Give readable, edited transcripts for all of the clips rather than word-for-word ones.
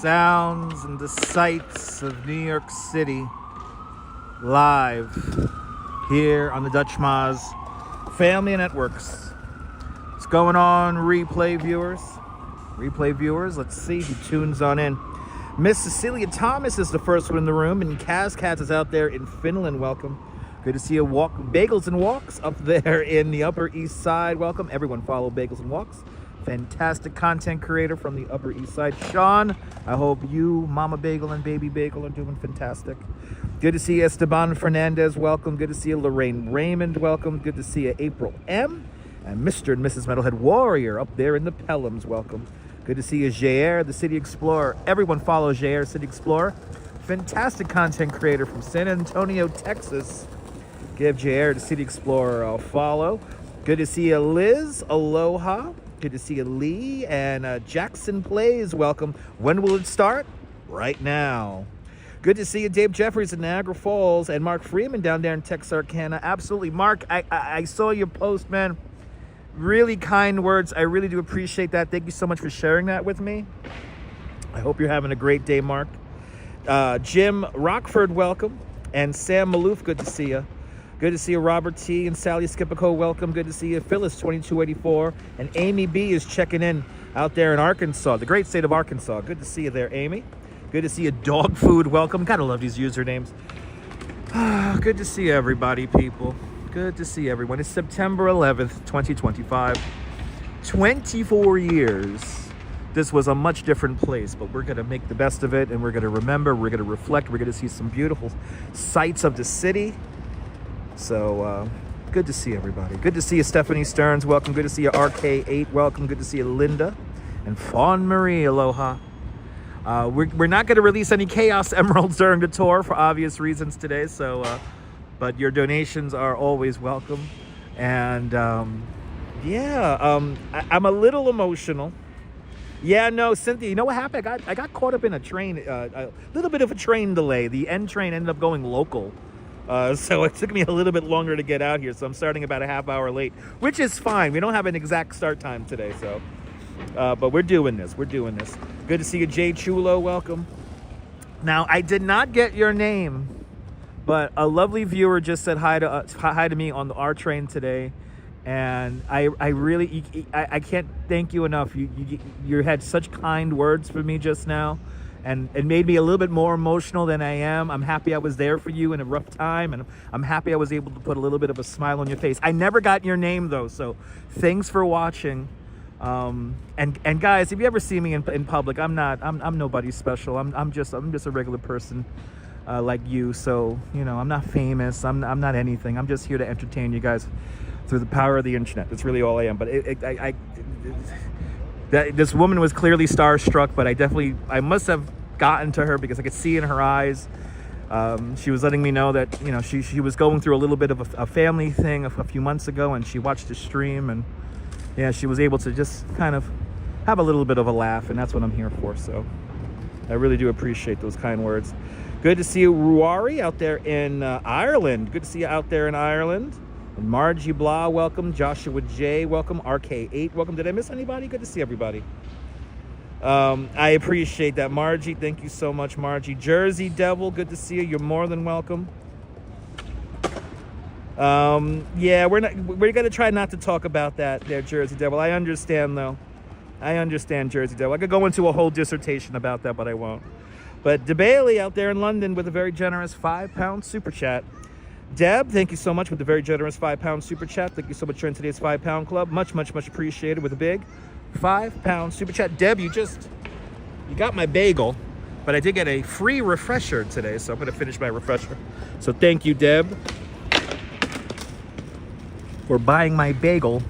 sounds and the sights of New York City live here on the Dutch Maz Family Networks. What's going on, replay viewers? Let's see who tunes on in. Miss Cecilia Thomas is the first one in the room, and Kaz Katz is out there in Finland. Welcome. Good to see you. Bagels and Walks up there in the Upper East Side. Welcome. Everyone follow Bagels and Walks. Fantastic content creator from the Upper East Side. Sean, I hope you, Mama Bagel and Baby Bagel, are doing fantastic. Good to see you, Esteban Fernandez. Welcome. Good to see you, Lorraine Raymond. Welcome. Good to see you, April M. And Mr. and Mrs. Metalhead Warrior up there in the Pelhams. Welcome. Good to see you, Jair, the City Explorer. Everyone follow Jair, City Explorer. Fantastic content creator from San Antonio, Texas. Give Jair, the City Explorer, a follow. Good to see you, Liz. Aloha. Good to see you, Lee. And Jackson Plays. Welcome. When will it start? Right now. Good to see you, Dave Jeffries in Niagara Falls. And Mark Freeman down there in Texarkana. Absolutely. Mark, I saw your post, man. Really kind words. I really do appreciate that. Thank you so much for sharing that with me. I hope you're having a great day, Mark. Jim Rockford, welcome. And Sam Malouf, good to see you. Good to see you, Robert T. and Sally Skipico, welcome. Good to see you, Phyllis 2284. And Amy B is checking in out there in Arkansas, the great state of Arkansas. Good to see you there, Amy. Good to see you, Dog Food, welcome. Gotta love these usernames. Good to see everybody, people. Good to see everyone. It's September 11th, 2025. 24 years. This was a much different place, but we're going to make the best of it, and we're going to remember, we're going to reflect, we're going to see some beautiful sights of the city. So, good to see everybody. Good to see you, Stephanie Stearns. Welcome. Good to see you, RK8. Welcome. Good to see you, Linda. And Fawn Marie. Aloha. We're not going to release any Chaos Emeralds during the tour for obvious reasons today, so... but your donations are always welcome. And I'm a little emotional. Yeah, no, Cynthia, you know what happened? I got caught up in a train, a little bit of a train delay. The N train ended up going local. So it took me a little bit longer to get out here. So I'm starting about a half hour late, which is fine. We don't have an exact start time today. So, but we're doing this. Good to see you, Jay Chulo. Welcome. Now, I did not get your name. But a lovely viewer just said hi to me on our train today, and I really can't thank you enough. You had such kind words for me just now, and it made me a little bit more emotional than I am. I'm happy I was there for you in a rough time, and I'm happy I was able to put a little bit of a smile on your face. I never got your name though, so thanks for watching. And guys, if you ever see me in public, I'm nobody special. I'm just a regular person. Like you, so I'm not famous. I'm not anything. I'm just here to entertain you guys through the power of the internet. That's really all I am. But this woman was clearly starstruck. But I must have gotten to her because I could see in her eyes. She was letting me know that she was going through a little bit of a family thing a few months ago, and she watched the stream, and yeah, she was able to just kind of have a little bit of a laugh, and that's what I'm here for. So I really do appreciate those kind words. Good to see you, Ruari, out there in Ireland. Good to see you out there in Ireland. And Margie Blah, welcome. Joshua J, welcome. RK8, welcome. Did I miss anybody? Good to see everybody. I appreciate that, Margie. Thank you so much, Margie. Jersey Devil, good to see you. You're more than welcome. Yeah, we're gonna try not to talk about that there, Jersey Devil. I understand, though. I understand, Jersey Devil. I could go into a whole dissertation about that, but I won't. But DeBailey out there in London with a very generous £5 super chat. Deb, thank you so much with the very generous £5 super chat. Thank you so much for joining today's £5 club. Much, much, much appreciated with a big £5 super chat. Deb, you got my bagel, but I did get a free refresher today, so I'm going to finish my refresher. So thank you, Deb, for buying my bagel.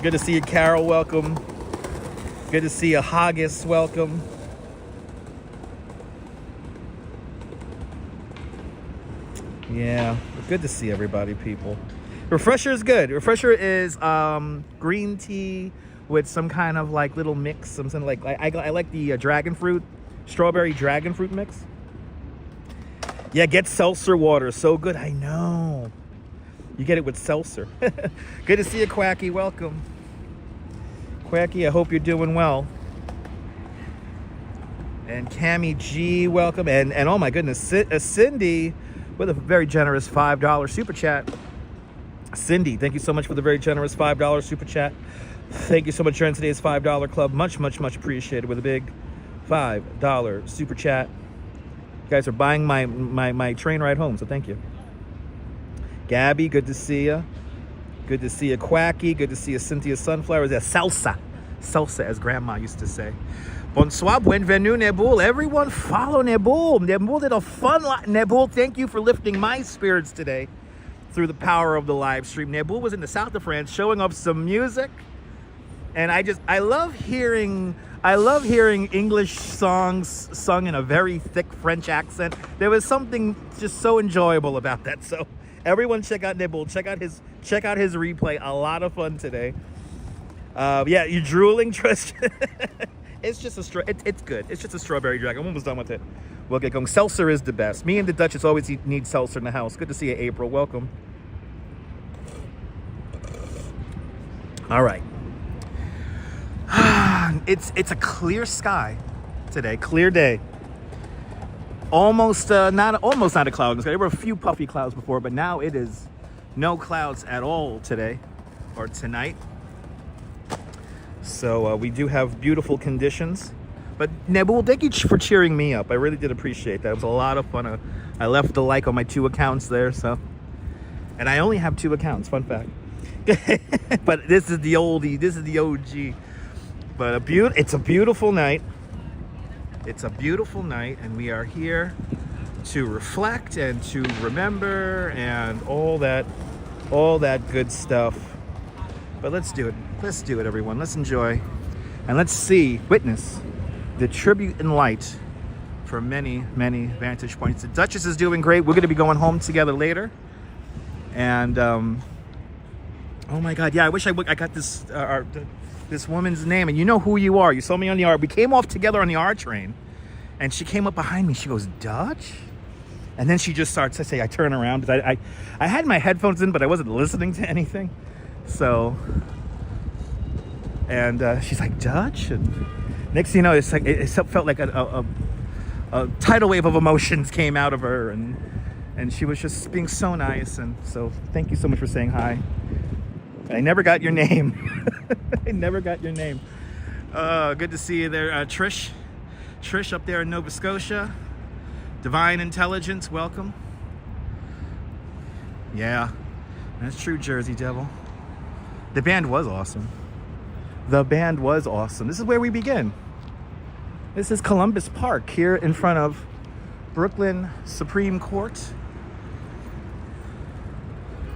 Good to see you, Carol. Welcome. Good to see you, Haggis. Welcome. Yeah, good to see everybody, people. Refresher is good. Refresher is green tea with some kind of like little mix, something like I like the dragon fruit, strawberry dragon fruit mix. Yeah, get seltzer water. So good. I know. You get it with seltzer. Good to see you, Quacky. Welcome. Quacky, I hope you're doing well. And Cammy G, welcome. And oh my goodness, Cindy with a very generous $5 super chat. Cindy, thank you so much for the very generous $5 super chat. Thank you so much for joining today's $5 club. Much, much, much appreciated with a big $5 super chat. You guys are buying my train ride home, so thank you. Gabby, good to see you. Good to see you, Quacky. Good to see you, Cynthia Sunflower. That's salsa. Salsa, as grandma used to say. Bonsoir, bienvenue, Nebul. Everyone follow Nebul. Nebul did a fun lot. Nebul, thank you for lifting my spirits today through the power of the live stream. Nebul was in the south of France showing off some music. And I love hearing English songs sung in a very thick French accent. There was something just so enjoyable about that. So everyone check out Nebul. Check out his replay. A lot of fun today. Yeah, you drooling, Tristan. It's just it's good. It's just a strawberry drag. I'm almost done with it. We'll get going. Seltzer is the best. Me and the Duchess always need seltzer in the house. Good to see you, April. Welcome. All right. It's a clear sky today. Clear day. Almost not a cloud in the sky. There were a few puffy clouds before, but now it is no clouds at all today or tonight. So we do have beautiful conditions. But Nebul, thank you for cheering me up. I really did appreciate that. It was a lot of fun. I left a like on my 2 accounts there, so. And I only have 2 accounts, fun fact. But this is the oldie. This is the OG. But it's a beautiful night. It's a beautiful night, and we are here to reflect and to remember and all that good stuff. But let's do it. Let's do it, everyone. Let's enjoy. And let's witness the tribute in light from many, many vantage points. The Duchess is doing great. We're going to be going home together later. And, oh my God. Yeah, I wish I got this woman's name. And you know who you are. You saw me on the R. We came off together on the R train. And she came up behind me. She goes, Dutch? And then she just starts to say, I turn around. I had my headphones in, but I wasn't listening to anything. So, and she's like, Dutch? And next thing you know, it's like, it felt like a tidal wave of emotions came out of her. And she was just being so nice. And so thank you so much for saying hi. I never got your name. I never got your name. Good to see you there, Trish. Trish up there in Nova Scotia. Divine Intelligence, welcome. Yeah, that's true, Jersey Devil. The band was awesome. The band was awesome. This is where we begin. This is Columbus Park here in front of Brooklyn Supreme Court.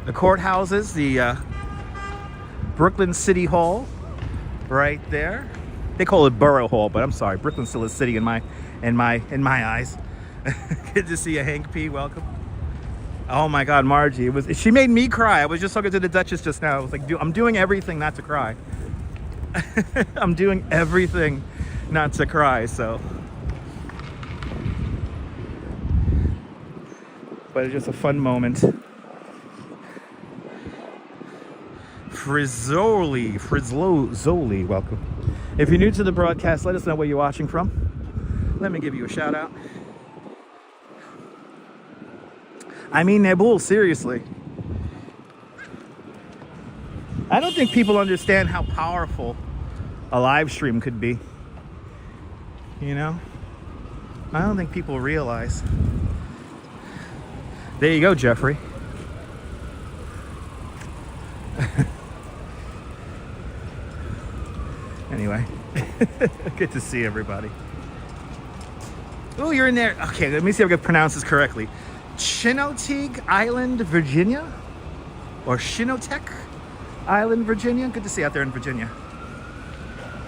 The courthouses, the Brooklyn City Hall, right there. They call it Borough Hall, but I'm sorry, Brooklyn's still a city in my eyes. Good to see you, Hank P. Welcome. Oh my God, Margie, she made me cry. I was just talking to the Duchess just now. I was like, I'm doing everything not to cry. I'm doing everything not to cry. So, but it's just a fun moment. Frizzoli, welcome. If you're new to the broadcast, let us know where you're watching from. Let me give you a shout out. I mean, Nebul, seriously. I don't think people understand how powerful a live stream could be. You know? I don't think people realize. There you go, Jeffrey. Anyway, good to see everybody. Oh, you're in there. Okay, let me see if I can pronounce this correctly. Chinoteague Island, Virginia? Or Chinotech Island, Virginia? Good to see you out there in Virginia.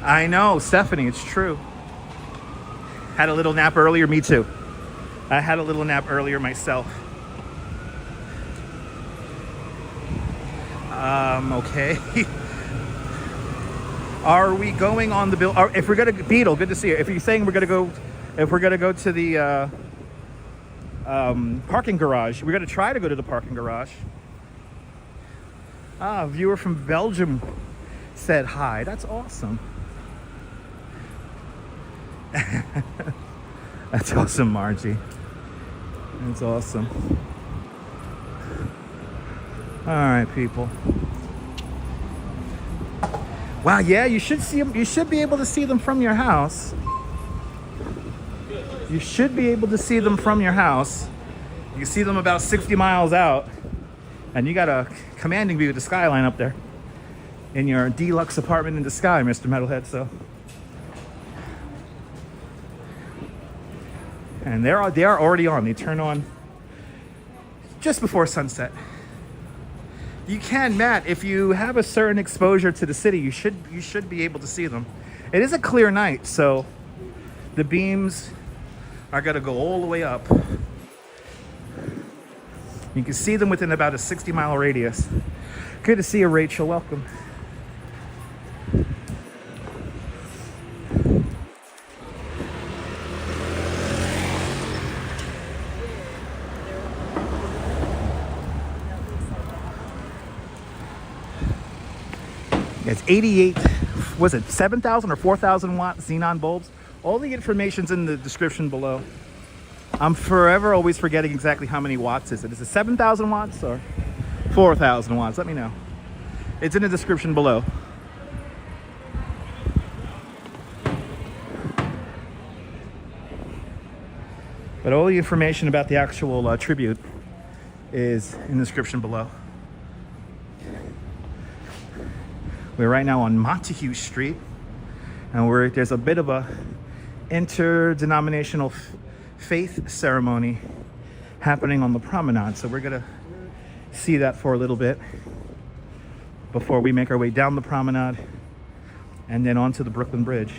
I know, Stephanie, it's true. Had a little nap earlier, me too. I had a little nap earlier myself. Okay. Are we going on the bill? If we're gonna Beetle, good to see you. If you're saying we're gonna go to the parking garage, we're gonna try to go to the parking garage. A viewer from Belgium said hi. That's awesome. That's awesome, Margie. That's awesome. All right, people. Wow, yeah, you should see them. You should be able to see them from your house. You should be able to see them from your house. You can see them about 60 miles out, and you got a commanding view of the skyline up there in your deluxe apartment in the sky, Mr. Metalhead. So, and they are already on. They turn on just before sunset. You can, Matt, if you have a certain exposure to the city, you should be able to see them. It is a clear night, so the beams are going to go all the way up. You can see them within about a 60-mile radius. Good to see you, Rachel. Welcome. It's 88, was it 7,000 or 4,000 watt xenon bulbs? All the information's in the description below. I'm forever always forgetting exactly how many watts is it. Is it 7,000 watts or 4,000 watts? Let me know. It's in the description below. But all the information about the actual tribute is in the description below. We're right now on Montague Street, and there's a bit of a interdenominational faith ceremony happening on the promenade. So we're gonna see that for a little bit before we make our way down the promenade and then onto the Brooklyn Bridge.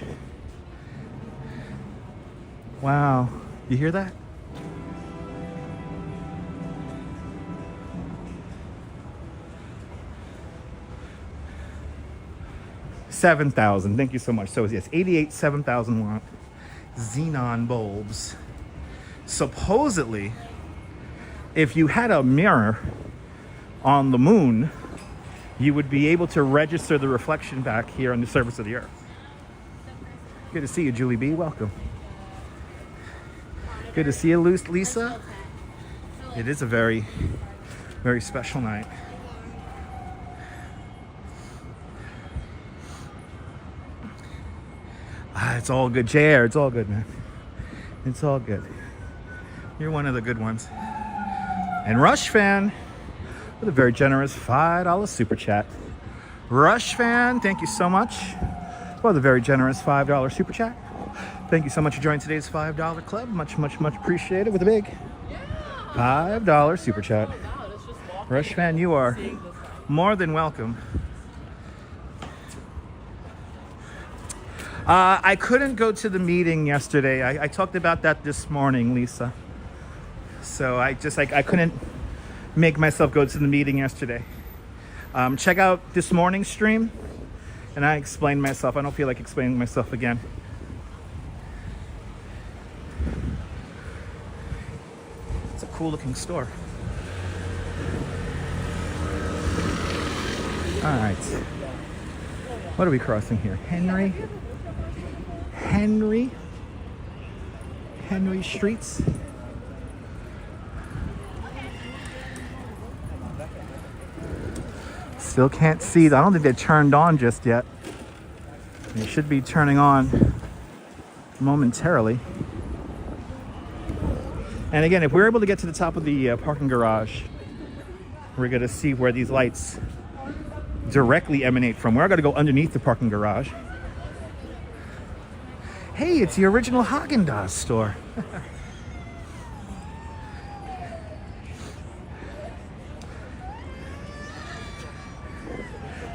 Wow, you hear that? $7,000. Thank you so much. So yes, 88 7,000 watt xenon bulbs. Supposedly, if you had a mirror on the moon, you would be able to register the reflection back here on the surface of the Earth. Good to see you, Julie B. Welcome. Good to see you, Lisa. It is a very, very special night. It's all good, JR. It's all good, man. It's all good. You're one of the good ones. And Rush Fan with a very generous $5 super chat. Rush Fan, thank you so much for the very generous $5 super chat. Thank you so much for joining today's $5 club. Much, much, much appreciated with a big $5 super chat. Rush Fan, you are more than welcome. I couldn't go to the meeting yesterday. I talked about that this morning, Lisa. So I couldn't make myself go to the meeting yesterday. Check out this morning's stream, and I explained myself. I don't feel like explaining myself again. It's a cool looking store. All right. What are we crossing here? Henry Streets. Still can't see. I don't think they're turned on just yet. They should be turning on momentarily. And again, if we're able to get to the top of the parking garage, we're going to see where these lights directly emanate from. We're going to go underneath the parking garage. Hey, it's the original Haagen-Dazs store.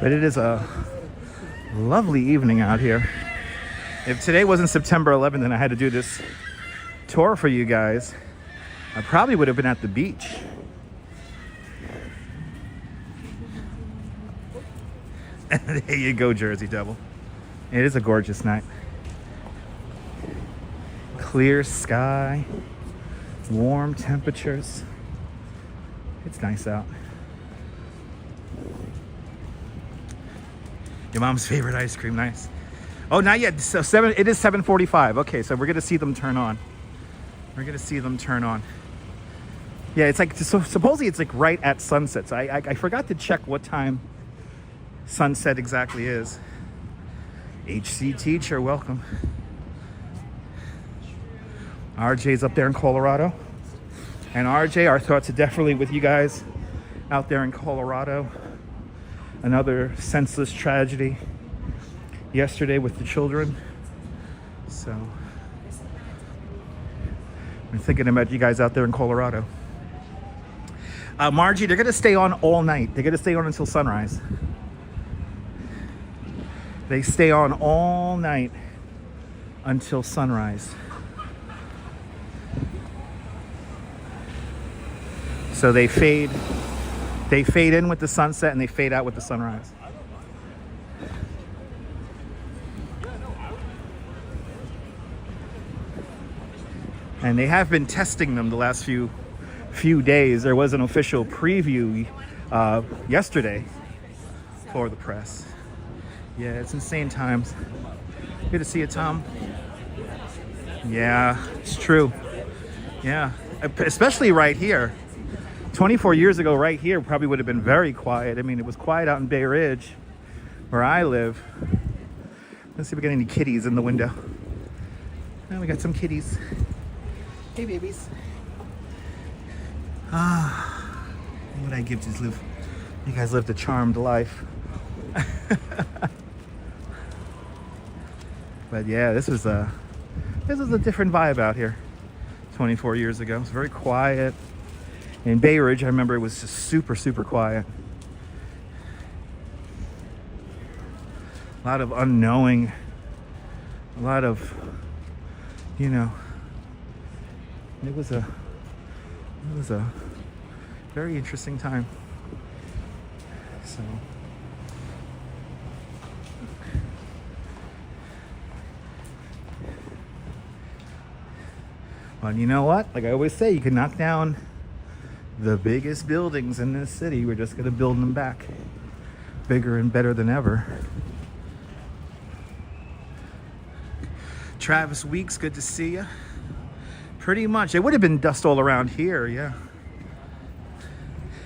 But it is a lovely evening out here. If today wasn't September 11th and I had to do this tour for you guys, I probably would have been at the beach. There you go, Jersey Devil. It is a gorgeous night. Clear sky, warm temperatures. It's nice out. Your mom's favorite ice cream, nice. Oh, not yet. So it is 7:45. Okay, so we're gonna see them turn on. We're gonna see them turn on. Yeah, it's like, so supposedly it's like right at sunset. So I forgot to check what time sunset exactly is. HC teacher, welcome. RJ's up there in Colorado. And RJ, our thoughts are definitely with you guys out there in Colorado. Another senseless tragedy yesterday with the children. So I'm thinking about you guys out there in Colorado. Margie, they're gonna stay on all night. They're gonna stay on until sunrise. They stay on all night until sunrise. So they fade in with the sunset and they fade out with the sunrise. And they have been testing them the last few days. There was an official preview yesterday for the press. Yeah, it's insane times. Good to see you, Tom. Yeah, it's true. Yeah, especially right here. 24 years ago, right here probably would have been very quiet. I mean, it was quiet out in Bay Ridge, where I live. Let's see if we got any kitties in the window. Oh, we got some kitties. Hey, babies. What would I give to live? You guys lived a charmed life. But yeah, this was a different vibe out here 24 years ago. It was very quiet. In Bay Ridge, I remember it was just super, super quiet. A lot of unknowing. A lot of, you know, it was a very interesting time. So well, you know what? Like I always say, you can knock down the biggest buildings in this city. We're just gonna build them back bigger and better than ever. Travis Weeks, good to see you. Pretty much, it would have been dust all around here, yeah.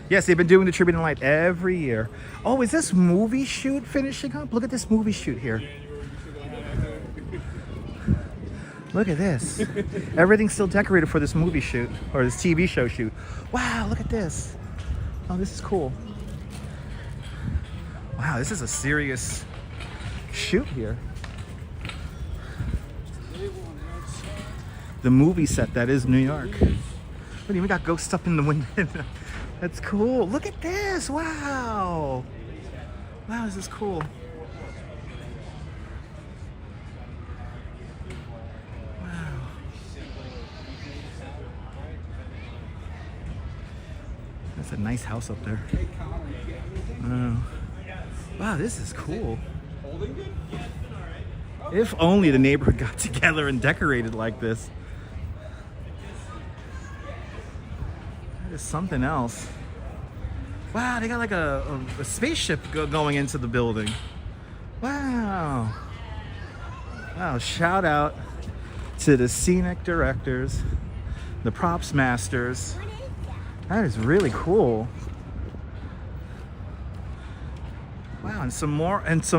Yes, they've been doing the Tribute and Light every year. Oh, is this movie shoot finishing up? Look at this movie shoot here. Look at this. Everything's still decorated for this movie shoot, or this TV show shoot. Wow, look at this. Oh, this is cool. Wow, this is a serious shoot here. The movie set that is New York. Look, we got ghosts up in the window. That's cool. Look at this. Wow. Wow, this is cool. That's a nice house up there. Wow, this is cool. If only the neighborhood got together and decorated like this. That is something else. Wow, they got like a spaceship going into the building. Wow. Wow, shout out to the scenic directors, the props masters. That is really cool. Wow, and some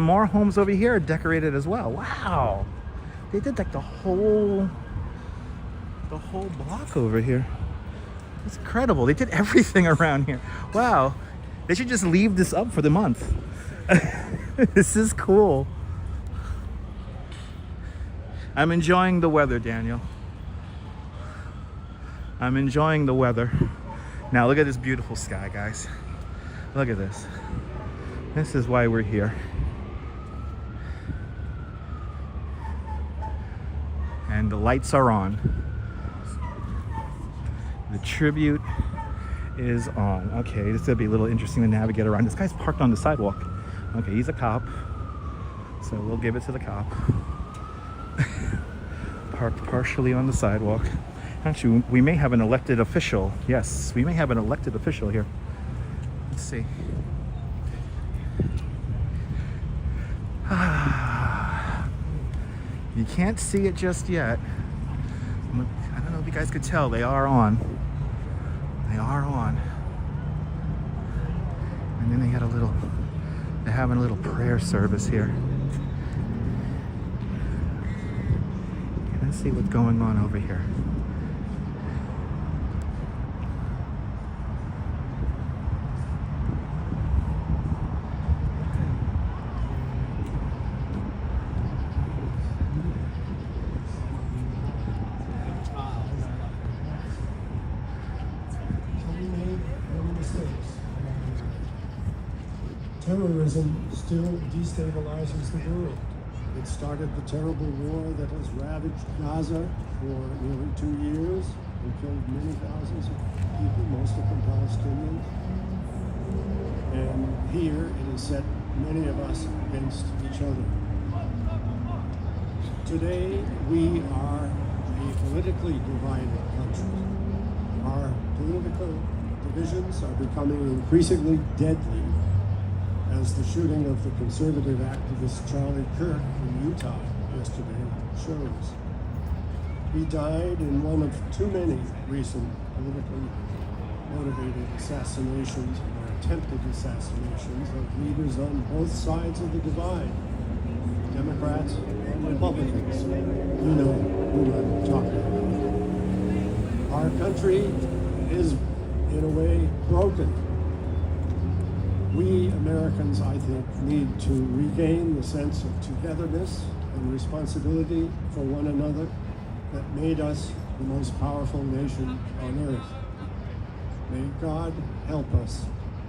more homes over here are decorated as well. Wow. They did like the whole block over here. It's incredible. They did everything around here. Wow. They should just leave this up for the month. This is cool. I'm enjoying the weather, Daniel. I'm enjoying the weather. Now look at this beautiful sky, guys. Look at this. This is why we're here. And the lights are on. The tribute is on. Okay, this will be a little interesting to navigate around. This guy's parked on the sidewalk. Okay, he's a cop. So we'll give it to the cop. Parked partially on the sidewalk. Actually, we may have an elected official. Yes, we may have an elected official here. Let's see. You can't see it just yet. I don't know if you you guys could tell, they are on. They are on. And then they're having a little prayer service here. Let's see what's going on over here. Terrorism still destabilizes the world. It started the terrible war that has ravaged Gaza for nearly 2 years and killed many thousands of people, most of them Palestinians. And here it has set many of us against each other. Today we are a politically divided country. Our political divisions are becoming increasingly deadly, as the shooting of the conservative activist Charlie Kirk in Utah yesterday shows. He died in one of too many recent politically motivated assassinations or attempted assassinations of leaders on both sides of the divide, Democrats and Republicans. You know who I'm talking about. Our country is, in a way, broken. We Americans, I think, need to regain the sense of togetherness and responsibility for one another that made us the most powerful nation on earth. May God help us,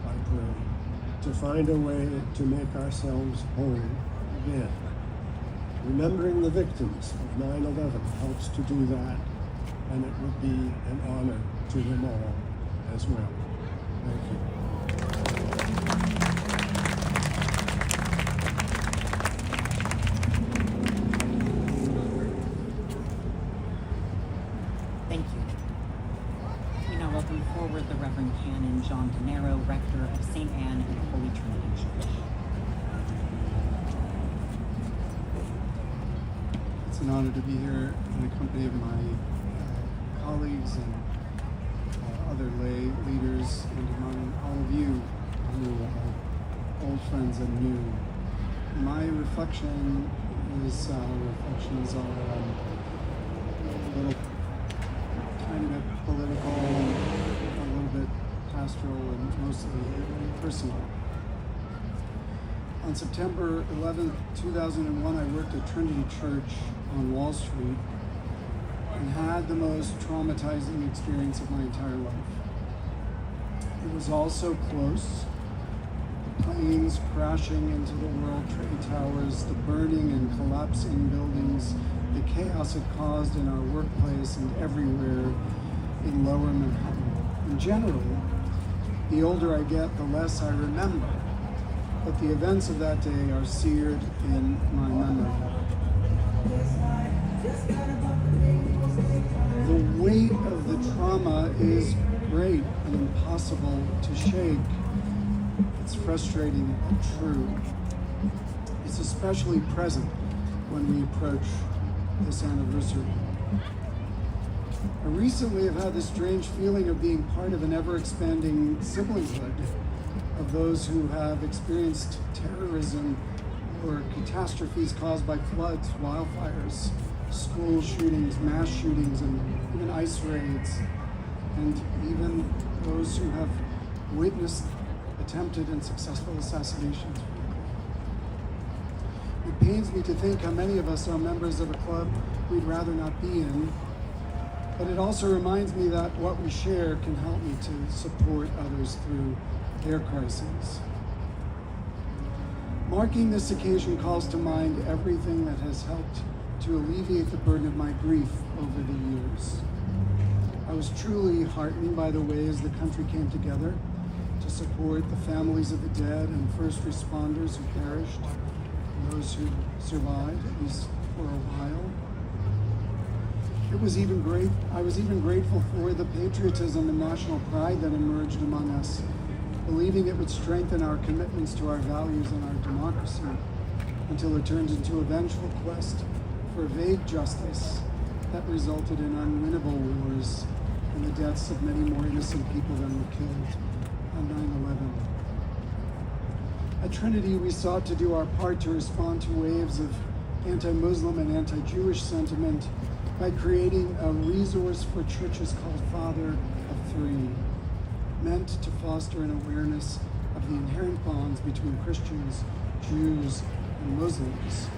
I pray, to find a way to make ourselves whole again. Remembering the victims of 9/11 helps to do that, and it would be an honor to them all as well. Thank you. Thank you. We now welcome forward the Reverend Canon John Denaro, Rector of St. Anne and Holy Trinity Church. It's an honor to be here in the company of my colleagues and other lay leaders, and among all of you who are old friends and new. My reflections are a little tiny bit political, a little bit pastoral, and mostly personal. On September 11th, 2001, I worked at Trinity Church on Wall Street and had the most traumatizing experience of my entire life. It was all so close. The planes crashing into the World Trade Towers, the burning and collapsing buildings, the chaos it caused in our workplace and everywhere in Lower Manhattan. In general, the older I get, the less I remember. But the events of that day are seared in my memory. The weight of the trauma is great and impossible to shake. It's frustrating but true. It's especially present when we approach this anniversary. I recently have had this strange feeling of being part of an ever-expanding siblinghood of those who have experienced terrorism or catastrophes caused by floods, wildfires, school shootings, mass shootings, and even ice raids, and even those who have witnessed attempted and successful assassinations. It pains me to think how many of us are members of a club we'd rather not be in, but it also reminds me that what we share can help me to support others through their crises. Marking this occasion calls to mind everything that has helped to alleviate the burden of my grief over the years. I was truly heartened by the ways the country came together to support the families of the dead and first responders who perished, and those who survived, at least for a while. I was even grateful for the patriotism and national pride that emerged among us, believing it would strengthen our commitments to our values and our democracy until it turned into a vengeful quest for vague justice that resulted in unwinnable wars and the deaths of many more innocent people than were killed on 9/11. At Trinity, we sought to do our part to respond to waves of anti-Muslim and anti-Jewish sentiment by creating a resource for churches called Father of Three, meant to foster an awareness of the inherent bonds between Christians, Jews, and Muslims,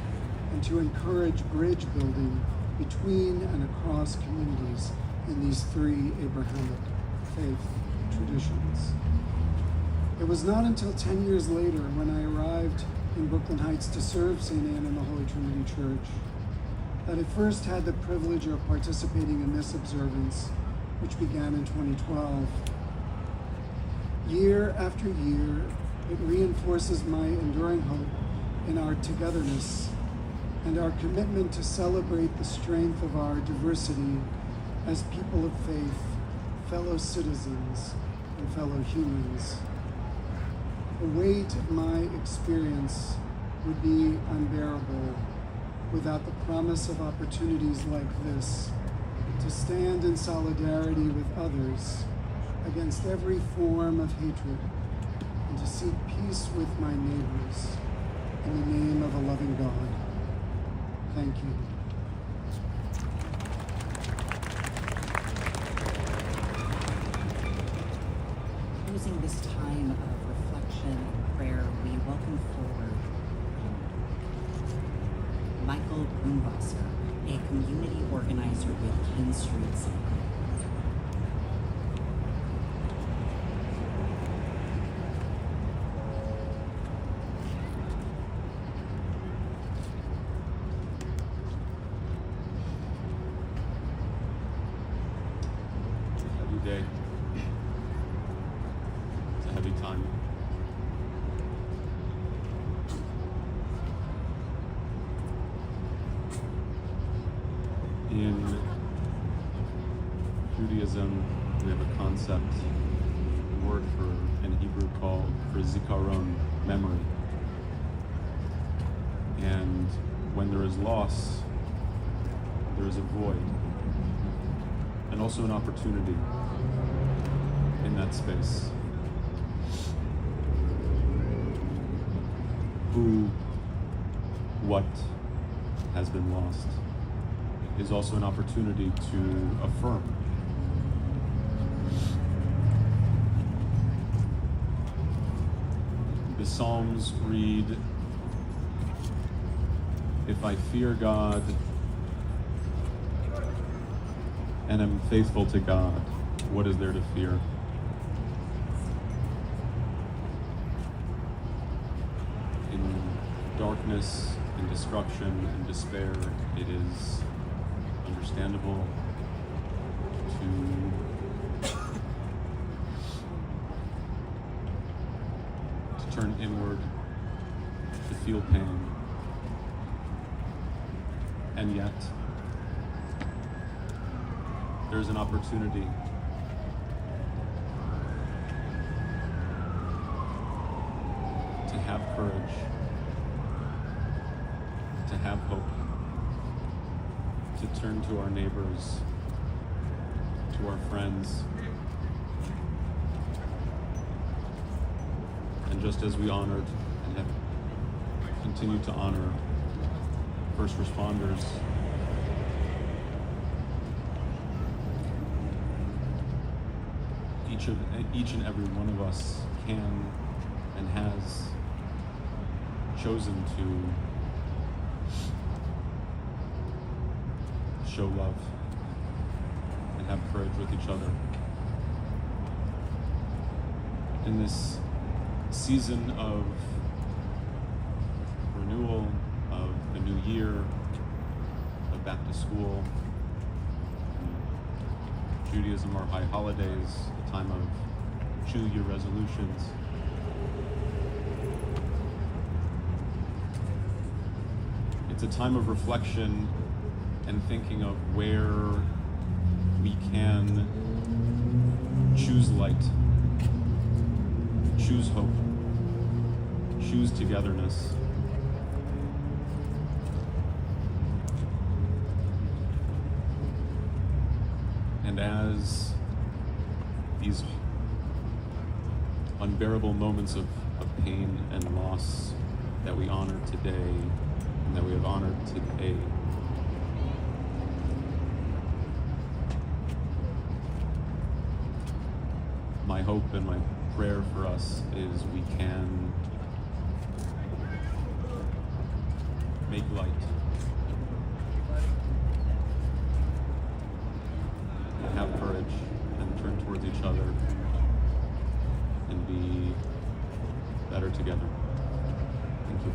and to encourage bridge building between and across communities in these three Abrahamic faith traditions. It was not until 10 years later, when I arrived in Brooklyn Heights to serve St. Anne and the Holy Trinity Church, that I first had the privilege of participating in this observance, which began in 2012. Year after year, it reinforces my enduring hope in our togetherness and our commitment to celebrate the strength of our diversity as people of faith, fellow citizens, and fellow humans. The weight of my experience would be unbearable without the promise of opportunities like this to stand in solidarity with others against every form of hatred and to seek peace with my neighbors in the name of a loving God. Thank you. Closing this time of reflection and prayer, we welcome forward Michael Brunwasser, a community organizer with King Street-Sniping. Day. It's a heavy time. In Judaism, we have a concept, a word in Hebrew called for zikaron, memory. And when there is loss, there is a void, and also an opportunity in that space. Who, what has been lost is also an opportunity to affirm. The Psalms read, if I fear God and am faithful to God, what is there to fear? In darkness, in destruction, in despair, it is understandable to turn inward, to feel pain, and yet there's an opportunity to have courage, to have hope, to turn to our neighbors, to our friends, and just as we honored and have continued to honor first responders, each and every one of us can and has chosen to show love and have courage with each other. In this season of renewal, of the new year, of back to school, Judaism, our high holidays, a time of choose your resolutions. It's a time of reflection and thinking of where we can choose light, choose hope, choose togetherness. And as these unbearable moments of pain and loss that we honor today and that we have honored today, my hope and my prayer for us is we can make light and have courage and turn towards each other and be better together. Thank you.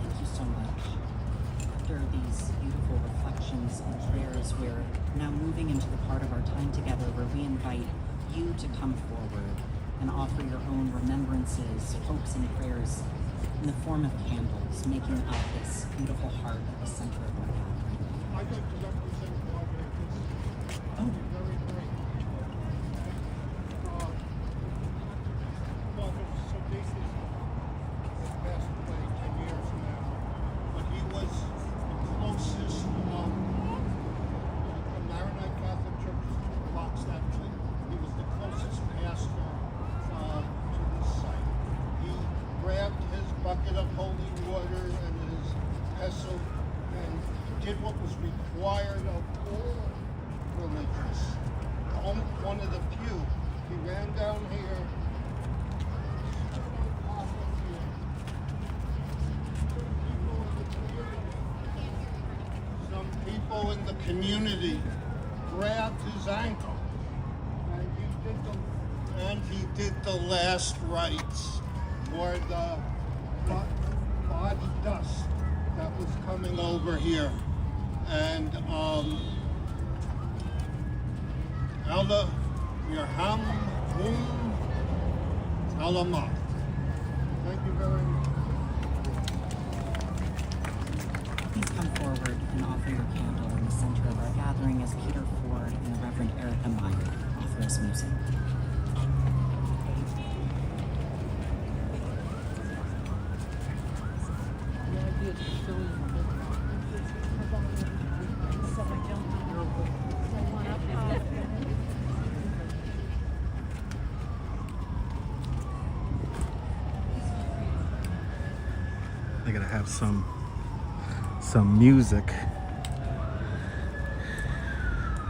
Thank you so much. After these beautiful reflections and prayers, we're now moving into the part of our time together where we invite you to come forward and offer your own remembrances, hopes, and prayers in the form of candles, making up this beautiful heart at the center of our gathering. I'd like to represent Father. Oh. Very great. Father Sodesis passed away 10 years now, but he was the closest the Maronite Catholic Church is 2 blocks actually. He was the closest pastor to this site. He grabbed his bucket of holy water and his pestle and did what was required of all religious. One of the few. He ran down here. Some people in the community grabbed his ankle, and he did the last rites for the body dust that was coming over here. And Alda Yerham Alamak. Thank you very much. Please come forward and offer your candle in the center of our gathering as Peter Ford and the Reverend Erica Meyer offer us music. I gotta have some music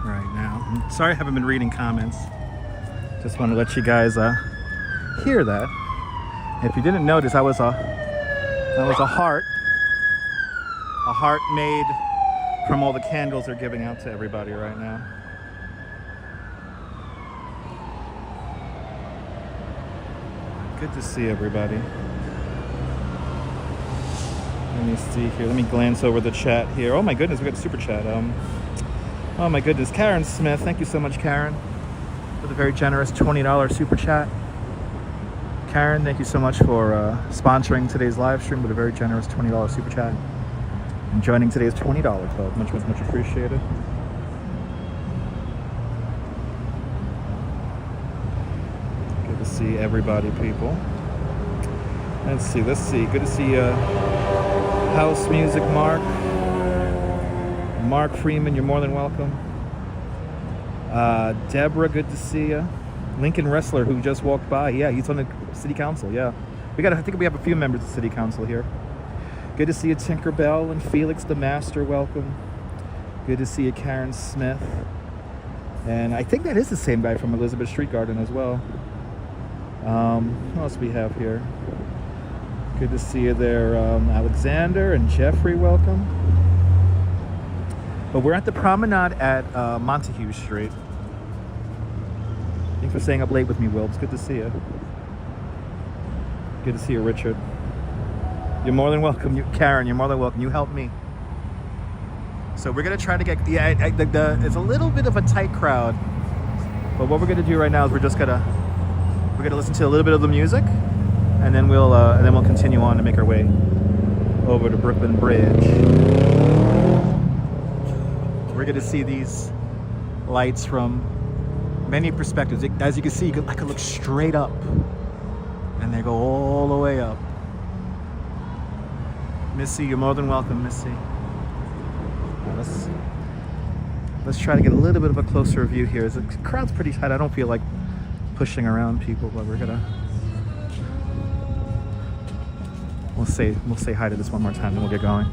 right now. I'm sorry I haven't been reading comments. Just want to let you guys hear that. If you didn't notice, that was a heart made from all the candles they're giving out to everybody right now. Good to see everybody. Let me see here. Let me glance over the chat here. Oh my goodness, we got super chat. Oh my goodness, Karen Smith. Thank you so much, Karen, for the very generous $20 super chat. Karen, thank you so much for sponsoring today's live stream with a very generous $20 super chat and joining today's $20 club. Much appreciated. Good to see everybody, people. Let's see. Good to see House Music Mark Freeman, you're more than welcome. Deborah, good to see you. Lincoln Wrestler, who just walked by. Yeah, he's on the city council. Yeah, I think we have a few members of the city council here. Good to see you, Tinkerbell and Felix the Master. Welcome. Good to see you, Karen Smith. And I think that is the same guy from Elizabeth Street Garden as well. What else we have here? Good to see you there, Alexander and Jeffrey. Welcome. But we're at the promenade at Montague Street. Thanks for staying up late with me, Will. It's good to see you. Good to see you, Richard. You're more than welcome. Karen, you're more than welcome. You helped me. So we're going to try to get... Yeah, it's a little bit of a tight crowd. But what we're going to do right now is we're going to listen to a little bit of the music. And then we'll continue on to make our way over to Brooklyn Bridge. We're going to see these lights from many perspectives. As you can see, I can look straight up, and they go all the way up. Missy, you're more than welcome, Missy. Let's try to get a little bit of a closer view here. The crowd's pretty tight. I don't feel like pushing around people, but we'll say hi to this one more time, then we'll get going.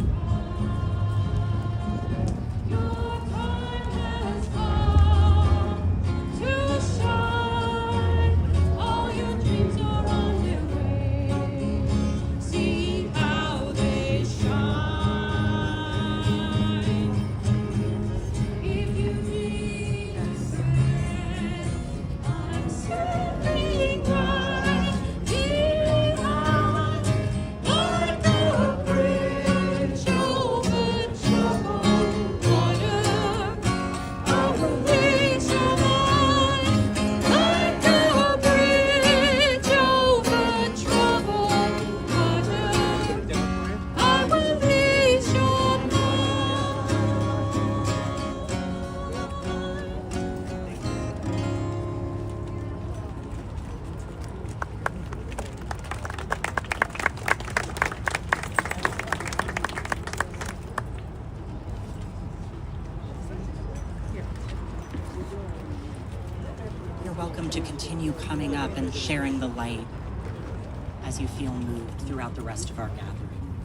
Welcome to continue coming up and sharing the light as you feel moved throughout the rest of our gathering.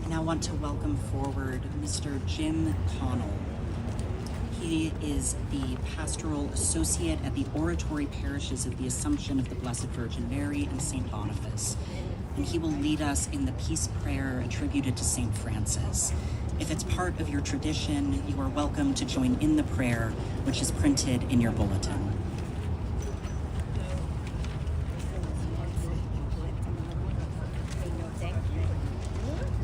I now want to welcome forward Mr. Jim Connell. He is the pastoral associate at the oratory parishes of the Assumption of the Blessed Virgin Mary and St. Boniface, and he will lead us in the peace prayer attributed to St. Francis. If it's part of your tradition, you are welcome to join in the prayer, which is printed in your bulletin.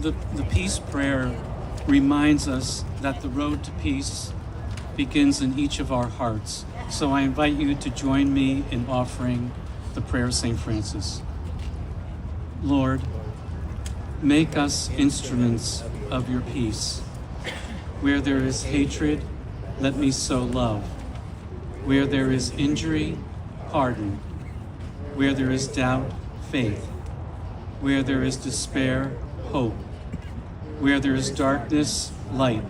The peace prayer reminds us that the road to peace begins in each of our hearts. So I invite you to join me in offering the prayer of St. Francis. Lord, make us instruments of your peace. Where there is hatred, let me sow love. Where there is injury, pardon. Where there is doubt, faith. Where there is despair, hope. Where there is darkness, light.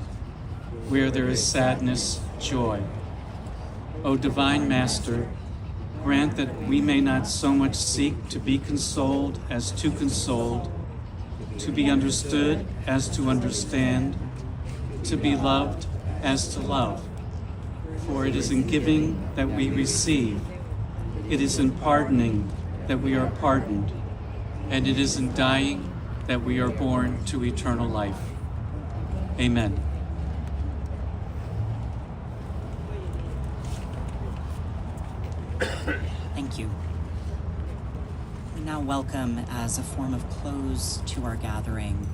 Where there is sadness, joy. O Divine Master, grant that we may not so much seek to be consoled as to consoled, to be understood as to understand, to be loved as to love. For it is in giving that we receive, it is in pardoning that we are pardoned, and it is in dying that we are born to eternal life. Amen. Thank you. We now welcome, as a form of close to our gathering,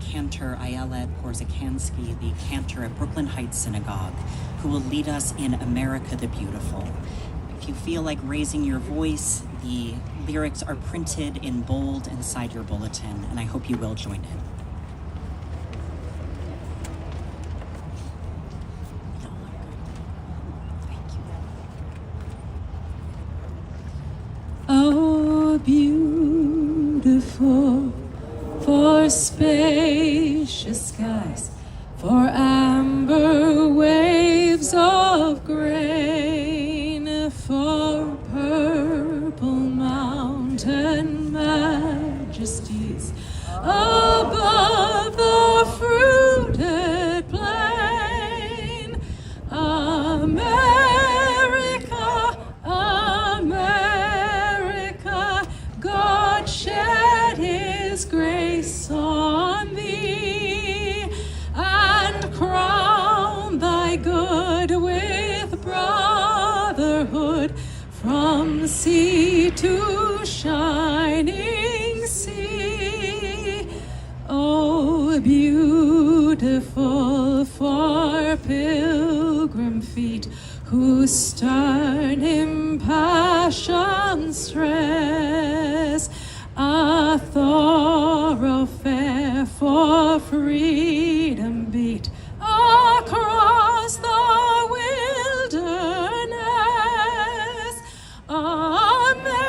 Cantor Ayelet Porzakansky, the cantor at Brooklyn Heights Synagogue, who will lead us in America the Beautiful. If you feel like raising your voice, the lyrics are printed in bold inside your bulletin, and I hope you will join in. Oh, beautiful for spacious skies, for amber waves of grain, for purple mountain majesties above the fruited plain. America, America, God shed his grace on thee and crown thy good with brotherhood from sea to shining sea. Oh, beautiful for pilgrim feet whose stern impassioned stress a thoroughfare for freedom beat across the wilderness. America,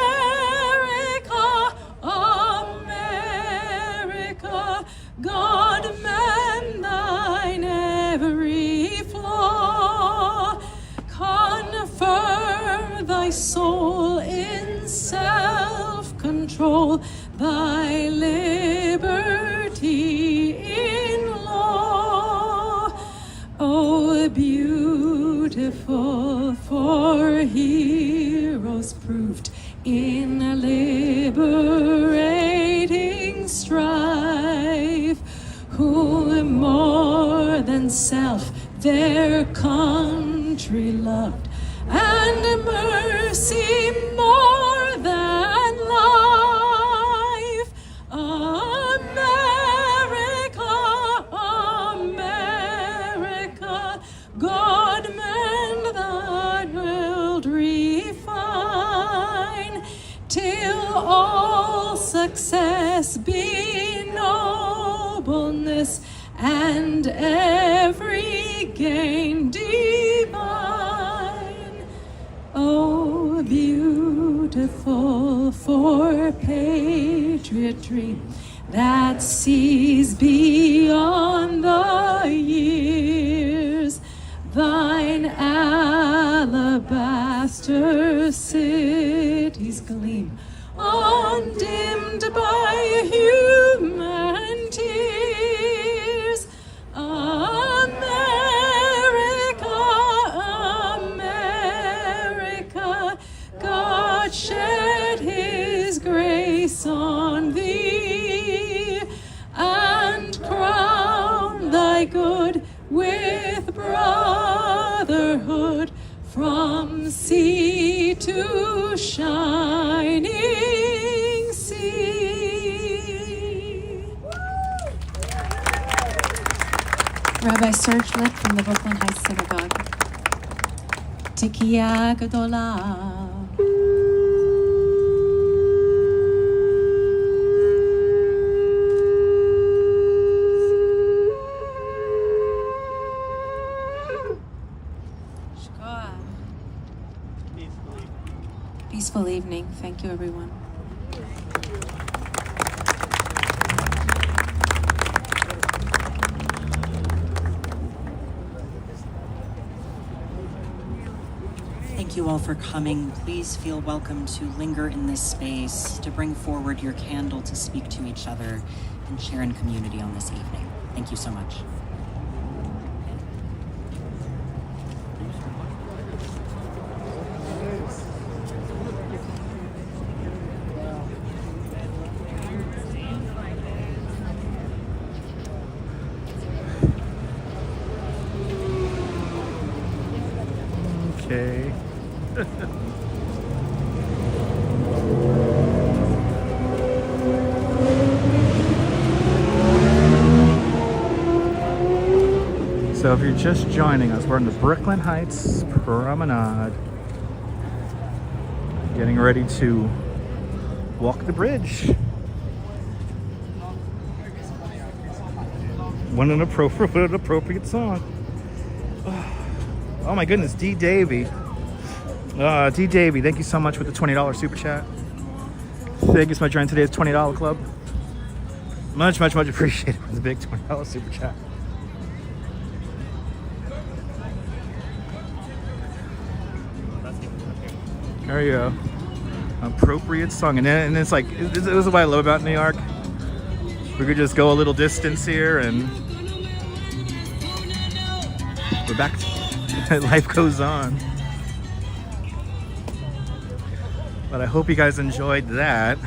America, thy soul in self-control, thy liberty in law. Oh, beautiful for heroes proved in a liberating strife, who more than self their country loved, and mercy more than life. America, America, God mend thy world refine, till all success be nobleness, and every gain divine. Oh, beautiful for patriotry that sees beyond the years, thine alabaster cities gleam, undimmed by human tears. America, America, God shed his grace on thee, and crown thy good with brotherhood, from sea to shining sea. Rabbi Serge Litt from the Brooklyn Heights Synagogue. Tekiya Gedola. Peaceful evening. Thank you, everyone. Thank you all for coming. Please feel welcome to linger in this space, to bring forward your candle to speak to each other and share in community on this evening. Thank you so much. Okay. So if you're just joining us, we're on the Brooklyn Heights Promenade, getting ready to walk the bridge. What an appropriate song. Oh my goodness, D. Davey. D. Davey, thank you so much for the $20 super chat. Thank you so much for joining today's $20 club. Much appreciated for the big $20 super chat. There you go. Appropriate song. And it's like, this is what I love about New York. We could just go a little distance here and we're back. Life goes on. But I hope you guys enjoyed that.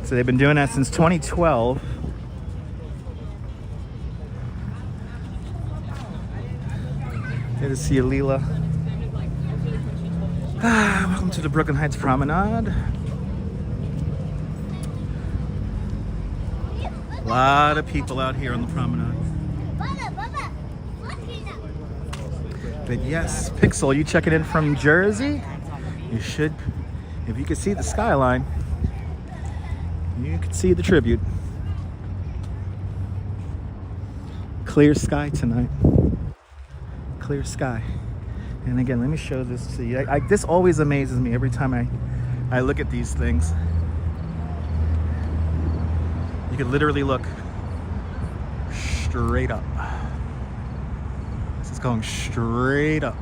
So they've been doing that since 2012. Good to see you, Leela. Welcome to the Brooklyn Heights Promenade. A lot of people out here on the promenade. But yes, Pixel, you checking in from Jersey? You should, if you could see the skyline, you could see the tribute. Clear sky tonight. Clear sky. And again, let me show this to you. This always amazes me every time I look at these things. You could literally look straight up. This is going straight up.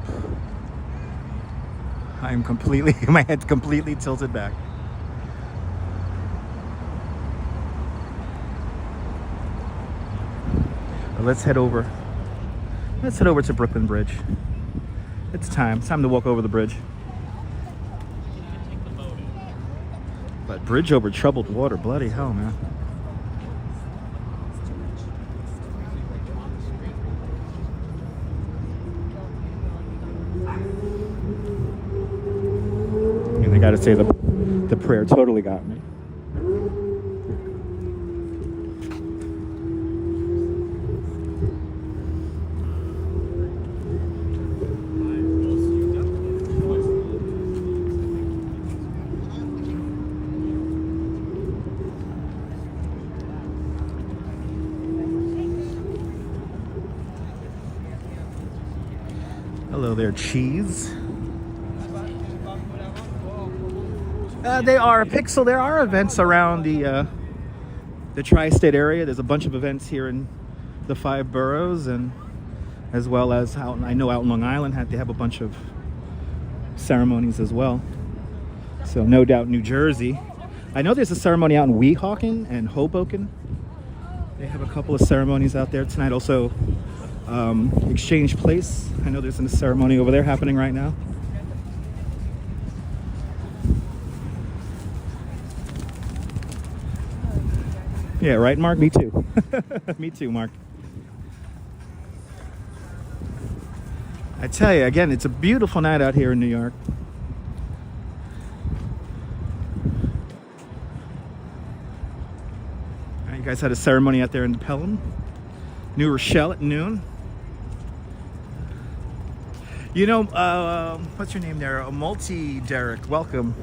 I'm completely, my head's completely tilted back. But let's head over. Let's head over to Brooklyn Bridge. It's time. It's time to walk over the bridge. But bridge over troubled water, bloody hell, man. And I gotta say, the prayer totally got me. Hello there, cheese. They are a pixel. There are events around the tri-state area. There's a bunch of events here in the 5 boroughs, and as well as out, I know out in Long Island they have a bunch of ceremonies as well. So no doubt New Jersey. I know there's a ceremony out in Weehawken and Hoboken. They have a couple of ceremonies out there tonight. Also, Exchange Place. I know there's a ceremony over there happening right now. Yeah, right, Mark? Me too. Me too, Mark. I tell you, again, it's a beautiful night out here in New York. You guys had a ceremony out there in Pelham, New Rochelle at noon. You know, what's your name there? Derek, welcome.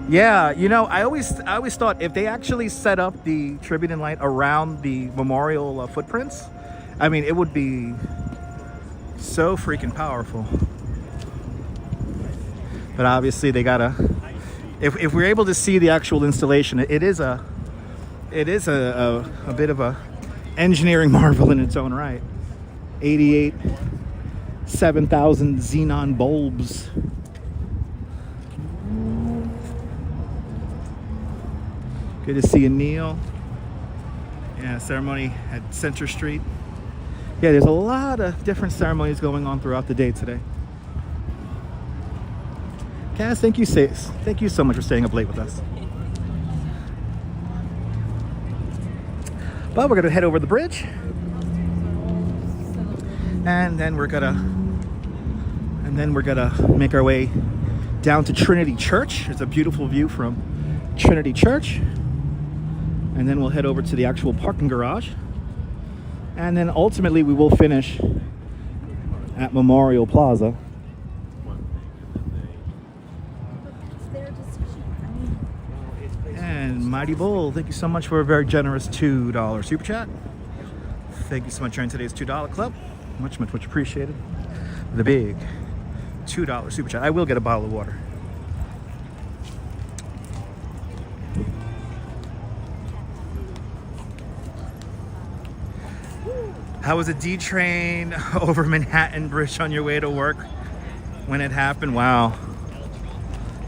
Yeah, you know, I always thought if they actually set up the tribute and light around the memorial footprints, I mean, it would be so freaking powerful. But obviously, they gotta. If we're able to see the actual installation, it is a bit of a engineering marvel in its own right. 88 7,000 xenon bulbs. Good to see you, Neil. Yeah, ceremony at Center Street. Yeah, there's a lot of different ceremonies going on throughout the day today. Cass, thank you so much for staying up late with us. But we're gonna head over the bridge, and then we're gonna make our way down to Trinity Church. It's a beautiful view from Trinity Church. And then we'll head over to the actual parking garage. And then ultimately we will finish at Memorial Plaza. And Mighty Bull, thank you so much for a very generous $2 super chat. Thank you so much for joining today's $2 club. Much appreciated. The big $2 super chat. I will get a bottle of water. How was a D train over Manhattan Bridge on your way to work when it happened? Wow.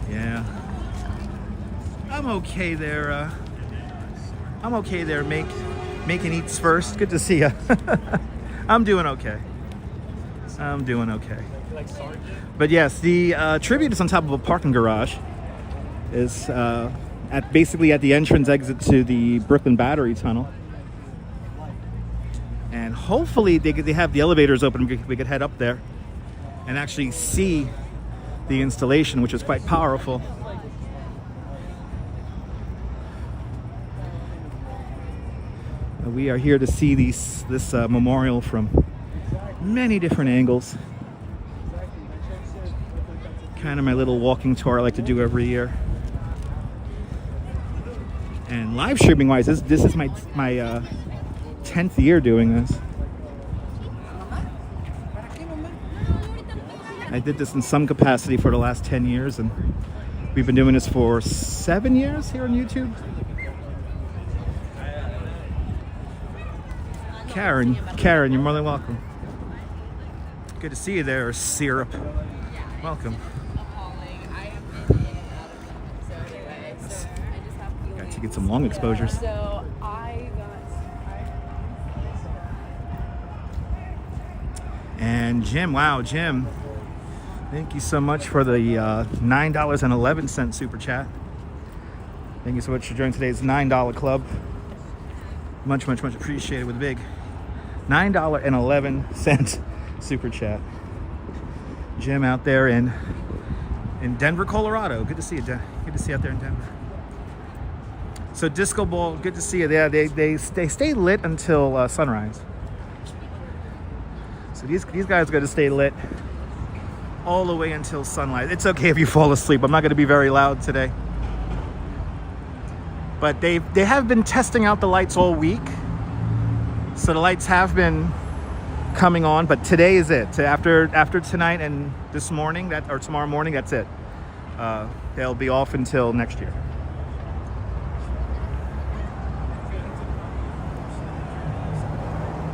Yeah. I'm okay there. I'm okay there. Making eats first. Good to see you. I'm doing okay. But yes, the tribute is on top of a parking garage. Is basically at the entrance exit to the Brooklyn Battery Tunnel. And hopefully they have the elevators open. We could head up there and actually see the installation, which is quite powerful. We are here to see this memorial from many different angles. Kind of my little walking tour I like to do every year. And live streaming wise, this is my 10th year doing this. I did this in some capacity for the last 10 years, and we've been doing this for 7 years here on YouTube. Karen, you're more than welcome. Good to see you there, Syrup. Welcome. you get some long exposures. So I And Jim, wow, Jim, thank you so much for the $9.11 super chat. Thank you so much for joining today's $9 club. Much, much, much appreciated with a big $9.11 super chat. Jim out there in Denver, Colorado. Good to see you, good to see you out there in Denver. So Disco Ball, good to see you. Yeah, they stay lit until sunrise. So these guys are going to stay lit all the way until sunlight. It's okay if you fall asleep. I'm not going to be very loud today. But they have been testing out the lights all week. So the lights have been coming on, but today is it. After tonight and this morning, or tomorrow morning, that's it. They'll be off until next year.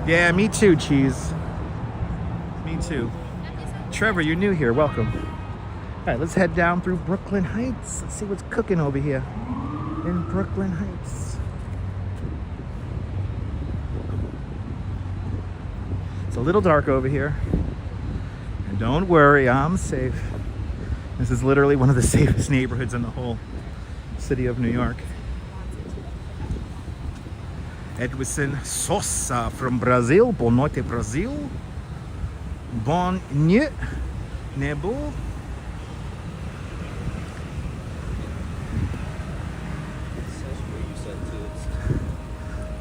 Yeah, me too, Cheese. Me too. Trevor, you're new here. Welcome. All right, let's head down through Brooklyn Heights. Let's see what's cooking over here in Brooklyn Heights. It's a little dark over here. And don't worry, I'm safe. This is literally one of the safest neighborhoods in the whole city of New York. Edwison Sosa from Brazil. Boa noite, Brazil. Bon nuit, Nebu.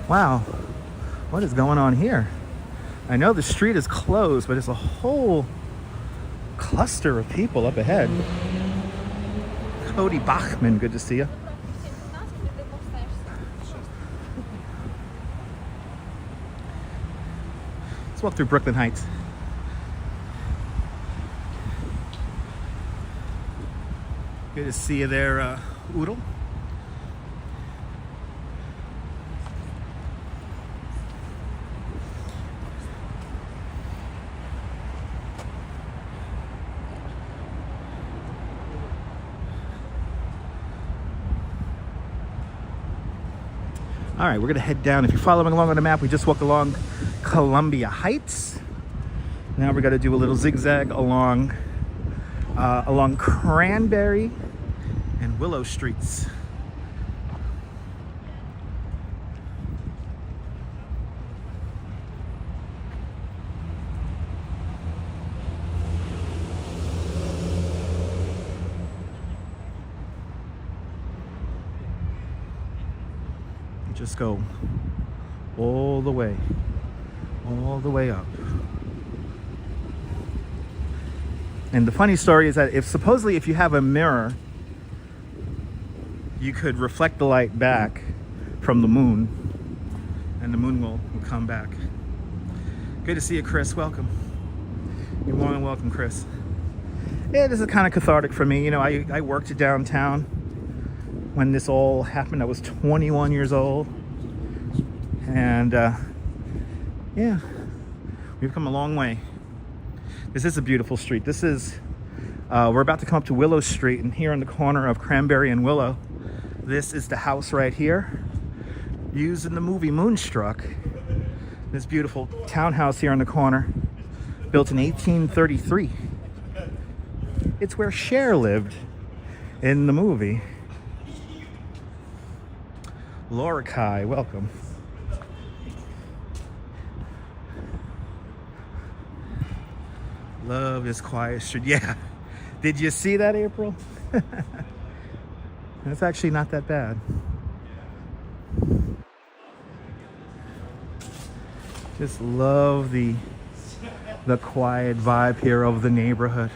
Wow, what is going on here? I know the street is closed, but there's a whole cluster of people up ahead. Cody Bachman, good to see you. Let's walk through Brooklyn Heights. Good to see you there, Oodle. All right, we're gonna head down. If you're following along on the map, we just walked along Columbia Heights. Now we're gonna do a little zigzag along Cranberry and Willow Streets. Just go all the way up. And the funny story is that if you have a mirror, you could reflect the light back from the moon, and the moon will come back. Good to see you, Chris. Welcome. You're more than welcome, Chris. Yeah, this is kind of cathartic for me. You know, I worked downtown when this all happened. I was 21 years old. And yeah, we've come a long way. This is a beautiful street. This is, we're about to come up to Willow Street, and here on the corner of Cranberry and Willow, this is the house right here, used in the movie Moonstruck. This beautiful townhouse here on the corner, built in 1833. It's where Cher lived in the movie. Laura Kai, welcome. Love is quiet street. Yeah. Did you see that, April? That's actually not that bad. Just love the quiet vibe here of the neighborhood.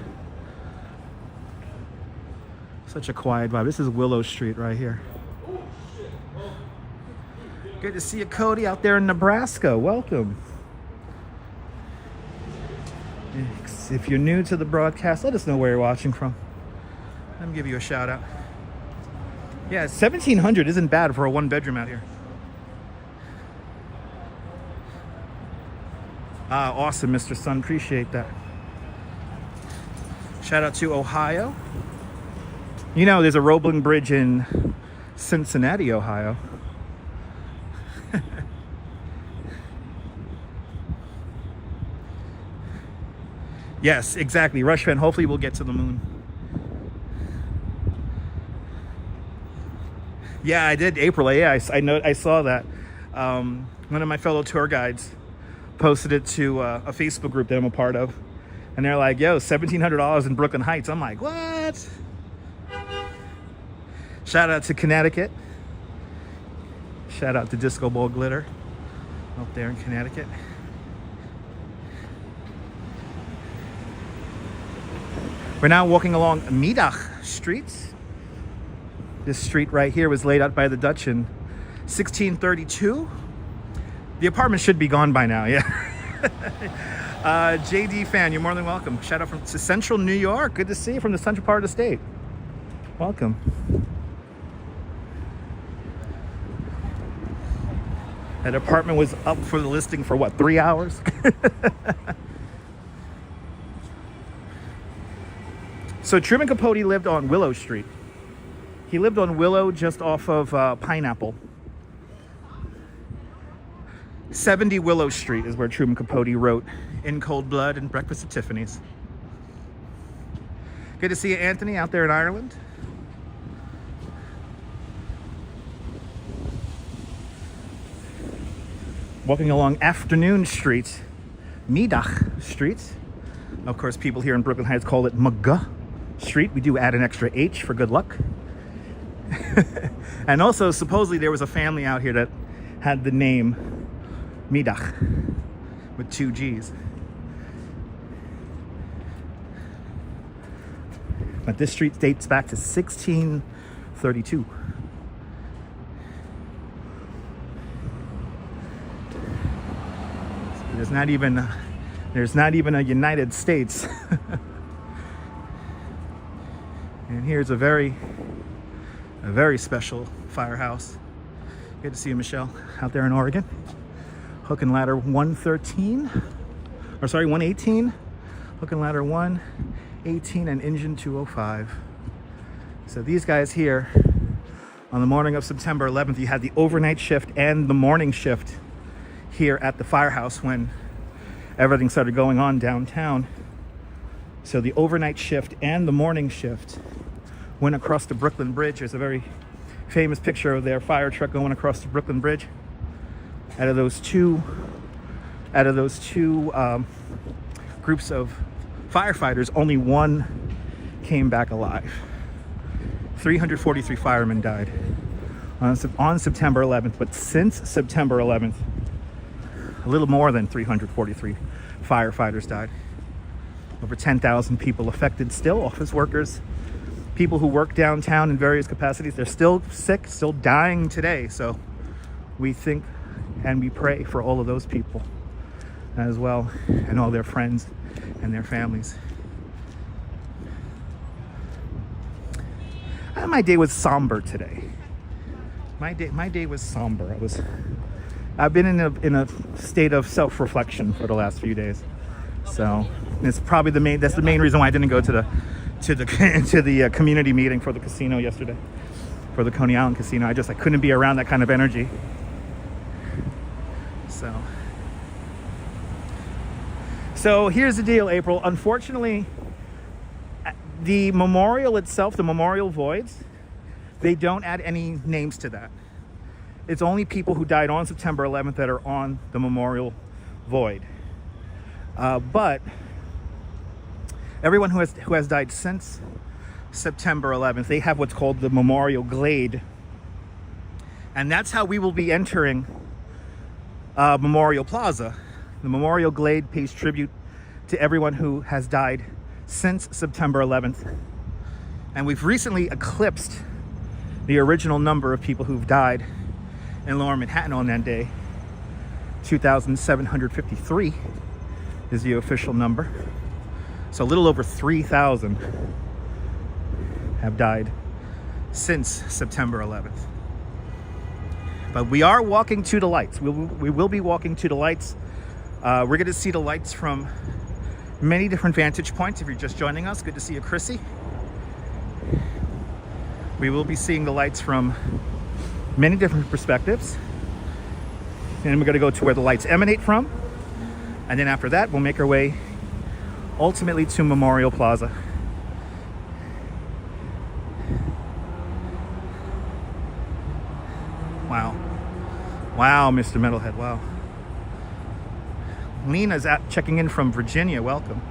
Such a quiet vibe. This is Willow Street right here. Good to see you, Cody, out there in Nebraska. Welcome. If you're new to the broadcast, let us know where you're watching from. Let me give you a shout out. Yeah, 1,700 isn't bad for a one bedroom out here. Ah, awesome, Mr. Sun. Appreciate that. Shout out to Ohio. You know, there's a Roebling Bridge in Cincinnati, Ohio. Yes, exactly. Rush fan, hopefully we'll get to the moon. Yeah, I did, April. Yeah, I saw that. One of my fellow tour guides posted it to a Facebook group that I'm a part of. And they're like, yo, $1,700 in Brooklyn Heights. I'm like, what? Shout out to Connecticut. Shout out to Disco Ball Glitter up there in Connecticut. We're now walking along Middag Street. This street right here was laid out by the Dutch in 1632. The apartment should be gone by now, yeah. JD fan, you're more than welcome. Shout out from Central New York. Good to see you from the central part of the state. Welcome. That apartment was up for the listing for what, 3 hours? So Truman Capote lived on Willow Street. He lived on Willow just off of Pineapple. 70 Willow Street is where Truman Capote wrote In Cold Blood and Breakfast at Tiffany's. Good to see you, Anthony, out there in Ireland. Walking along Afternoon Street, Middag Street. Of course, people here in Brooklyn Heights call it Mugga Street. We do add an extra H for good luck. And also, supposedly there was a family out here that had the name Middag with 2 G's. But this street dates back to 1632. There's not even a United States. And here's a very special firehouse. Good to see you, Michelle, out there in Oregon. Hook and ladder 118. Hook and ladder 118 and engine 205. So these guys here, on the morning of September 11th, you had the overnight shift and the morning shift here at the firehouse when everything started going on downtown. So the overnight shift and the morning shift went across the Brooklyn Bridge. There's a very famous picture of their fire truck going across the Brooklyn Bridge. Out of those two groups of firefighters, only one came back alive. 343 firemen died on September 11th, but since September 11th, a little more than 343 firefighters died. Over 10,000 people affected still, office workers, people who work downtown in various capacities. They're still sick, still dying today. So we think and we pray for all of those people as well, and all their friends and their families. My day was somber today. My day was somber. I've been in a state of self-reflection for the last few days. So it's probably that's the main reason why I didn't go to the community meeting for the casino yesterday, for the Coney Island Casino. I couldn't be around that kind of energy. So here's the deal, April. Unfortunately, the memorial itself, the memorial voids, they don't add any names to that. It's only people who died on September 11th that are on the memorial void. But everyone who has died since September 11th, they have what's called the Memorial Glade. And that's how we will be entering Memorial Plaza. The Memorial Glade pays tribute to everyone who has died since September 11th. And we've recently eclipsed the original number of people who've died in Lower Manhattan on that day. 2,753 is the official number. So a little over 3,000 have died since September 11th. But we are walking to the lights. We will be walking to the lights. We're going to see the lights from many different vantage points. If you're just joining us, good to see you, Chrissy. We will be seeing the lights from many different perspectives. And we're going to go to where the lights emanate from. And then after that, we'll make our way ultimately to Memorial Plaza. Wow. Wow, Mr. Metalhead, wow. Lena's checking in from Virginia, welcome.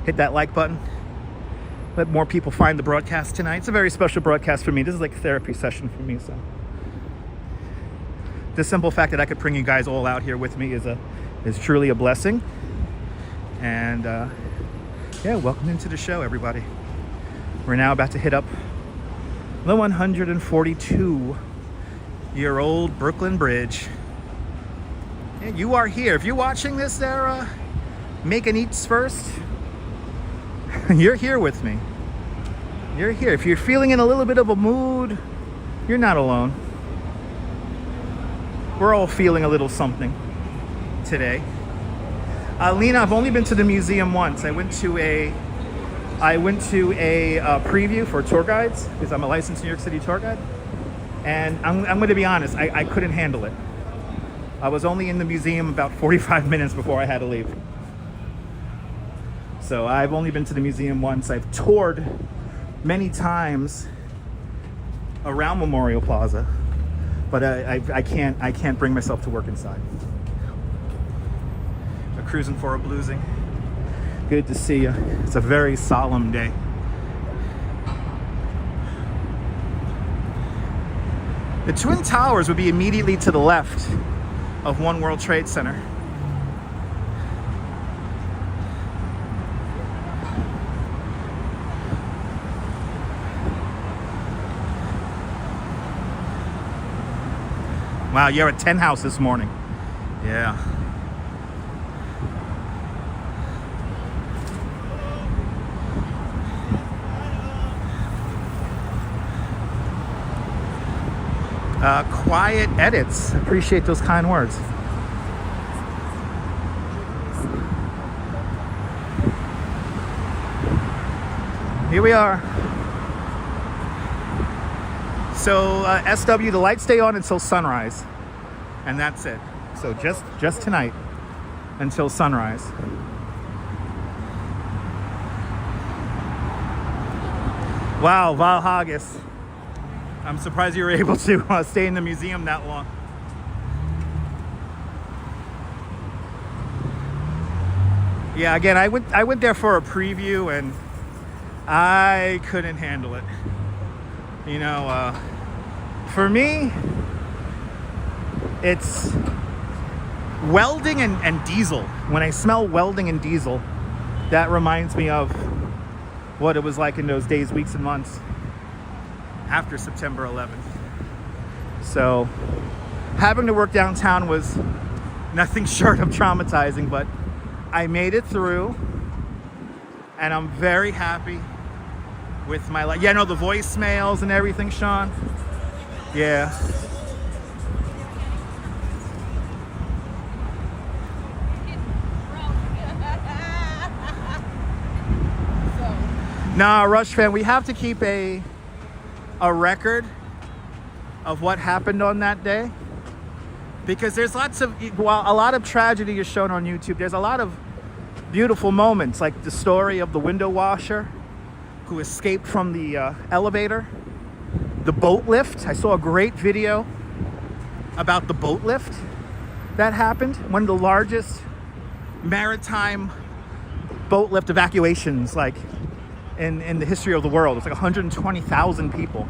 Hit that like button. Let more people find the broadcast tonight. It's a very special broadcast for me. This is like a therapy session for me, so. The simple fact that I could bring you guys all out here with me is truly a blessing. And yeah, welcome into the show, everybody. We're now about to hit up the 142-year-old Brooklyn Bridge. And you are here. If you're watching this there, Making Eats First, you're here with me. You're here. If you're feeling in a little bit of a mood, you're not alone. We're all feeling a little something today. Lena, I've only been to the museum once. I went to a preview for tour guides because I'm a licensed New York City tour guide. And I'm going to be honest, I couldn't handle it. I was only in the museum about 45 minutes before I had to leave. So I've only been to the museum once. I've toured many times around Memorial Plaza, but I can't bring myself to work inside. We're cruising for a bluesing. Good to see you. It's a very solemn day. The Twin Towers would be immediately to the left of One World Trade Center. Wow, you're at 10 House this morning. Yeah. Quiet edits. Appreciate those kind words. Here we are. So SW, the lights stay on until sunrise, and that's it. So just tonight until sunrise. Wow, Val Haggis. I'm surprised you were able to stay in the museum that long. Yeah, again, I went there for a preview and I couldn't handle it. You know, for me, it's welding and diesel. When I smell welding and diesel, that reminds me of what it was like in those days, weeks, and months after September 11th. So having to work downtown was nothing short of traumatizing, but I made it through and I'm very happy with my life. Yeah, no, the voicemails and everything, Sean. Yeah. Nah, Rush fan, we have to keep a record of what happened on that day, because there's lots of, while a lot of tragedy is shown on YouTube, there's a lot of beautiful moments, like the story of the window washer who escaped from the elevator, the boat lift. I saw a great video about the boat lift that happened, one of the largest maritime boat lift evacuations like in the history of the world. It's like 120,000 people.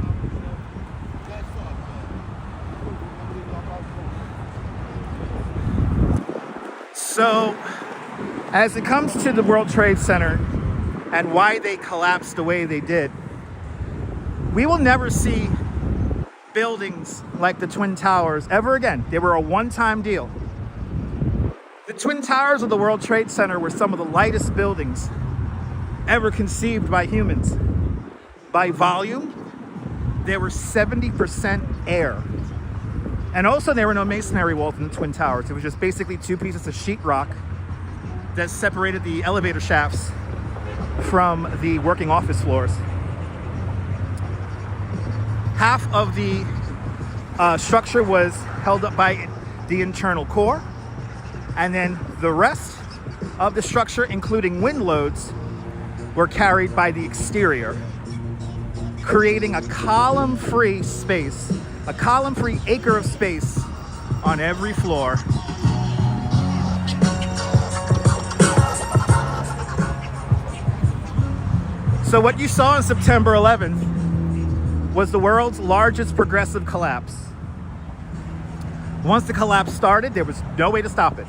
So, as it comes to the World Trade Center and why they collapsed the way they did, we will never see buildings like the Twin Towers ever again. They were a one-time deal. The Twin Towers of the World Trade Center were some of the lightest buildings ever conceived by humans. By volume, they were 70% air. And also there were no masonry walls in the Twin Towers. It was just basically two pieces of sheetrock that separated the elevator shafts from the working office floors. half of the structure was held up by the internal core, and then the rest of the structure, including wind loads, were carried by the exterior, creating a column-free space, a column-free acre of space on every floor. So what you saw on September 11th was the world's largest progressive collapse. Once the collapse started, there was no way to stop it.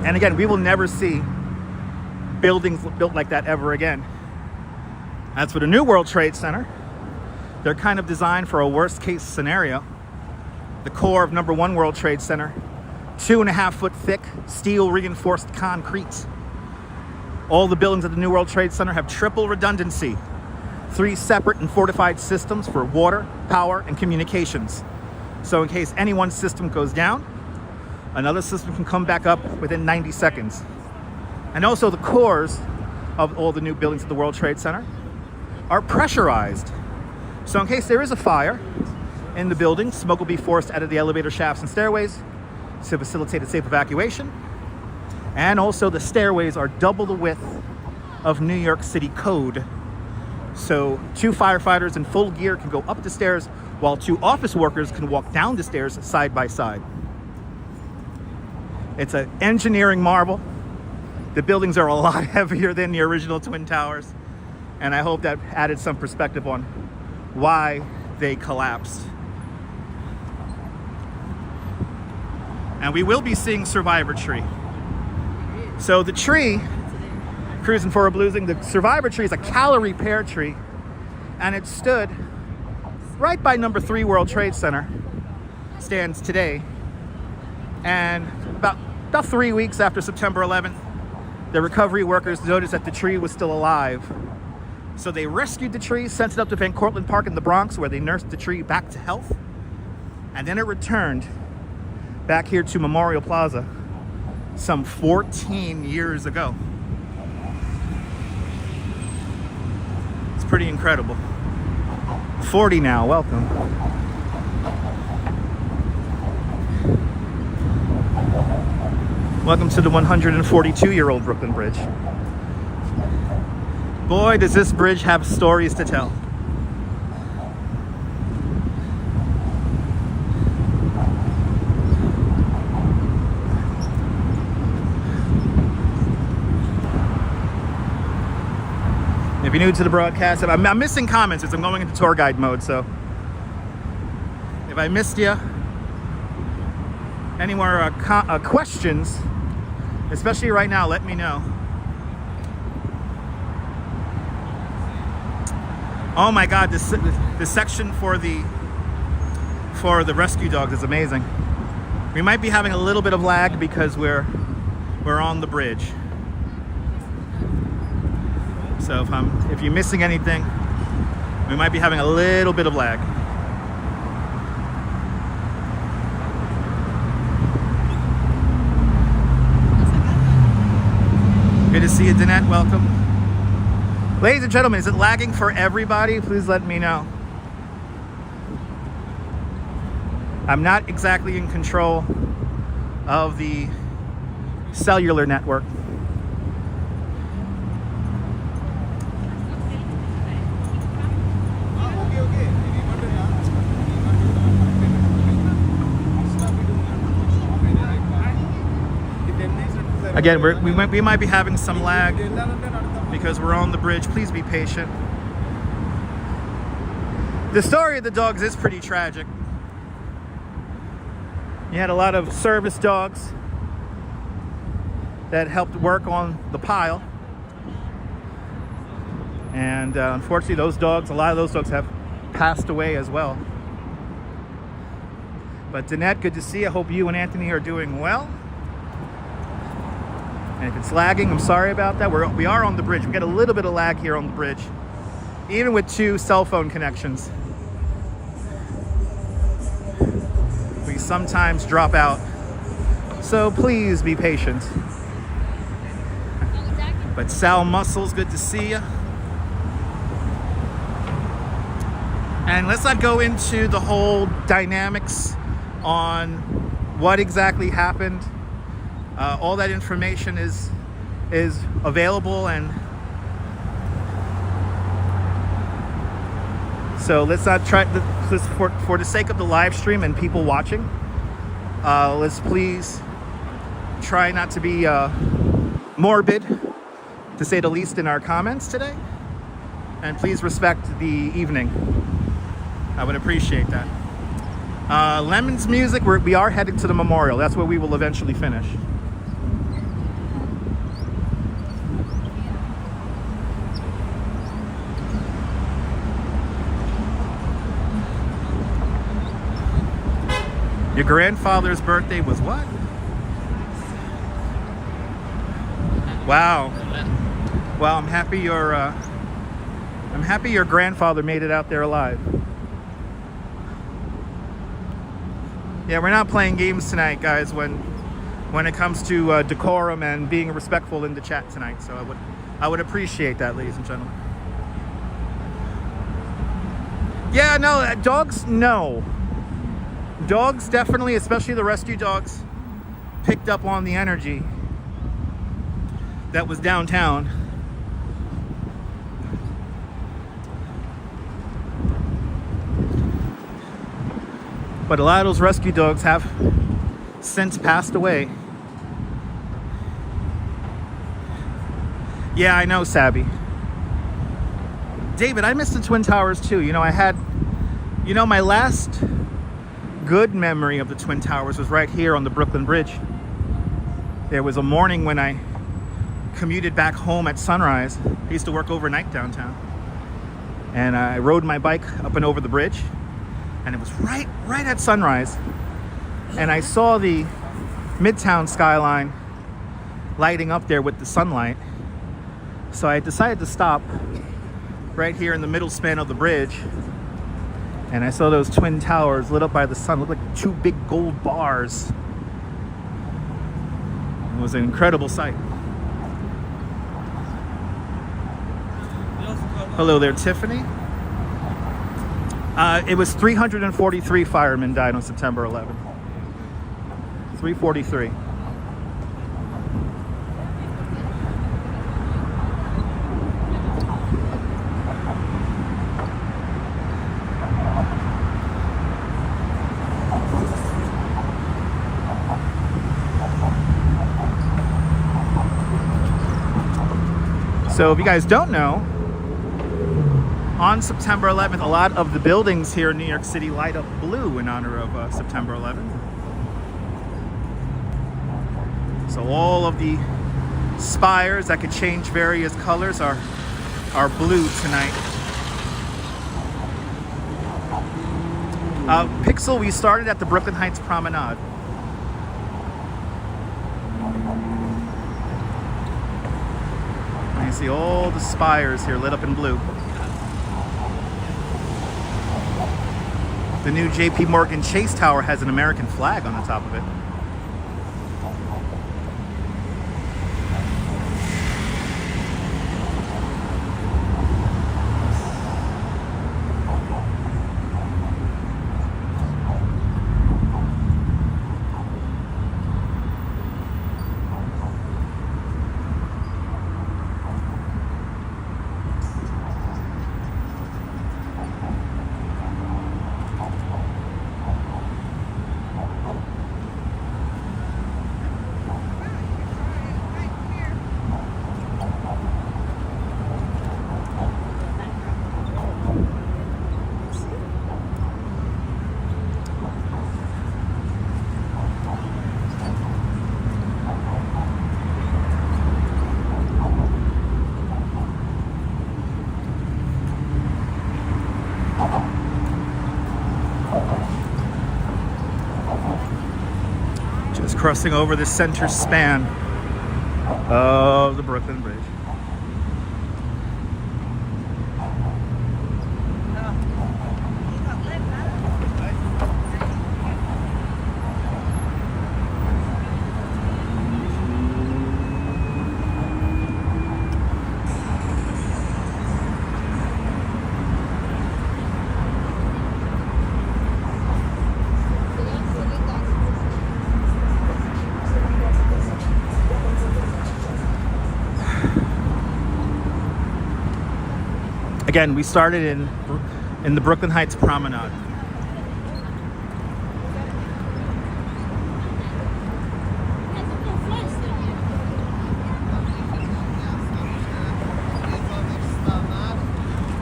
And again, we will never see buildings built like that ever again. As for the new World Trade Center, they're kind of designed for a worst case scenario. The core of number 1 World Trade Center, 2.5 foot thick steel reinforced concrete. All the buildings at the new World Trade Center have triple redundancy, 3 separate and fortified systems for water, power, and communications. So in case any one system goes down, another system can come back up within 90 seconds. And also the cores of all the new buildings at the World Trade Center are pressurized. So in case there is a fire in the building, smoke will be forced out of the elevator shafts and stairways to facilitate a safe evacuation. And also the stairways are double the width of New York City code. So 2 firefighters in full gear can go up the stairs while 2 office workers can walk down the stairs side by side. It's an engineering marvel. The buildings are a lot heavier than the original Twin Towers, and I hope that added some perspective on why they collapsed. And we will be seeing Survivor Tree. So the tree, cruising for a bluesing, the Survivor Tree is a calorie pear tree, and it stood right by number 3 World Trade Center, stands today. And about 3 weeks after September 11th, the recovery workers noticed that the tree was still alive. So they rescued the tree, sent it up to Van Cortlandt Park in the Bronx, where they nursed the tree back to health. And then it returned back here to Memorial Plaza some 14 years ago. It's pretty incredible. 40 now, welcome. Welcome to the 142-year-old Brooklyn Bridge. Boy, does this bridge have stories to tell. If you're new to the broadcast, I'm missing comments as I'm going into tour guide mode, so if I missed you, any more questions, especially right now, let me know. Oh my God, the section for the rescue dogs is amazing. We might be having a little bit of lag because we're on the bridge. So if you're missing anything, we might be having a little bit of lag. Good to see you, Danette. Welcome. Ladies and gentlemen, is it lagging for everybody? Please let me know. I'm not exactly in control of the cellular network. Again, we might be having some lag because we're on the bridge. Please be patient. The story of the dogs is pretty tragic. You had a lot of service dogs that helped work on the pile. And unfortunately, a lot of those dogs have passed away as well. But Danette, good to see you. I hope you and Anthony are doing well. And if it's lagging, I'm sorry about that. We are on the bridge. We got a little bit of lag here on the bridge, even with 2 cell phone connections. We sometimes drop out, so please be patient. But Sal Muscles, good to see you. And let's not go into the whole dynamics on what exactly happened. All that information is available, and so let's not try for the sake of the live stream and people watching. Let's please try not to be morbid, to say the least, in our comments today, and please respect the evening. I would appreciate that. Lemon's music, we are heading to the memorial. That's where we will eventually finish. Your grandfather's birthday was what? Wow. Well, I'm happy your grandfather made it out there alive. Yeah, we're not playing games tonight, guys, when it comes to decorum and being respectful in the chat tonight. So I would appreciate that, ladies and gentlemen. Yeah, no, dogs, no. Dogs definitely, especially the rescue dogs, picked up on the energy that was downtown. But a lot of those rescue dogs have since passed away. Yeah, I know, Sabby. David, I missed the Twin Towers too. My last good memory of the Twin Towers was right here on the Brooklyn Bridge. There was a morning when I commuted back home at sunrise. I used to work overnight downtown. And I rode my bike up and over the bridge. And it was right at sunrise. And I saw the Midtown skyline lighting up there with the sunlight. So I decided to stop right here in the middle span of the bridge. And I saw those Twin Towers lit up by the sun. Looked like two big gold bars. It was an incredible sight. Hello there, Tiffany. It was 343 firemen died on September 11th. 343. So if you guys don't know, on September 11th, a lot of the buildings here in New York City light up blue in honor of September 11th. So all of the spires that could change various colors are blue tonight. Pixel, we started at the Brooklyn Heights Promenade. And you see all the spires here lit up in blue. The new JP Morgan Chase Tower has an American flag on the top of it. Crossing over the center span of the Brooklyn Bridge. Again, we started in the Brooklyn Heights Promenade.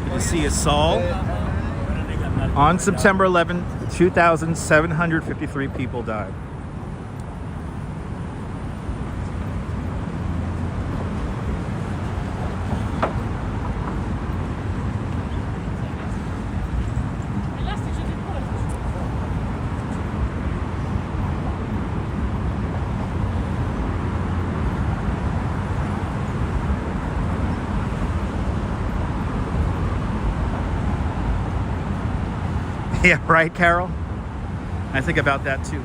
Good to see you, Saul. On September 11th, 2,753 people died. Yeah, right, Carol? I think about that too.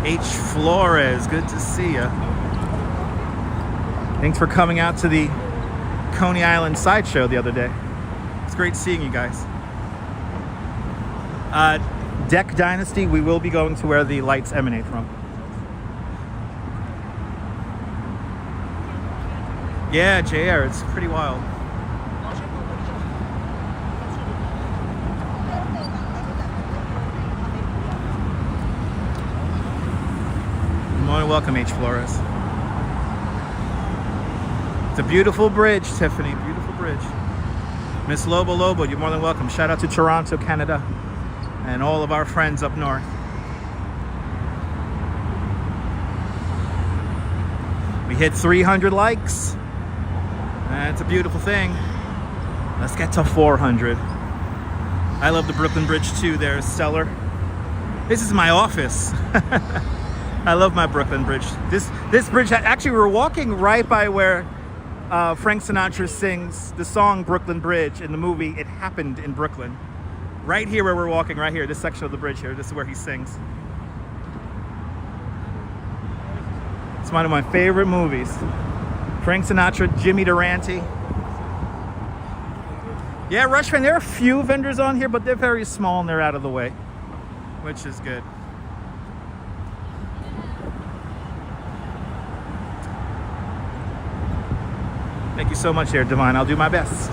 H. Flores, good to see you. Thanks for coming out to the Coney Island Sideshow the other day. It's great seeing you guys. Deck Dynasty, we will be going to where the lights emanate from. Yeah, JR, it's pretty wild. You're more than welcome, H. Flores. It's a beautiful bridge, Tiffany, beautiful bridge. Miss Lobo, you're more than welcome. Shout out to Toronto, Canada, and all of our friends up north. We hit 300 likes. It's a beautiful thing. Let's get to 400. I love the Brooklyn Bridge too. There's Stellar. This is my office. I love my Brooklyn Bridge. This bridge, actually, we were walking right by where Frank Sinatra sings the song Brooklyn Bridge in the movie It Happened in Brooklyn. Right here where we're walking, right here, this section of the bridge here. This is where he sings. It's one of my favorite movies. Frank Sinatra, Jimmy Durante. Yeah, Rush Fan, there are a few vendors on here, but they're very small and they're out of the way, which is good. Thank you so much there, Divine. I'll do my best.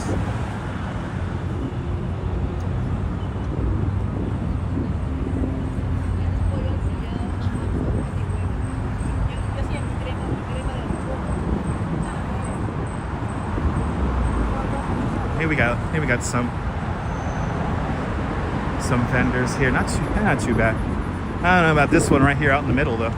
Here we got some vendors here. Not too bad. I don't know about this one right here out in the middle though.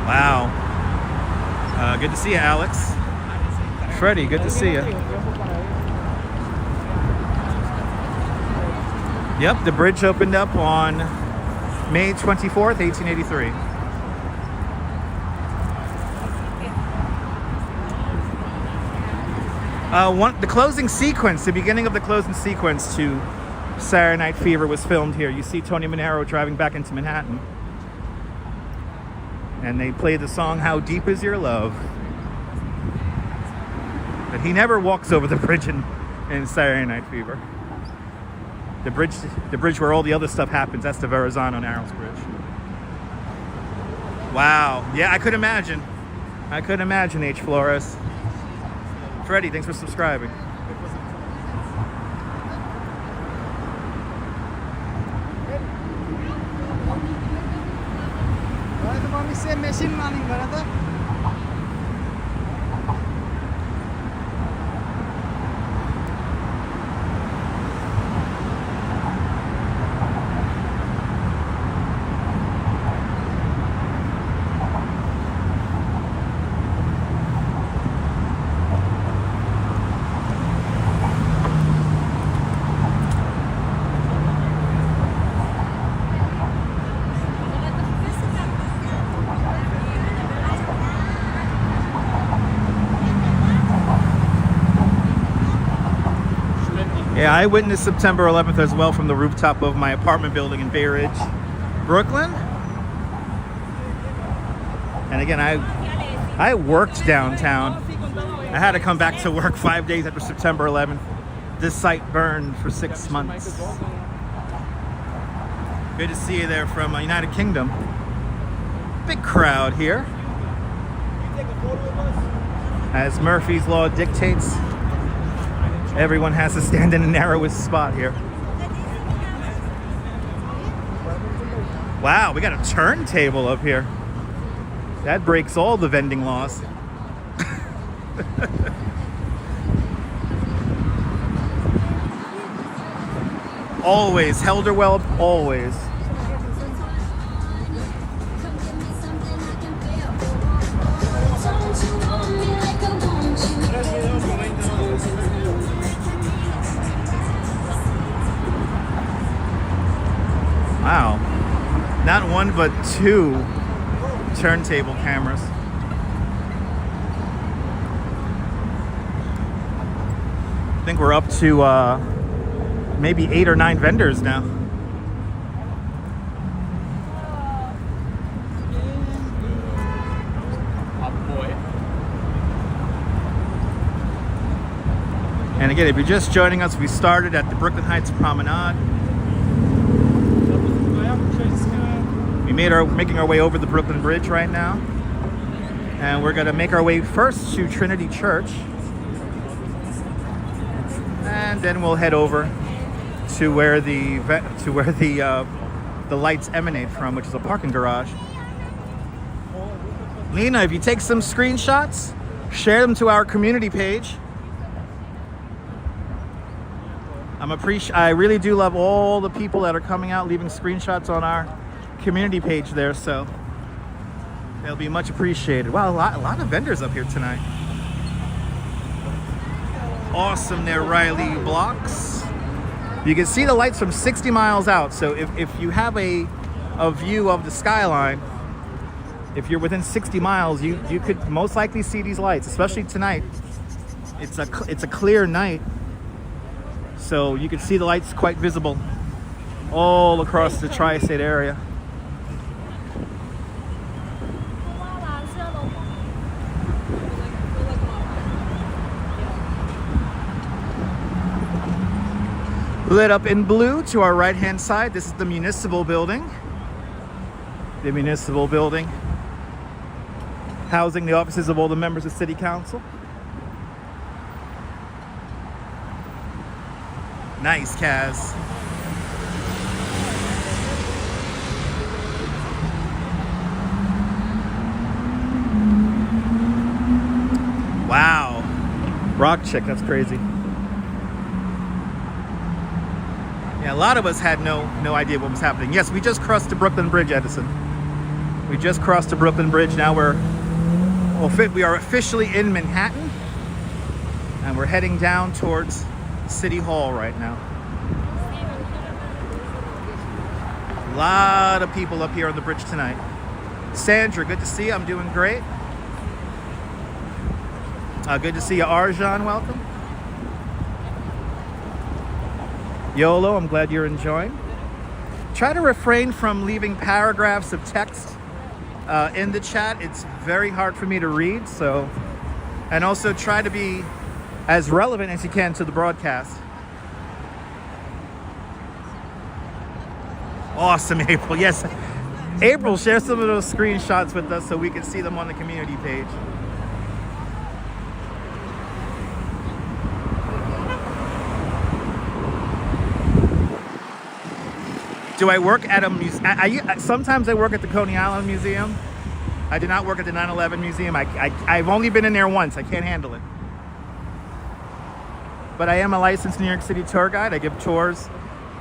Wow. Good to see you, Alex. Freddie, good to see you. Yep, the bridge opened up on May 24th, 1883. The closing sequence, the beginning of the closing sequence to Saturday Night Fever was filmed here. You see Tony Manero driving back into Manhattan. And they play the song, How Deep Is Your Love? But he never walks over the bridge in Saturday Night Fever. The bridge where all the other stuff happens, that's the Verizon on Arrows Bridge. Wow. Yeah, I could imagine. H. Flores. Freddie, thanks for subscribing. Machine learning, brother. Yeah, I witnessed September 11th as well from the rooftop of my apartment building in Bay Ridge, Brooklyn. And again, I worked downtown I had to come back to work 5 days after September 11th. This site burned for 6 months. Good to see you there from United Kingdom. Big crowd here. As Murphy's Law dictates, everyone has to stand in the narrowest spot here. Wow, we got a turntable up here. That breaks all the vending laws. Always, Helderweld, always. Wow, not one but two turntable cameras. I think we're up to maybe 8 or 9 vendors now. And again, if you're just joining us, we started at the Brooklyn Heights Promenade. Making our way over the Brooklyn Bridge right now. And we're gonna make our way first to Trinity Church. And then we'll head over to where the lights emanate from, which is a parking garage. Lena, if you take some screenshots, share them to our community page. I really do love all the people that are coming out, leaving screenshots on our community page there, so they'll be much appreciated. Wow, a lot of vendors up here tonight. Awesome there, Riley Blocks. You can see the lights from 60 miles out, so if you have a view of the skyline, if you're within 60 miles, you could most likely see these lights, especially tonight. It's a clear night, so you can see the lights quite visible all across the tri-state area. Lit up in blue to our right hand side, this is the municipal building. The municipal building housing the offices of all the members of City Council. Nice, Kaz. Wow. Rock chick, that's crazy. Yeah, a lot of us had no idea what was happening. Yes, we just crossed the Brooklyn Bridge, Edison. We just crossed the Brooklyn Bridge. Now we are officially in Manhattan, and we're heading down towards City Hall right now. A lot of people up here on the bridge tonight. Sandra, good to see you. I'm doing great. Good to see you, Arjan. Welcome. YOLO, I'm glad you're enjoying. Try to refrain from leaving paragraphs of text in the chat. It's very hard for me to read, so. And also try to be as relevant as you can to the broadcast. Awesome, April. Yes. April, share some of those screenshots with us so we can see them on the community page. Do I work at a museum? Sometimes I work at the Coney Island Museum. I do not work at the 9/11 Museum. I've only been in there once. I can't handle it. But I am a licensed New York City tour guide. I give tours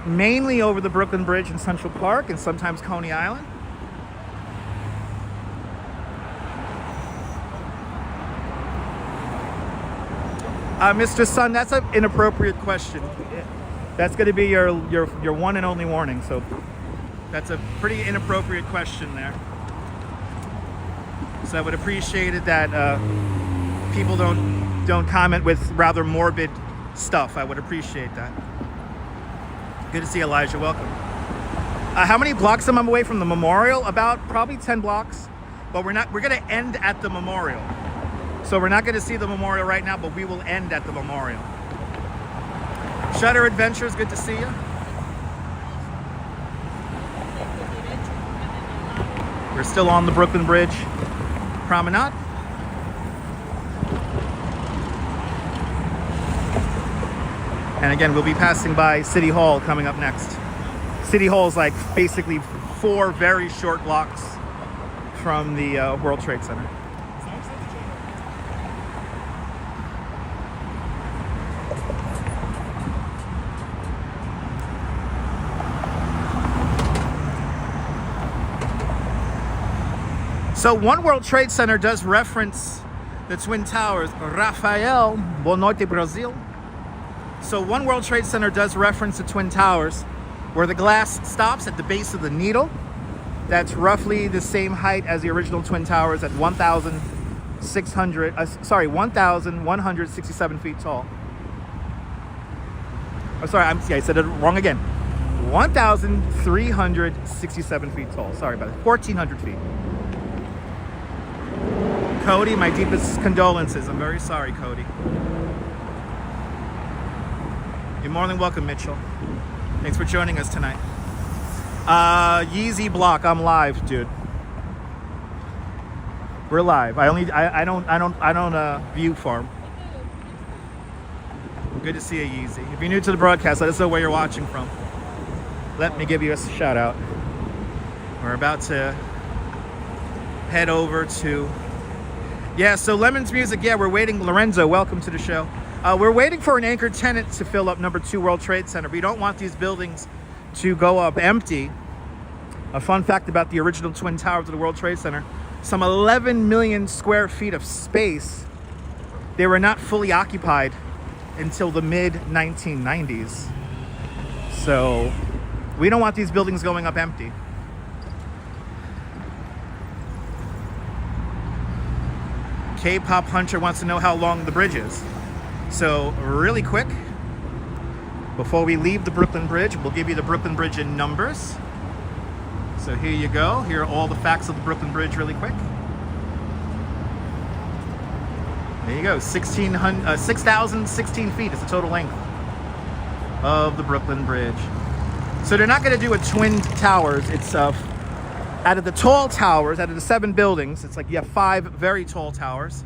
mainly over the Brooklyn Bridge in Central Park and sometimes Coney Island. Mr. Sun, that's an inappropriate question. That's going to be your one and only warning. So that's a pretty inappropriate question there. So I would appreciate it that people don't comment with rather morbid stuff. I would appreciate that. Good to see Elijah. Welcome. How many blocks am I away from the memorial? About probably 10 blocks. But we're going to end at the memorial. So we're not going to see the memorial right now, but we will end at the memorial. Shutter Adventures, good to see you. We're still on the Brooklyn Bridge Promenade. And again, we'll be passing by City Hall coming up next. City Hall is like basically 4 very short blocks from the World Trade Center. So One World Trade Center does reference the Twin Towers. Rafael, Boa Noite, Brazil. So One World Trade Center does reference the Twin Towers, where the glass stops at the base of the needle. That's roughly the same height as the original Twin Towers at 1,167 feet tall. I'm sorry, I said it wrong again. 1,367 feet tall. Sorry about it. 1,400 feet. Cody, my deepest condolences. I'm very sorry, Cody. You're more than welcome, Mitchell. Thanks for joining us tonight. Yeezy Block, I'm live, dude. We're live. I don't view farm. Good to see you, Yeezy. If you're new to the broadcast, let us know where you're watching from. Let me give you a shout out. We're about to head over to... Yeah, so Lemon's Music, yeah, we're waiting. Lorenzo, welcome to the show. We're waiting for an anchor tenant to fill up number 2 World Trade Center. We don't want these buildings to go up empty. A fun fact about the original Twin Towers of the World Trade Center, some 11 million square feet of space, they were not fully occupied until the mid-1990s. So we don't want these buildings going up empty. K-Pop Hunter wants to know how long the bridge is. So really quick, before we leave the Brooklyn Bridge, we'll give you the Brooklyn Bridge in numbers. So here you go. Here are all the facts of the Brooklyn Bridge really quick. There you go. 6,016 feet is the total length of the Brooklyn Bridge. So they're not going to do a twin towers. It's out of the tall towers, out of the 7 buildings, it's like you have 5 very tall towers.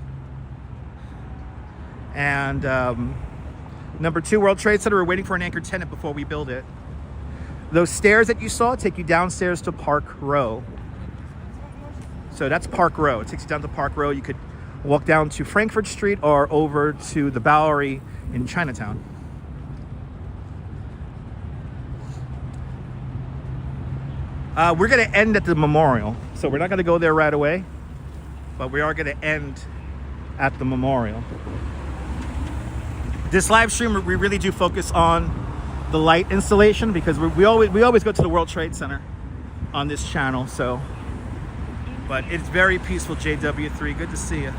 And number 2 World Trade Center, we're waiting for an anchor tenant before we build it. Those stairs that you saw take you downstairs to Park Row. So that's Park Row. It takes you down to Park Row. You could walk down to Frankfurt Street or over to the Bowery in Chinatown. We're going to end at the memorial. So we're not going to go there right away, but we are going to end at the memorial. This live stream, we really do focus on the light installation because we always go to the World Trade Center on this channel. So, but it's very peaceful, JW3. Good to see you.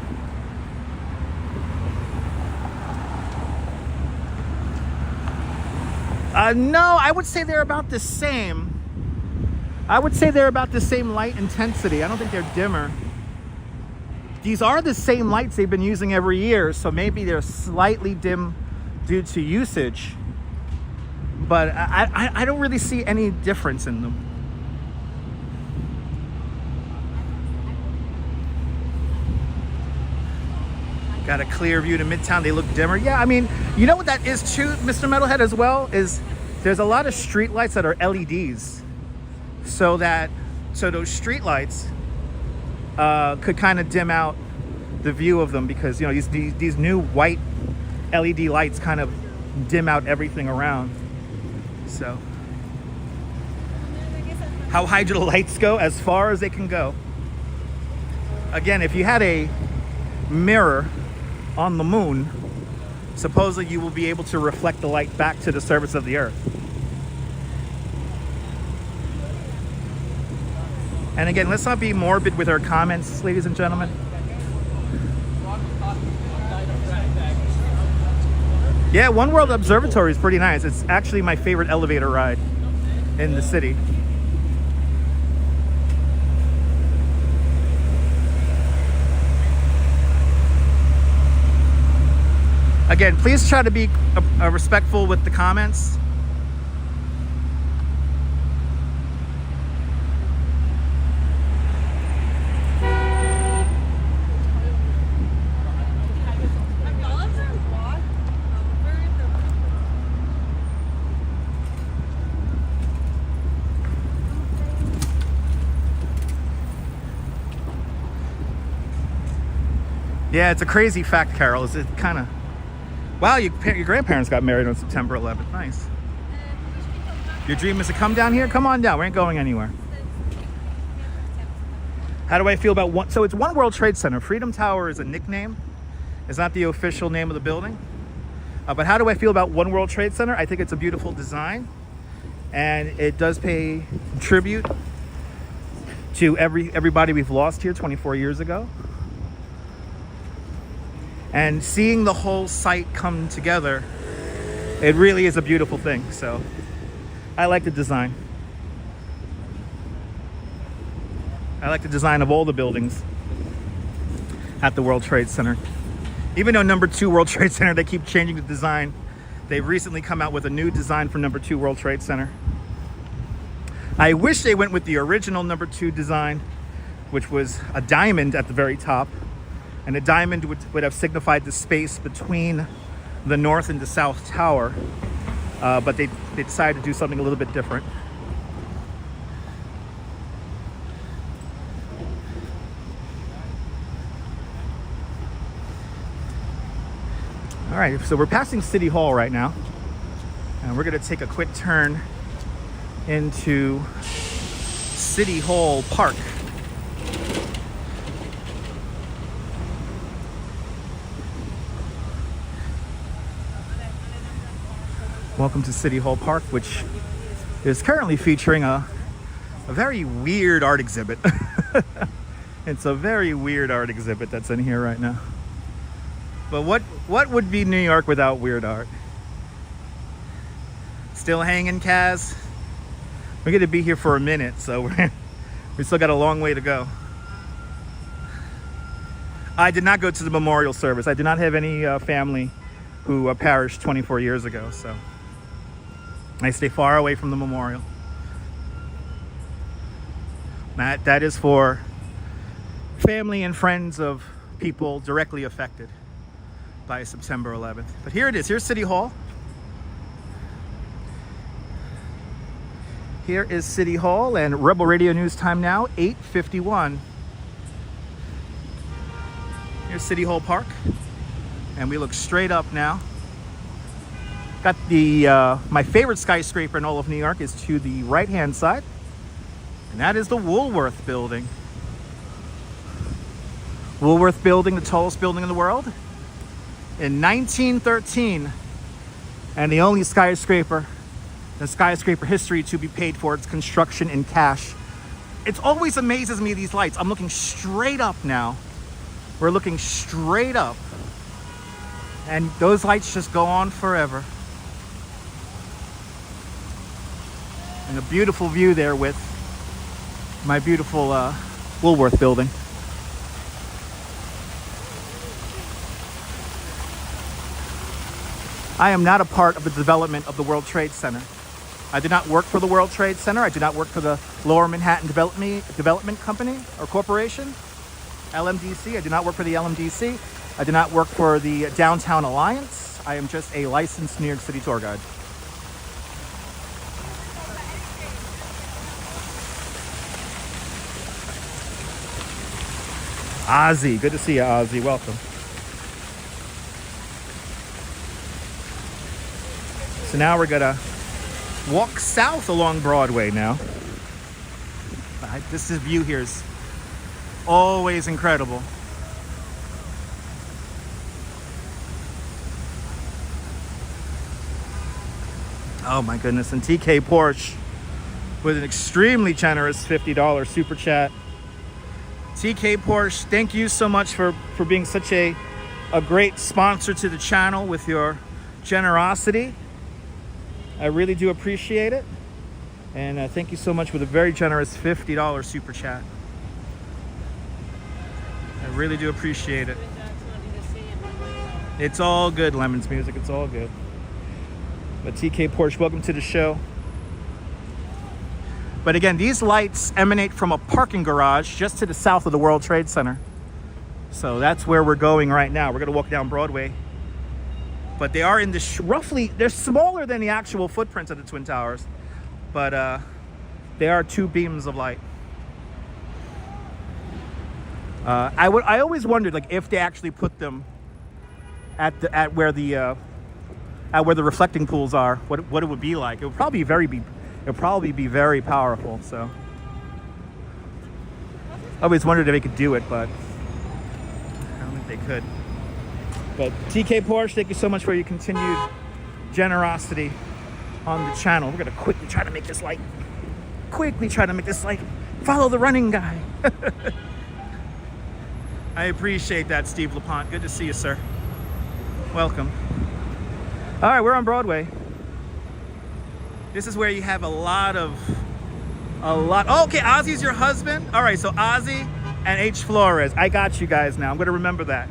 No, I would say they're about the same. I would say they're about the same light intensity. I don't think they're dimmer. These are the same lights they've been using every year, so maybe they're slightly dim due to usage. But I don't really see any difference in them. Got a clear view to Midtown. They look dimmer. Yeah, I mean, you know what that is too, Mr. Metalhead, as well, is there's a lot of street lights that are LEDs. So those street lights could kind of dim out the view of them because, you know, these new white LED lights kind of dim out everything around. So how high do the lights go? As far as they can go. Again, if you had a mirror on the moon, supposedly you will be able to reflect the light back to the surface of the earth. And again, let's not be morbid with our comments, ladies and gentlemen. Yeah, One World Observatory is pretty nice. It's actually my favorite elevator ride in the city. Again, please try to be respectful with the comments. Yeah, it's a crazy fact, Carol. Is it kind of... Wow, your grandparents got married on September 11th. Nice. Your dream is to come down here? Come on down. We ain't going anywhere. How do I feel about one? So it's One World Trade Center. Freedom Tower is a nickname. It's not the official name of the building. But how do I feel about One World Trade Center? I think it's a beautiful design. And it does pay tribute to everybody we've lost here 24 years ago. And seeing the whole site come together, it really is a beautiful thing. So I like the design. I like the design of all the buildings at the World Trade Center. Even though number 2 World Trade Center, they keep changing the design. They've recently come out with a new design for number 2 World Trade Center. I wish they went with the original number 2 design, which was a diamond at the very top. And a diamond would have signified the space between the north and the south tower. But they decided to do something a little bit different. All right, so we're passing City Hall right now. And we're gonna take a quick turn into City Hall Park. Welcome to City Hall Park, which is currently featuring a very weird art exhibit. It's a very weird art exhibit that's in here right now. But what would be New York without weird art? Still hanging, Kaz? We're gonna be here for a minute, so we still got a long way to go. I did not go to the memorial service. I do not have any family who perished 24 years ago, so I stay far away from the memorial. That is for family and friends of people directly affected by September 11th. But here it is. Here's City Hall. Here is City Hall, and Rebel Radio News time now, 8:51. Here's City Hall Park, and we look straight up now. Got the my favorite skyscraper in all of New York is to the right-hand side, and that is the Woolworth Building. Woolworth Building, the tallest building in the world, in 1913, and the only skyscraper in skyscraper history to be paid for its construction in cash. It always amazes me, these lights. I'm looking straight up now. We're looking straight up, and those lights just go on forever. And a beautiful view there with my beautiful Woolworth Building. I am not a part of the development of the World Trade Center. I did not work for the World Trade Center. I did not work for the Lower Manhattan Development Company or Corporation, LMDC. I did not work for the LMDC. I did not work for the Downtown Alliance. I am just a licensed New York City tour guide. Ozzy, good to see you, Ozzy. Welcome. So now we're gonna walk south along Broadway now. This view here is always incredible. Oh my goodness, and TK Porsche with an extremely generous $50 super chat. TK Porsche, thank you so much for being such a great sponsor to the channel with your generosity. I really do appreciate it. And thank you so much for the very generous $50 super chat. I really do appreciate it. It's all good, Lemon's music. It's all good. But TK Porsche, welcome to the show. But again, these lights emanate from a parking garage just to the south of the World Trade Center. So that's where we're going right now. We're going to walk down Broadway. But they are in the roughly, they're smaller than the actual footprints of the Twin Towers. But they are two beams of light. I always wondered, like, if they actually put them at where the reflecting pools are, what it would be like. It would probably be very powerful. So I always wondered if they could do it, but I don't think they could. But TK Porsche, thank you so much for your continued generosity on the channel. We're gonna quickly try to make this light. Follow the running guy. I appreciate that, Steve LaPont. Good to see you, sir. Welcome. All right, we're on Broadway. This is where you have a lot. Oh, okay, Ozzy's your husband? All right, so Ozzy and H. Flores. I got you guys now. I'm gonna remember that.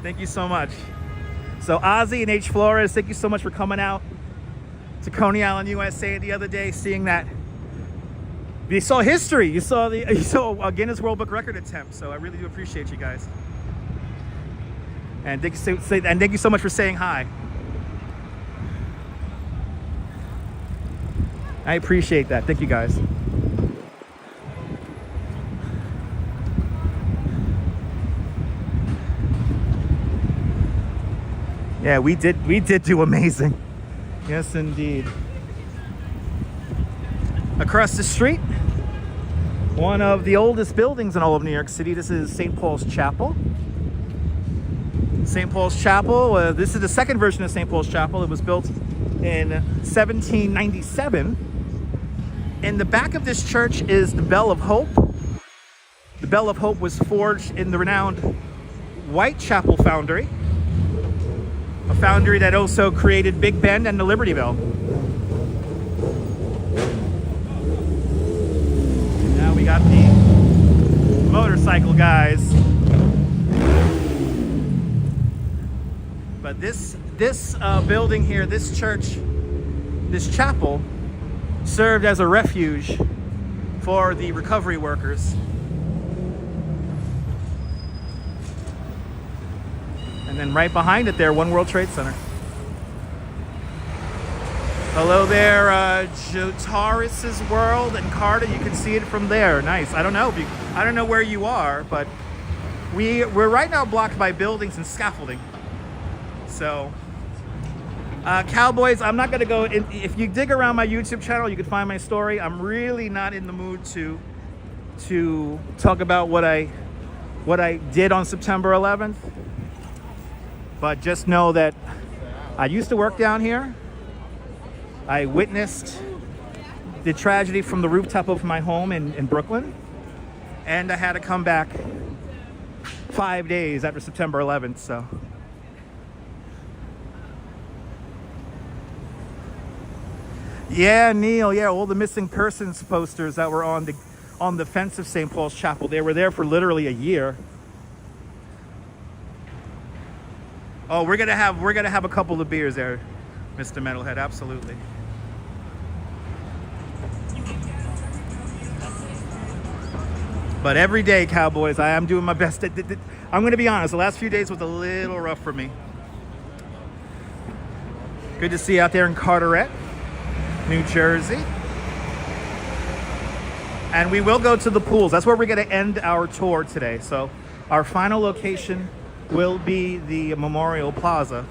Thank you so much. So Ozzy and H. Flores, thank you so much for coming out to Coney Island, USA the other day, seeing that. You saw history. You saw a Guinness World Book record attempt. So I really do appreciate you guys. And thank you so much for saying hi. I appreciate that. Thank you guys. Yeah, we did do amazing. Yes, indeed. Across the street, one of the oldest buildings in all of New York City. This is St. Paul's Chapel. St. Paul's Chapel, this is the second version of St. Paul's Chapel. It was built in 1797. In the back of this church is the Bell of Hope. The Bell of Hope was forged in the renowned Whitechapel foundry, a foundry that also created Big Ben and the Liberty Bell. Now we got the motorcycle guys. But this building here, this church, this chapel, served as a refuge for the recovery workers. And then right behind it there, One World Trade Center. Hello there, Jotaris's World and Carter. You can see it from there. Nice. I don't know where you are, but we're right now blocked by buildings and scaffolding. So, Cowboys, I'm not gonna go in. If you dig around my YouTube channel, you can find my story. I'm really not in the mood to talk about what I did on September 11th. But just know that I used to work down here. I witnessed the tragedy from the rooftop of my home in Brooklyn. And I had to come back 5 days after September 11th, so. Yeah, Neil, yeah, all the missing persons posters that were on the fence of St. Paul's Chapel. They were there for literally a year. Oh, we're gonna have a couple of beers there, Mr. Metalhead, absolutely. But every day, Cowboys, I am doing my best. I'm gonna be honest, the last few days was a little rough for me. Good to see you out there in Carteret, New Jersey. And we will go to the pools. That's where we're gonna end our tour today. So our final location will be the Memorial Plaza.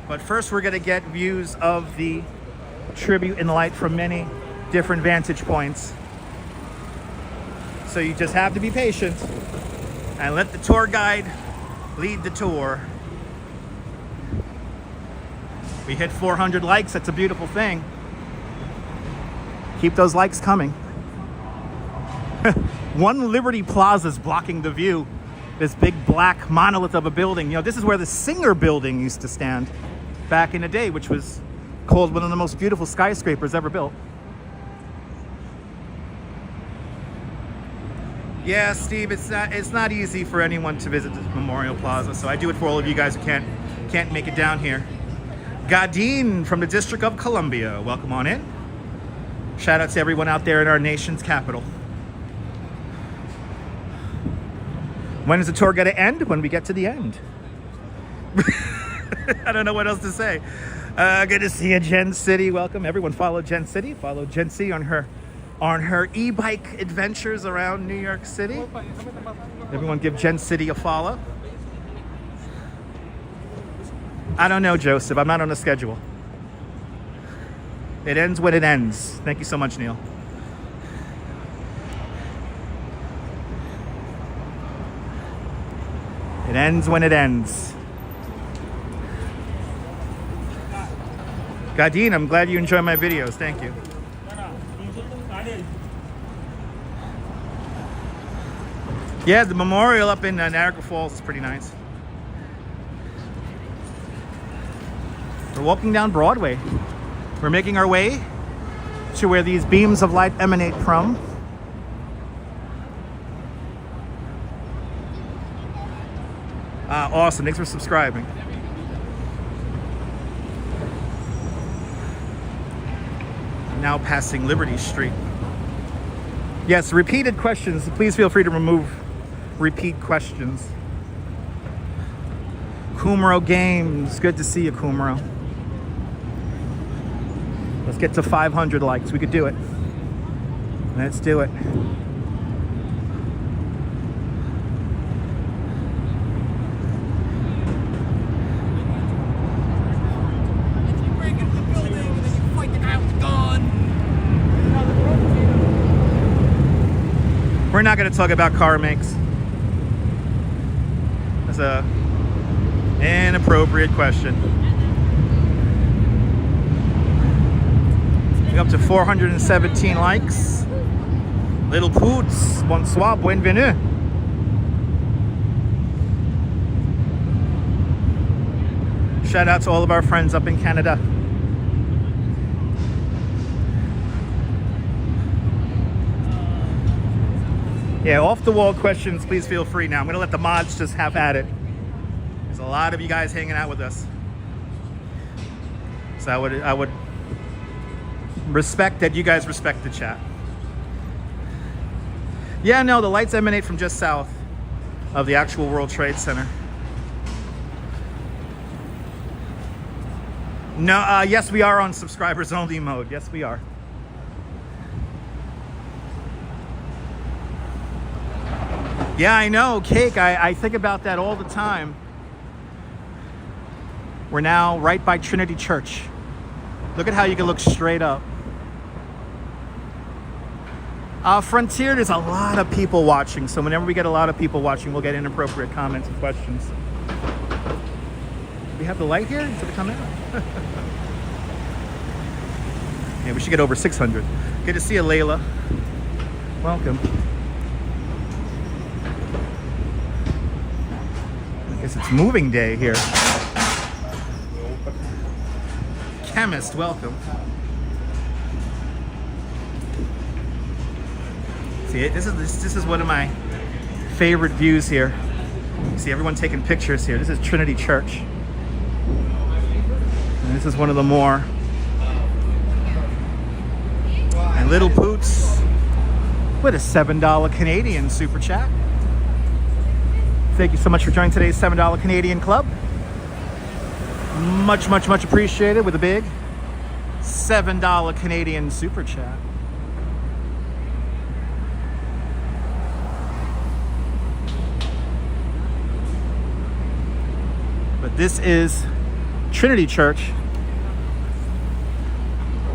But first we're gonna get views of the tribute in light from many different vantage points. So you just have to be patient and let the tour guide lead the tour. We hit 400 likes, that's a beautiful thing. Keep those likes coming. One Liberty Plaza is blocking the view. This big black monolith of a building. You know, this is where the Singer Building used to stand back in the day, which was called one of the most beautiful skyscrapers ever built. Yeah, Steve, it's not easy for anyone to visit the Memorial Plaza, so I do it for all of you guys who can't make it down here. Gadine from the District of Columbia, welcome on in. Shout out to everyone out there in our nation's capital. When is the tour going to end? When we get to the end. I don't know what else to say. Good to see you, Jen City. Welcome. Everyone follow Jen City. Follow Jen City on her e-bike adventures around New York City. Everyone give Jen City a follow. I don't know, Joseph. I'm not on the schedule. It ends when it ends. Thank you so much, Neil. It ends when it ends. Gadine, I'm glad you enjoy my videos. Thank you. Yeah, the memorial up in Niagara Falls is pretty nice. We're walking down Broadway. We're making our way to where these beams of light emanate from. Awesome. Thanks for subscribing. Now passing Liberty Street. Yes, repeated questions. Please feel free to remove repeat questions. Kumro Games. Good to see you, Kumro. Let's get to 500 likes. We could do it. Let's do it. We're not going to talk about car makes. That's a inappropriate question. We're up to 417 likes. Little Poots, bonsoir, bienvenue. Shout out to all of our friends up in Canada. Yeah, off the wall questions, please feel free now. I'm gonna let the mods just have at it. There's a lot of you guys hanging out with us. So I would respect that you guys respect the chat. Yeah, no, the lights emanate from just south of the actual World Trade Center. No, yes, we are on subscribers only mode. Yes, we are. Yeah, I know, Cake. I think about that all the time. We're now right by Trinity Church. Look at how you can look straight up. Frontier, there's a lot of people watching, so whenever we get a lot of people watching, we'll get inappropriate comments and questions. Do we have the light here? Did it come out? Yeah, we should get over 600. Good to see you, Layla. Welcome. I guess it's moving day here. Chemist, welcome. See, this is one of my favorite views here. You see everyone taking pictures here. This is Trinity Church. And this is one of the more. And Little Poots with a $7 Canadian super chat. Thank you so much for joining today's $7 Canadian Club. Much, much, much appreciated with a big $7 Canadian super chat. But this is Trinity Church.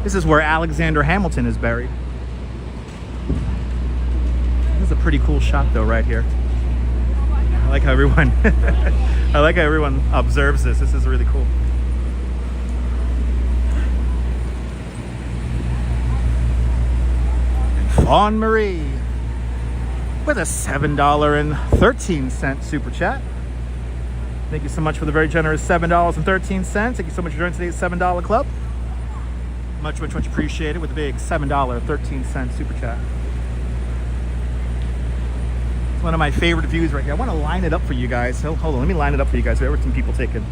This is where Alexander Hamilton is buried. This is a pretty cool shot though right here. I like how everyone I like how everyone observes this. This is really cool. Fawn Marie with a $7.13 super chat. Thank you so much for the very generous $7.13. Thank you so much for joining today's $7 Club. Much, much, much appreciated with a big $7.13 super chat. One of my favorite views right here. I want to line it up for you guys. So hold on, let me line it up for you guys. There were some people taking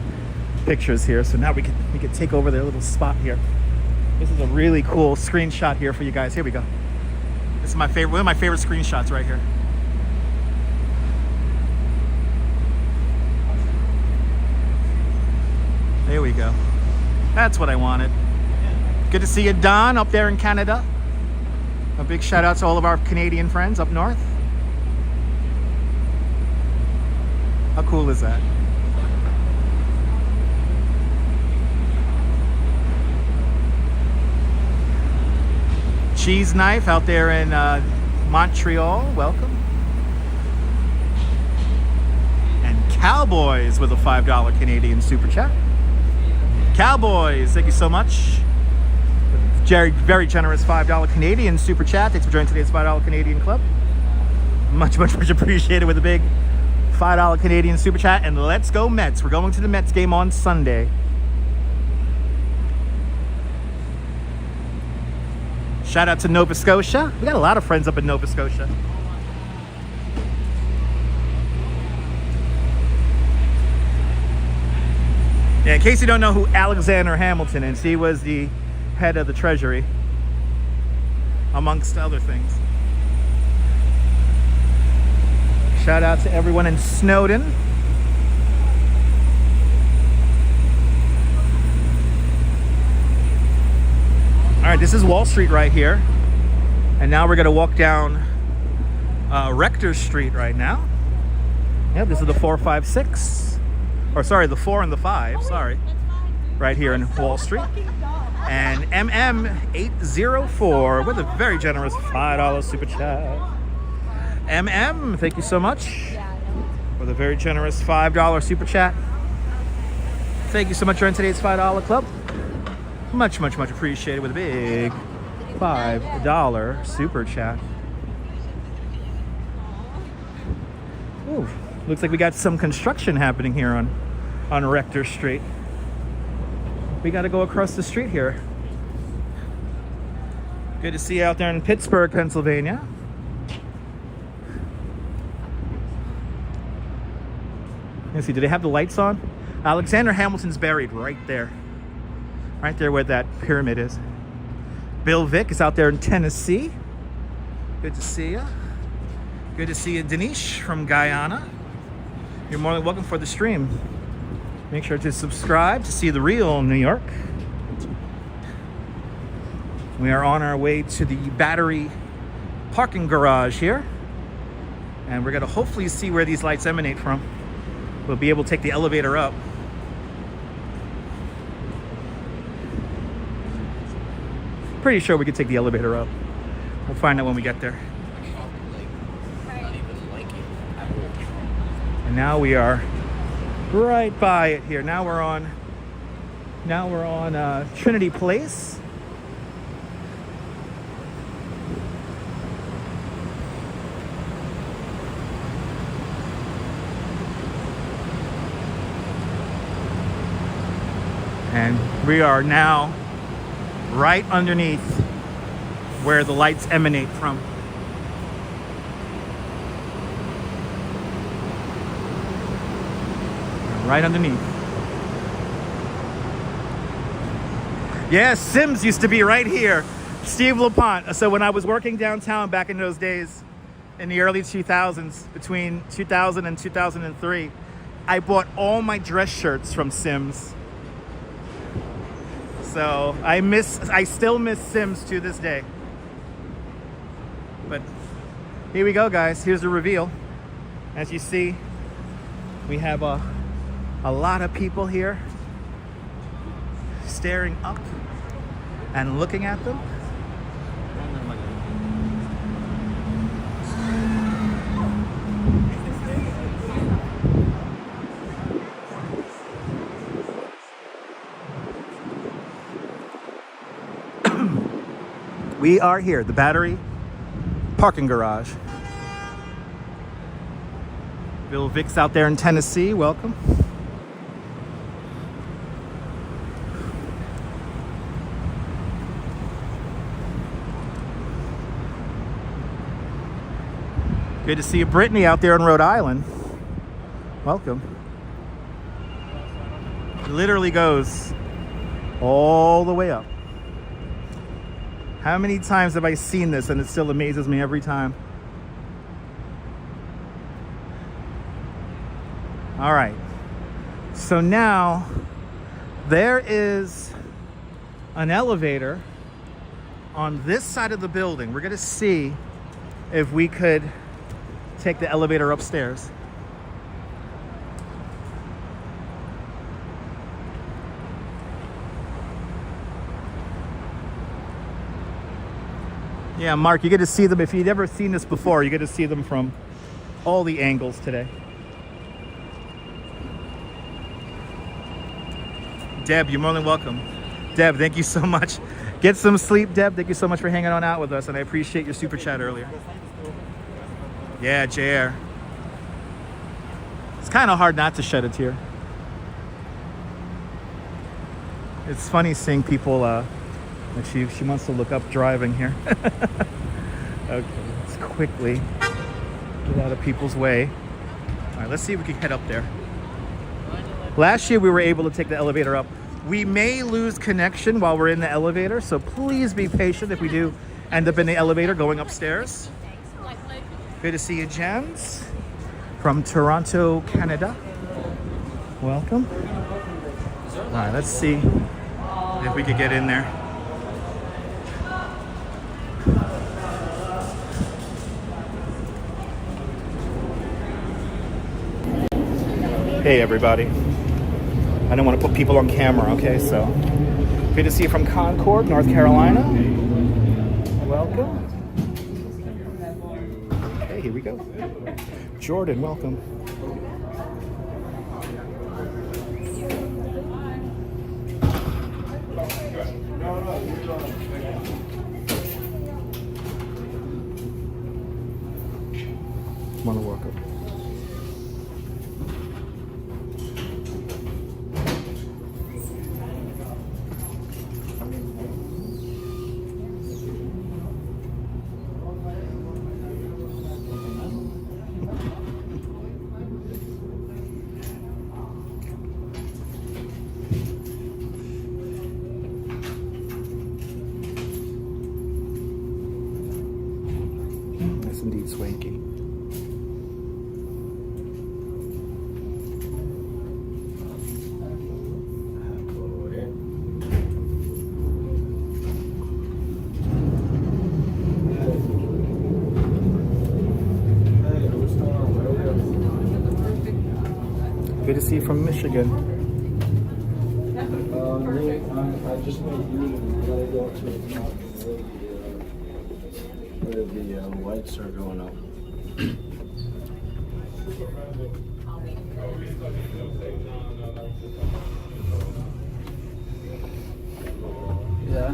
pictures here, so now we can take over their little spot here. This is a really cool screenshot here for you guys. Here we go. This is my favorite, one of my favorite screenshots right here. There we go. That's what I wanted. Good to see you, Don, up there in Canada. A big shout out to all of our Canadian friends up north. How cool is that? Cheese Knife out there in Montreal, welcome. And Cowboys with a $5 Canadian super chat. Cowboys, thank you so much. Jerry, very generous $5 Canadian super chat. Thanks for joining today's $5 Canadian club. Much appreciated with a big $5 Canadian super chat. And let's go Mets. We're going to the Mets game on Sunday. Shout out to Nova Scotia. We got a lot of friends up in Nova Scotia. Yeah, in case you don't know who Alexander Hamilton is, he was the head of the Treasury, amongst other things. Shout out to everyone in Snowden. All right, this is Wall Street right here. And now we're gonna walk down Rector Street right now. Yep, this is the 456. Or sorry, the 4 and the 5, sorry. Right here in Wall Street. And MM804 with a very generous $5 super chat. MM, thank you so much for the very generous $5 super chat. Thank you so much for today's $5 club. Much appreciated with a big $5 super chat. Ooh, looks like we got some construction happening here on Rector Street. We got to go across the street here. Good to see you out there in Pittsburgh, Pennsylvania. Let's see, do they have the lights on? Alexander Hamilton's buried right there. Right there where that pyramid is. Bill Vick is out there in Tennessee. Good to see you. Good to see you, Danish from Guyana. You're more than welcome for the stream. Make sure to subscribe to see the real New York. We are on our way to the Battery parking garage here. And we're gonna hopefully see where these lights emanate from. We'll be able to take the elevator up. Pretty sure we could take the elevator up. We'll find out when we get there. And now we are right by it here. Now we're on Trinity Place. And we are now right underneath where the lights emanate from. Right underneath. Yeah, Sims used to be right here. Steve LaPont. So when I was working downtown back in those days, in the early 2000s, between 2000 and 2003, I bought all my dress shirts from Sims. So I still miss Sims to this day. But here we go, guys. Here's the reveal. As you see, we have a lot of people here staring up and looking at them. We are here, the Battery parking garage. Bill Vick's out there in Tennessee, welcome. Good to see you, Brittany, out there in Rhode Island. Welcome. It literally goes all the way up. How many times have I seen this and it still amazes me every time? All right. So now there is an elevator on this side of the building. We're gonna see if we could take the elevator upstairs. Yeah, Mark, you get to see them. If you've never seen this before, you get to see them from all the angles today. Deb, you're more than welcome. Deb, thank you so much. Get some sleep, Deb. Thank you so much for hanging on out with us, and I appreciate your super chat earlier. Yeah, JR. It's kind of hard not to shed a tear. It's funny seeing people, like she wants to look up driving here. Okay, let's quickly get out of people's way. All right, let's see if we can head up there. Last year we were able to take the elevator up. We may lose connection while we're in the elevator, so please be patient if we do end up in the elevator going upstairs. Good to see you, Jens, from Toronto, Canada. Welcome. All right, let's see if we could get in there. Hey, everybody. I don't want to put people on camera, okay? So, good to see you from Concord, North Carolina. Welcome. Okay, here we go. Jordan, welcome. Want to walk up? Indeed swanky. Good to see you from Michigan. I just want you to let it go to the top where the lights are going up. Yeah.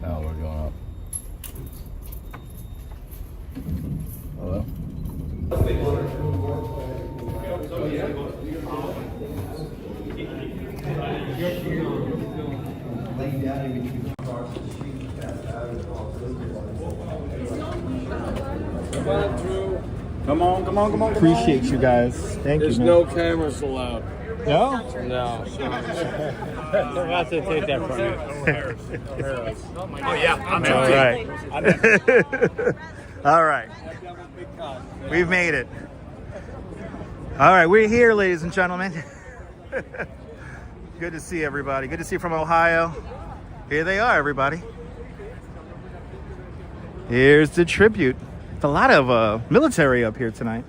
Oh, we're going up. Hello? Come on, come on, come on. Appreciate you guys. Thank There's you. no cameras allowed. No? No. I'm about to take that from you. Oh yeah, I'm all right. All right. We've made it. All right, we're here, ladies and gentlemen. Good to see everybody. Good to see you from Ohio. Here they are, everybody. Here's the tribute. It's a lot of military up here tonight.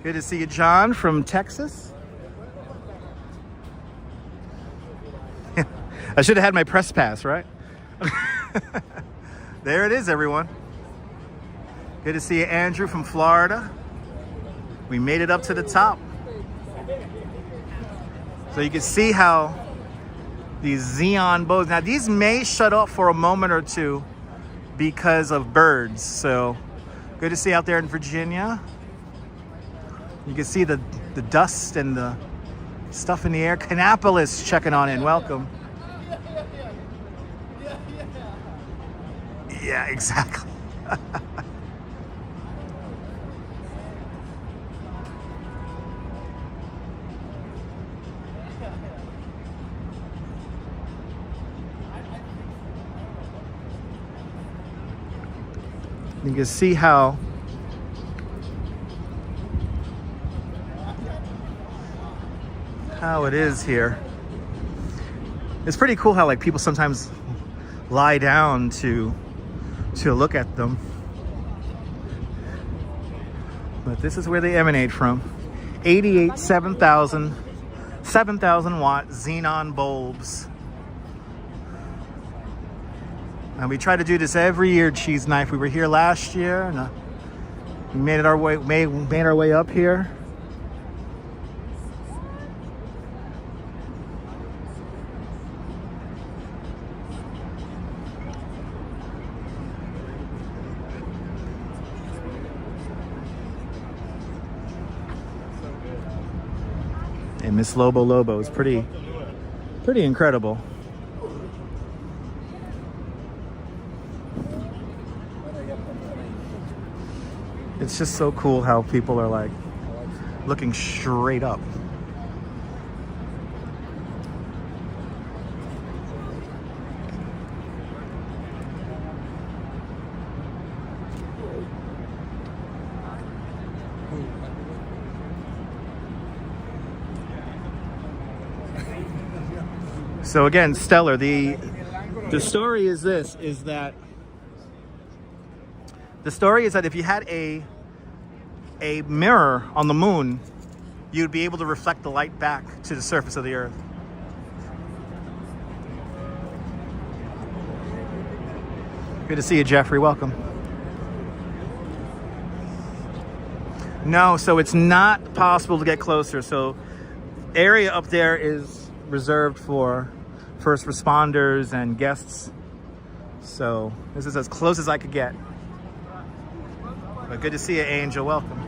Good to see you, John, from Texas. I should have had my press pass, right? There it is, everyone. Good to see you, Andrew, from Florida. We made it up to the top. So you can see how these xenon bows, now these may shut off for a moment or two because of birds. So good to see you out there in Virginia. You can see the dust and the stuff in the air. Canapolis checking on in, welcome. Yeah, exactly. You can see how it is here. It's pretty cool how like people sometimes lie down to look at them. But this is where they emanate from. 88 7,000 watt xenon bulbs. And we try to do this every year, Cheese Knife. We were here last year, and we made our way up here. And Miss Lobo is pretty incredible. It's just so cool how people are like looking straight up. So again, Stellar, the story is this, the story is that if you had a mirror on the moon, you'd be able to reflect the light back to the surface of the Earth. Good to see you, Jeffrey. Welcome. No, so it's not possible to get closer. So area up there is reserved for first responders and guests. So this is as close as I could get. But good to see you, Angel. Welcome.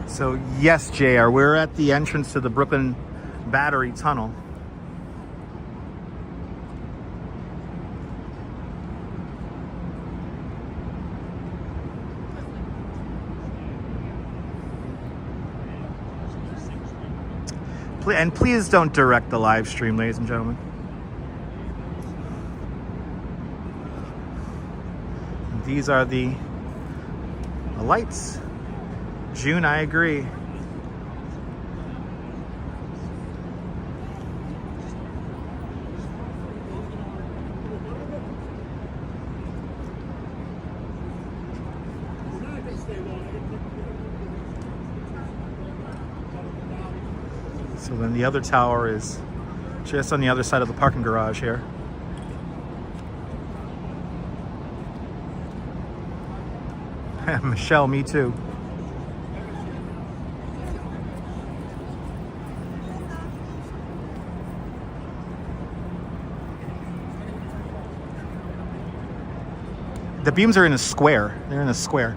So yes, JR, we're at the entrance to the Brooklyn Battery Tunnel. And please don't direct the live stream, ladies and gentlemen. These are the lights. June, I agree. So then the other tower is just on the other side of the parking garage here. Michelle, me too. The beams are in a square. They're in a square.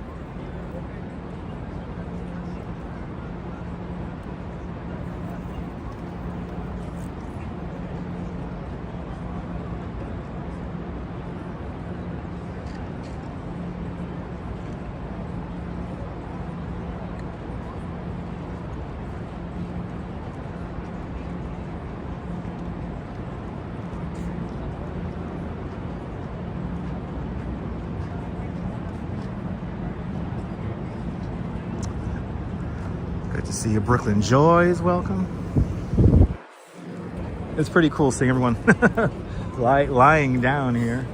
To see you, Brooklyn Joys, welcome. It's pretty cool seeing everyone lying down here.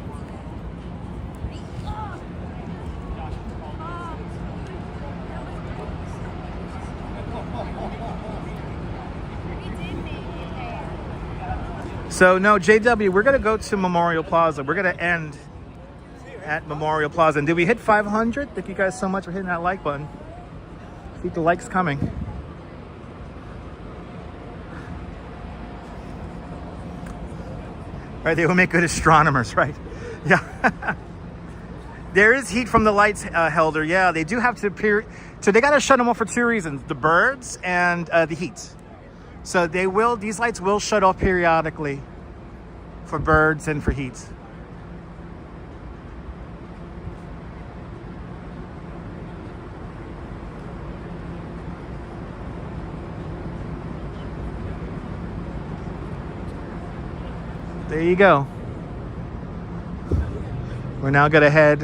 So no, JW, we're gonna go to Memorial Plaza. We're gonna end at Memorial Plaza. And did we hit 500? Thank you guys so much for hitting that like button. Keep the likes coming. Right, they will make good astronomers, right? Yeah. There is heat from the lights, Helder. Yeah, they do have to appear. So they got to shut them off for two reasons: the birds and the heat. So these lights will shut off periodically for birds and for heat. There you go. We're now gonna head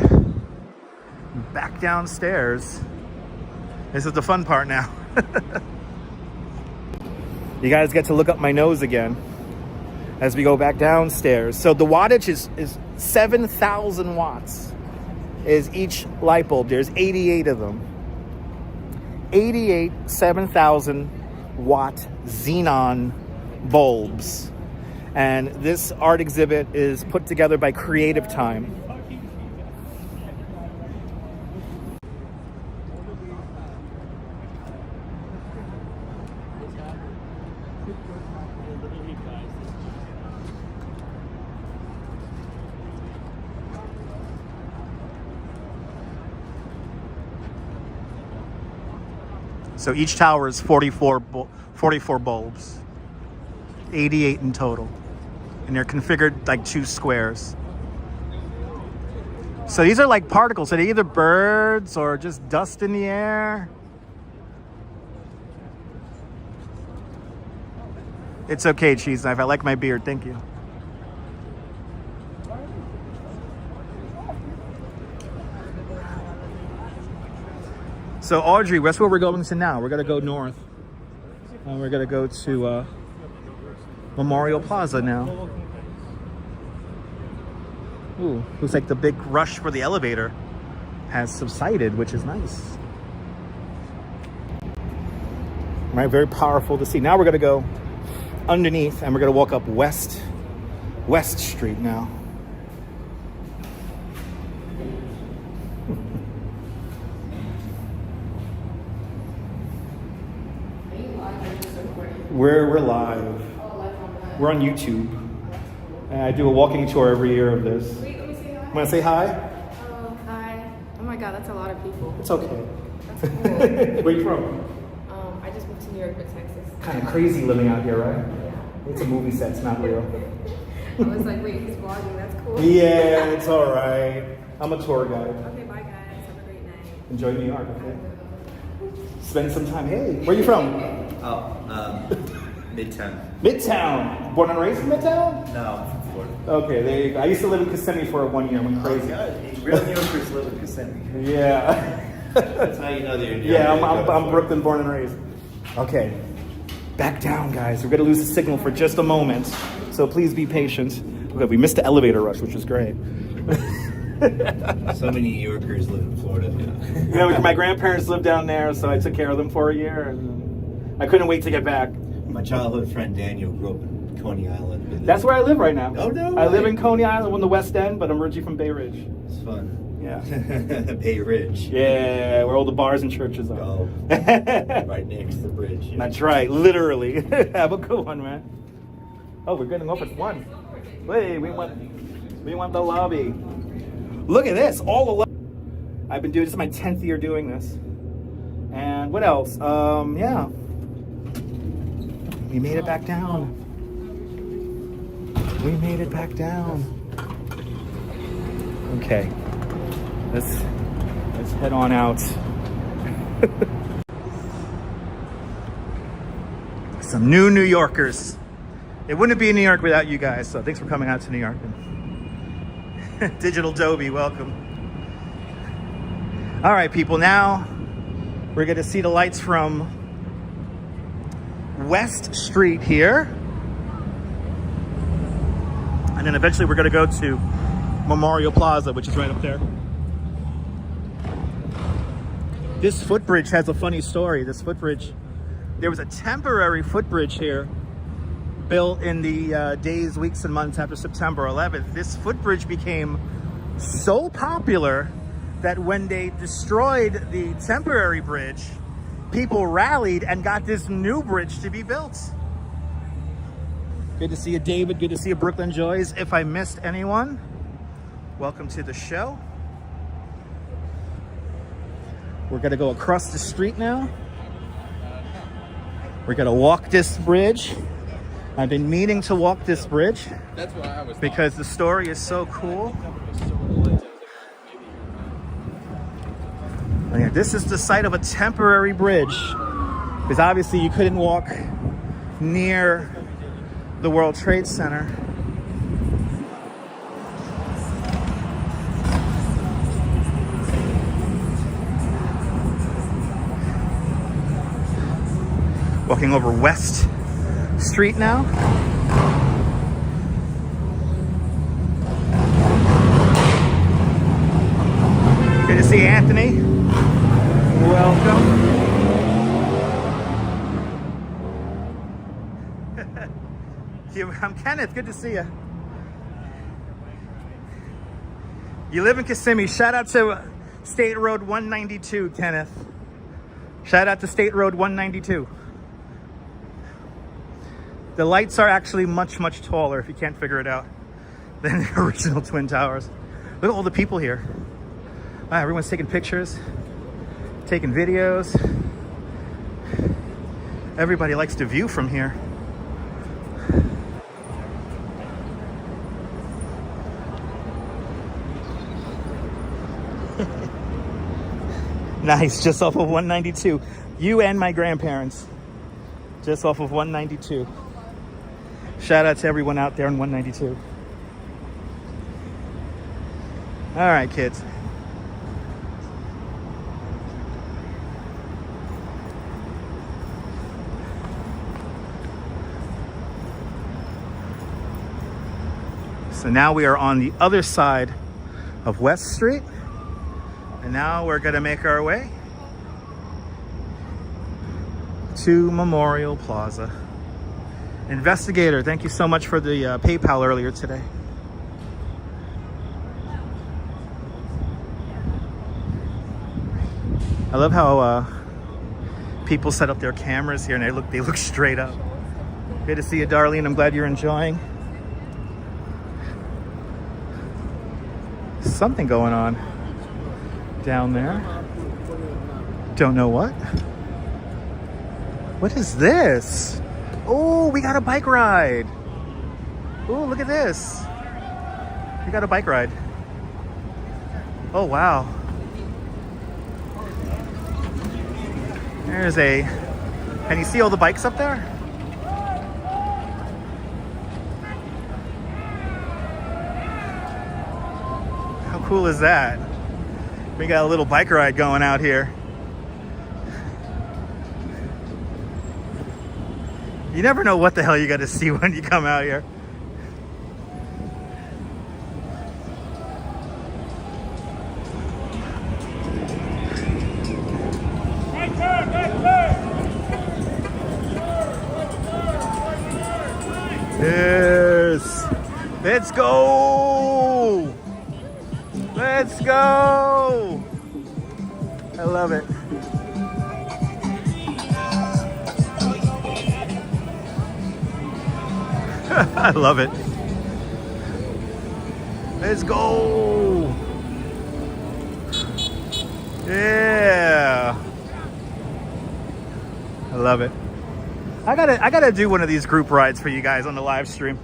back downstairs. This is the fun part now. You guys get to look up my nose again as we go back downstairs. So the wattage is 7,000 watts is each light bulb. There's 88 of them. 88 7,000 watt xenon bulbs. And this art exhibit is put together by Creative Time. So each tower is 44 bulbs, 88 in total. And they're configured like two squares. So these are like particles. So they're either birds or just dust in the air. It's okay, Cheese Knife. I like my beard. Thank you. So Audrey, that's where we're going to now. We're going to go north. And we're going to go to Memorial Plaza now. Ooh, looks like the big rush for the elevator has subsided, which is nice. Right, very powerful to see. Now we're gonna go underneath and we're gonna walk up West Street now. We're live. We're on YouTube. And I do a walking tour every year of this. Wait, let me say hi. Want to say hi? Oh, hi. Oh my god, that's a lot of people. It's okay. That's cool. Where you from? I just moved to New York, but Texas. Kind of crazy living out here, right? Yeah. It's a movie set, it's not real. I was like, wait, he's vlogging, that's cool. Yeah, it's all right. I'm a tour guide. Okay, bye guys. Have a great night. Enjoy New York, okay? Spend some time. Hey, where you from? Midtown. Midtown. Born and raised in Midtown? No, I'm from Florida. Okay, there you go. I used to live in Kissimmee for 1 year. I went crazy. Real New Yorkers live in Kissimmee. Yeah. That's how you know they're in New Yeah, York. I'm Brooklyn born and raised. Okay. Back down, guys. We're going to lose the signal for just a moment. So please be patient. Okay, we missed the elevator rush, which was great. So many New Yorkers live in Florida. Yeah, my grandparents lived down there, so I took care of them for a year. And I couldn't wait to get back. My childhood friend Daniel grew up in Coney Island. That's where I live right now. Oh, no I live way. in Coney Island on the West End, but I'm originally from Bay Ridge. It's fun. Yeah. Bay Ridge. Yeah, where all the bars and churches are. Oh, right next to the bridge. Yeah. That's right, literally. Have a good one, man. Oh, we're getting off at 1. Wait, we want the lobby. Look at this, all the I've been doing this is my 10th year doing this. And what else? Yeah. We made it back down. We made it back down. Okay. Let's head on out. Some new New Yorkers. It wouldn't be New York without you guys, so thanks for coming out to New York. Digital Dobie, welcome. All right, people, now we're going to see the lights from West Street here. And then eventually we're gonna go to Memorial Plaza, which is right up there. This footbridge has a funny story. This footbridge, there was a temporary footbridge here built in the days, weeks, and months after September 11th. This footbridge became so popular that when they destroyed the temporary bridge, people rallied and got this new bridge to be built. Good to see you, David. Good to see you, Brooklyn Joys. If I missed anyone, welcome to the show. We're gonna go across the street now. We're gonna walk this bridge. I've been meaning to walk this bridge because the story is so cool. Oh, yeah, this is the site of a temporary bridge because obviously you couldn't walk near the World Trade Center. Walking over West Street now. Good to see Anthony. Welcome. I'm Kenneth. Good to see you. You live in Kissimmee. Shout out to State Road 192, Kenneth. Shout out to State Road 192. The lights are actually much, much taller, if you can't figure it out, than the original Twin Towers. Look at all the people here. Wow, everyone's taking pictures, taking videos. Everybody likes to view from here. Nice, just off of 192. You and my grandparents, just off of 192. Shout out to everyone out there on 192. All right, kids. So now we are on the other side of West Street. And now we're gonna make our way to Memorial Plaza. Investigator, thank you so much for the PayPal earlier today. I love how people set up their cameras here and they look straight up. Good to see you, Darlene. I'm glad you're enjoying. Something going on down there. Don't know what. What is this? Oh, we got a bike ride. Oh, look at this. We got a bike ride. Oh, wow. There's a... Can you see all the bikes up there? How cool is that? We got a little bike ride going out here. You never know what the hell you got to see when you come out here. Yes. Let's go. Let's go. I love it. I love it. Let's go. Yeah. I love it. I gotta do one of these group rides for you guys on the live stream.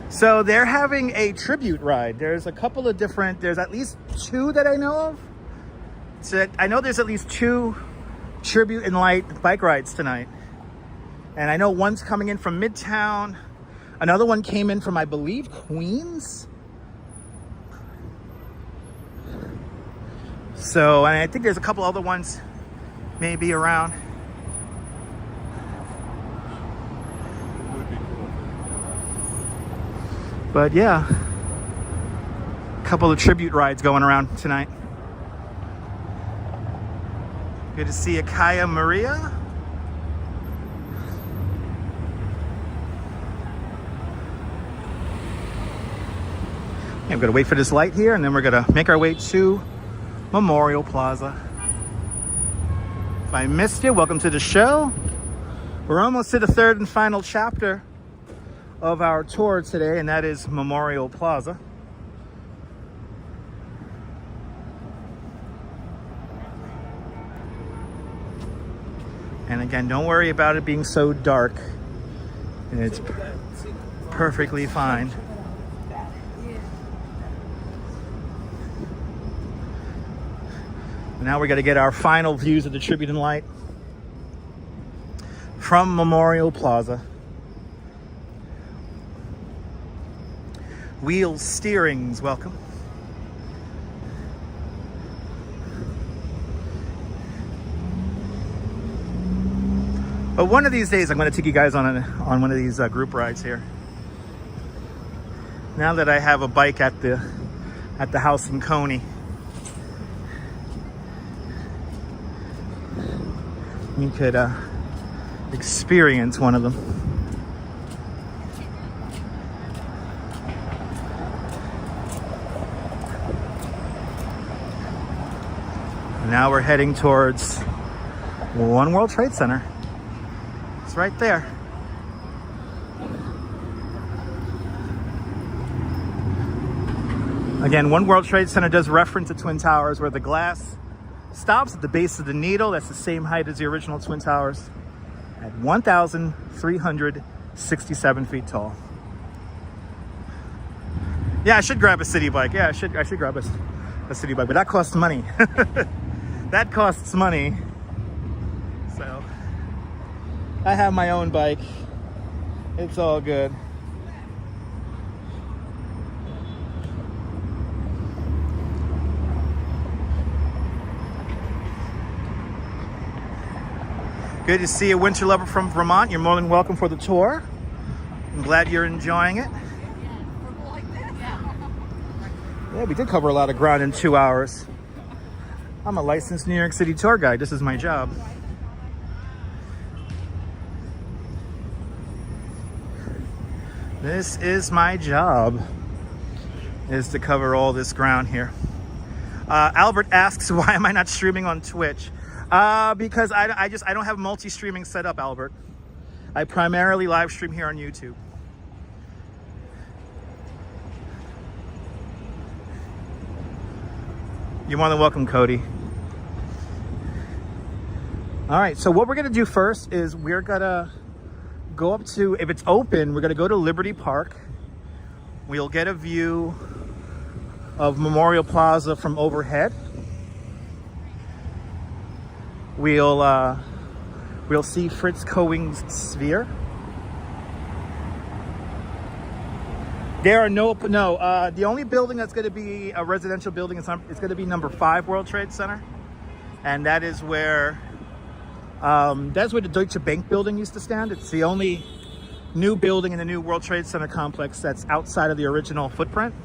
So they're having a tribute ride. There's a couple of different, there's at least two that I know of. So I know there's at least two tribute and light bike rides tonight. And I know one's coming in from Midtown. Another one came in from, I believe, Queens. So, and I think there's a couple other ones maybe around. But yeah, a couple of tribute rides going around tonight. Good to see you, Kaya Maria. I'm gonna wait for this light here, and then we're gonna make our way to Memorial Plaza. If I missed you, welcome to the show. We're almost to the third and final chapter of our tour today, and that is Memorial Plaza. And again, don't worry about it being so dark. It's perfectly fine. Now we're going to get our final views of the Tribute and Light from Memorial Plaza. Wheel steerings, welcome. But one of these days, I'm going to take you guys on one of these group rides here. Now that I have a bike at the house in Coney, you could experience one of them. Now we're heading towards One World Trade Center. It's right there. Again, One World Trade Center does reference the Twin Towers, where the glass stops at the base of the needle. That's the same height as the original Twin Towers at 1,367 feet tall. Yeah, I should grab a city bike. Yeah, I should grab a city bike, but that costs money. That costs money. So I have my own bike. It's all good. Good to see a winter lover from Vermont. You're more than welcome for the tour. I'm glad you're enjoying it. Yeah, we did cover a lot of ground in 2 hours. I'm a licensed New York City tour guide. This is my job. This is my job, is to cover all this ground here. Albert asks, why am I not streaming on Twitch? Because I don't have multi-streaming set up, Albert. I primarily live stream here on YouTube. You're more than welcome, Cody. All right, so what we're gonna do first is we're gonna go up to, if it's open, we're gonna go to Liberty Park. We'll get a view of Memorial Plaza from overhead. We'll see Fritz Cohen's Sphere. There are the only building that's going to be a residential building is going to be number 5 World Trade Center, and that is where the Deutsche Bank building used to stand. It's the only new building in the new World Trade Center complex that's outside of the original footprint.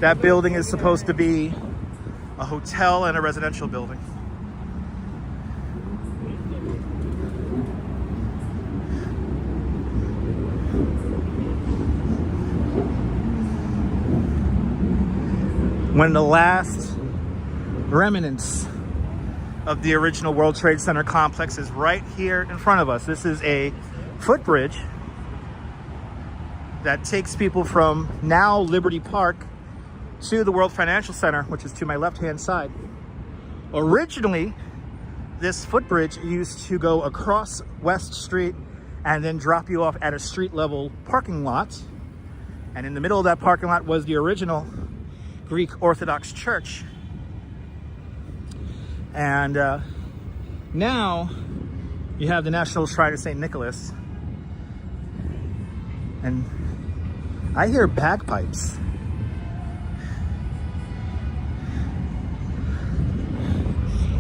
That building is supposed to be a hotel and a residential building. One of the last remnants of the original World Trade Center complex is right here in front of us. This is a footbridge that takes people from now Liberty Park to the World Financial Center, which is to my left-hand side. Originally, this footbridge used to go across West Street and then drop you off at a street-level parking lot. And in the middle of that parking lot was the original Greek Orthodox Church. And now you have the National Shrine of St. Nicholas. And I hear bagpipes.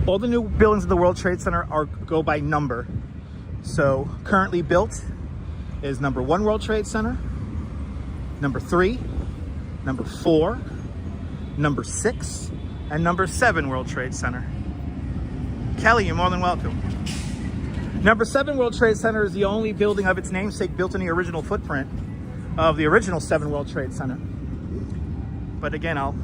All the new buildings of the World Trade Center go by number. So currently built is number 1 World Trade Center, number 3, number 4, number 6, and number 7 World Trade Center. Kelly, you're more than welcome. Number 7 World Trade Center is the only building of its namesake built in the original footprint of the original 7 World Trade Center. But again, I'll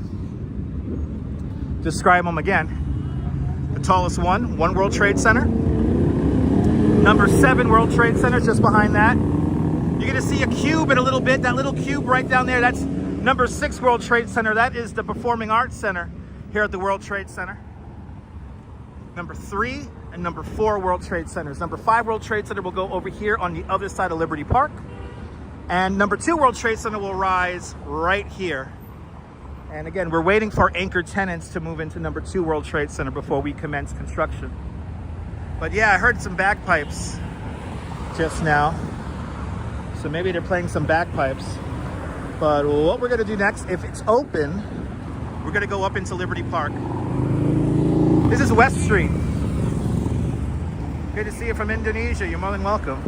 describe them again. The tallest one, 1 World Trade Center. Number 7 World Trade Center just behind that. You're gonna see a cube in a little bit. That little cube right down there, that's number 6 World Trade Center. That is the Performing Arts Center here at the World Trade Center. Number 3 and number 4 World Trade Centers. Number 5 World Trade Center will go over here on the other side of Liberty Park. And number 2 World Trade Center will rise right here. And again, we're waiting for anchor tenants to move into number 2 World Trade Center before we commence construction. But yeah, I heard some bagpipes just now. So maybe they're playing some bagpipes. But what we're gonna do next, if it's open, we're gonna go up into Liberty Park. This is West Street. Good to see you from Indonesia. You're more than welcome.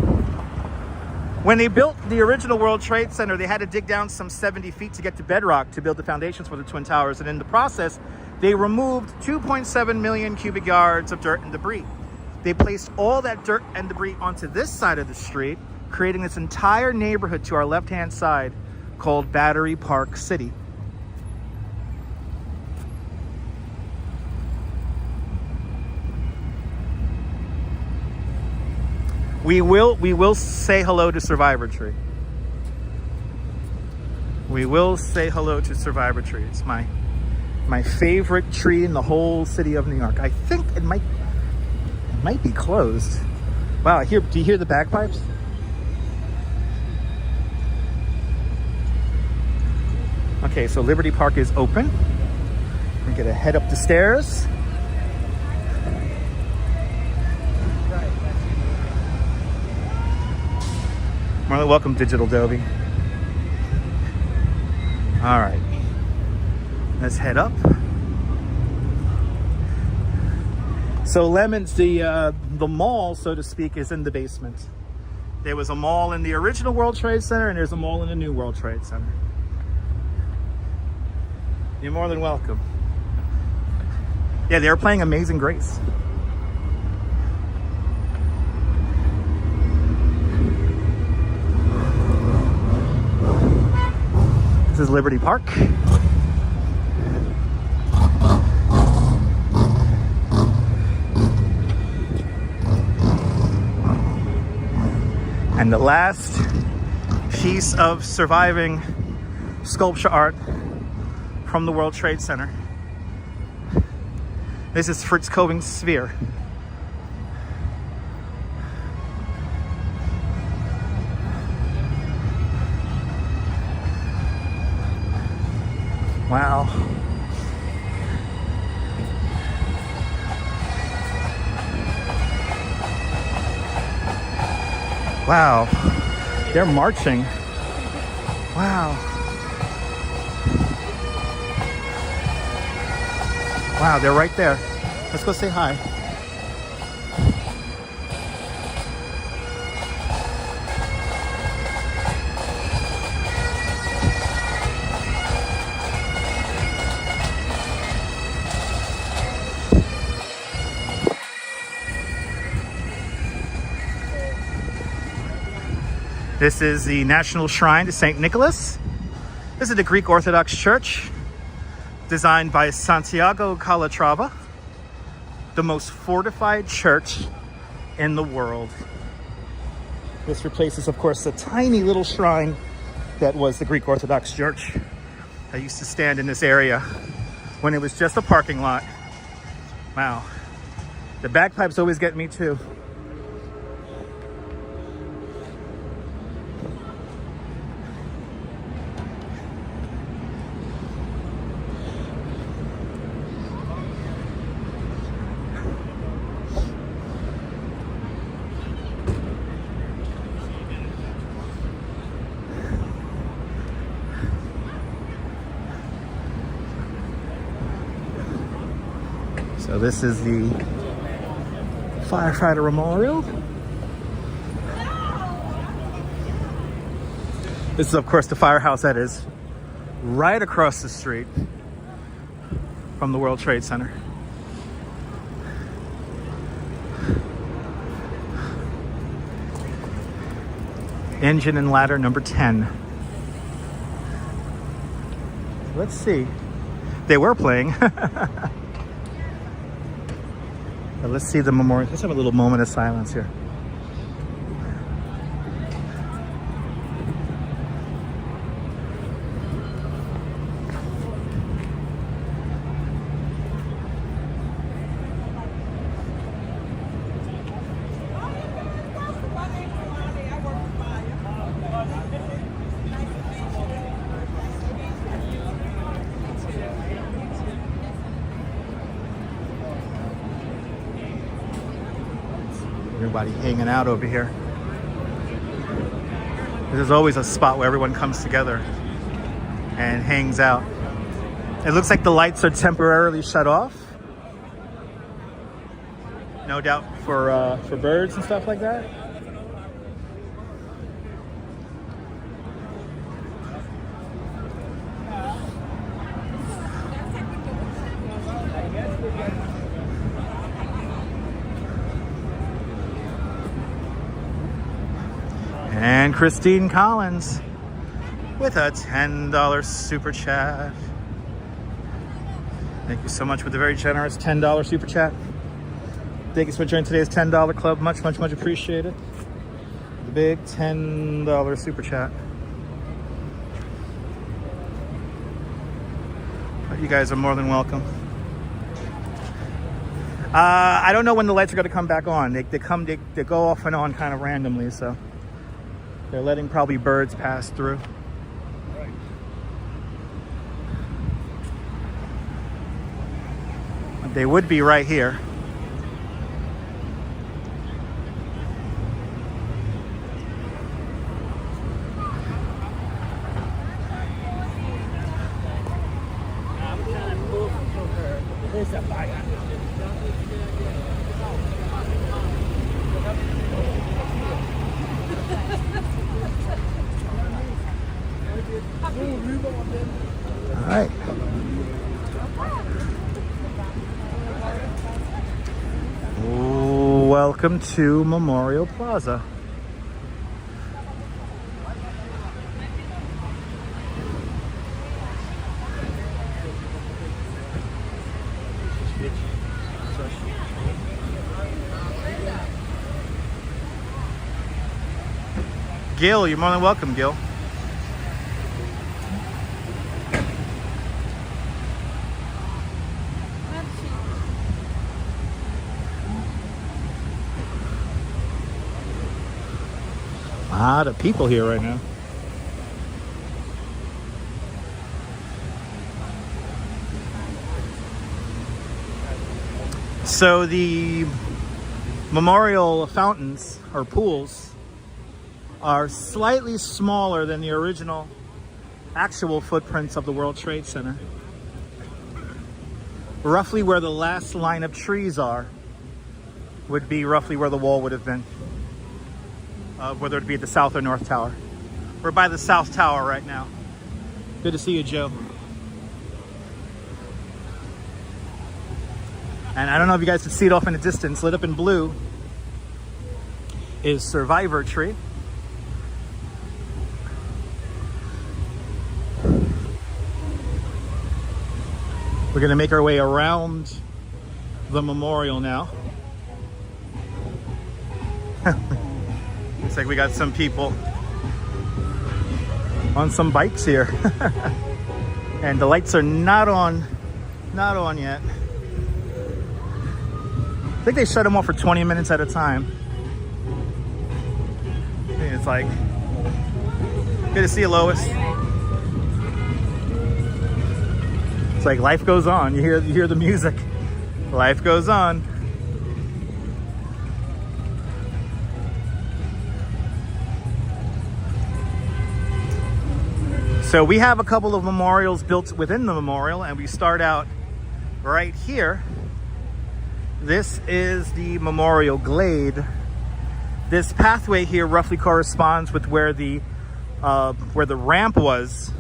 When they built the original World Trade Center, they had to dig down some 70 feet to get to bedrock to build the foundations for the Twin Towers. And in the process, they removed 2.7 million cubic yards of dirt and debris. They placed all that dirt and debris onto this side of the street, creating this entire neighborhood to our left-hand side called Battery Park City. We will say hello to Survivor Tree. We will say hello to Survivor Tree. It's my favorite tree in the whole city of New York. I think it might be closed. Wow, do you hear the bagpipes? Okay, so Liberty Park is open. We're gonna head up the stairs. More than welcome, Digital Dovey. All right, let's head up. So Lemons, the mall, so to speak, is in the basement. There was a mall in the original World Trade Center, and there's a mall in the new World Trade Center. You're more than welcome. Yeah, they were playing Amazing Grace. This is Liberty Park. And the last piece of surviving sculpture art from the World Trade Center. This is Fritz Koving's sphere. Wow. Wow. They're marching. Wow. Wow, they're right there. Let's go say hi. This is the National Shrine to St. Nicholas. This is the Greek Orthodox Church, designed by Santiago Calatrava, the most fortified church in the world. This replaces, of course, the tiny little shrine that was the Greek Orthodox Church that used to stand in this area when it was just a parking lot. Wow. The bagpipes always get me too. So this is the firefighter memorial. This is, of course, the firehouse that is right across the street from the World Trade Center. Engine and ladder number 10. Let's see. They were playing. But let's see the memorial. Let's have a little moment of silence here. Everybody hanging out over here. There's always a spot where everyone comes together and hangs out. It looks like the lights are temporarily shut off. No doubt for birds and stuff like that. And Christine Collins with a $10 super chat. Thank you so much for the very generous $10 super chat. Thank you so much for joining today's $10 club. Much, much, much appreciated. The big $10 super chat. But you guys are more than welcome. I don't know when the lights are going to come back on. They go off and on kind of randomly, so they're letting probably birds pass through. They would be right here. All right. Welcome to Memorial Plaza. Gil, you're more than welcome, Gil. A lot of people here right now. So the memorial fountains or pools are slightly smaller than the original actual footprints of the World Trade Center. Roughly where the last line of trees are would be roughly where the wall would have been. Whether it be at the South or North Tower. We're by the South Tower right now. Good to see you, Joe. And I don't know if you guys can see it off in the distance. Lit up in blue is Survivor Tree. We're going to make our way around the memorial now. Looks like we got some people on some bikes here. And the lights are not on yet. I think they shut them off for 20 minutes at a time. It's like, good to see you, Lois. It's like life goes on. You hear the music. Life goes on. So we have a couple of memorials built within the memorial, and we start out right here. This is the memorial glade. This pathway here roughly corresponds with where the where the ramp was,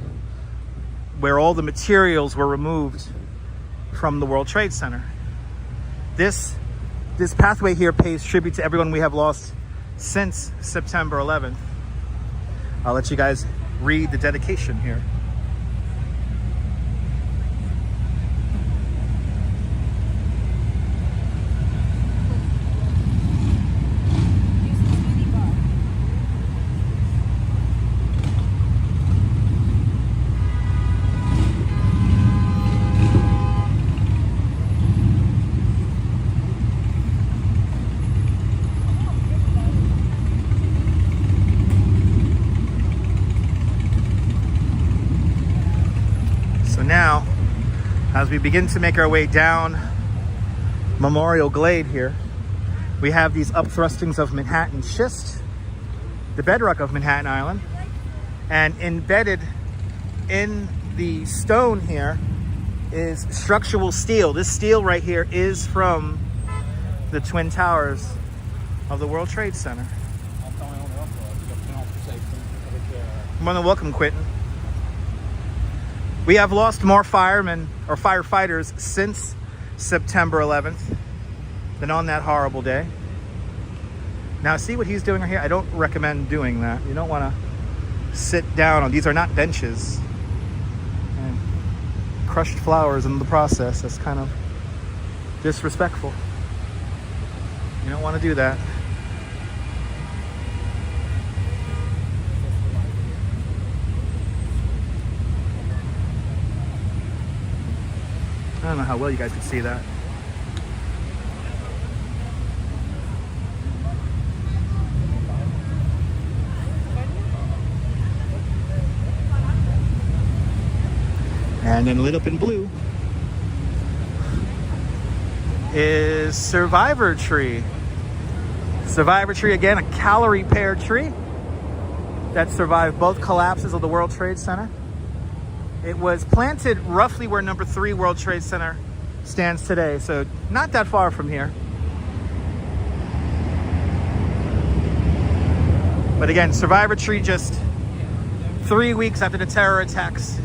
where all the materials were removed from the World Trade Center. This pathway here pays tribute to everyone we have lost since September 11th. I'll let you guys read the dedication here. Now, as we begin to make our way down Memorial Glade here, we have these upthrustings of Manhattan schist, the bedrock of Manhattan Island, and embedded in the stone here is structural steel. This steel right here is from the Twin Towers of the World Trade Center. More than welcome, Quentin. We have lost more firemen or firefighters since September 11th than on that horrible day. Now, see what he's doing right here? I don't recommend doing that. You don't want to sit down on, these are not benches. And crushed flowers in the process. That's kind of disrespectful. You don't want to do that. I don't know how well you guys can see that. And then lit up in blue is Survivor Tree. Survivor Tree, again, a calorie pair tree that survived both collapses of the World Trade Center. It was planted roughly where number 3 World Trade Center stands today, so not that far from here. But again, Survivor Tree just 3 weeks after the terror attacks.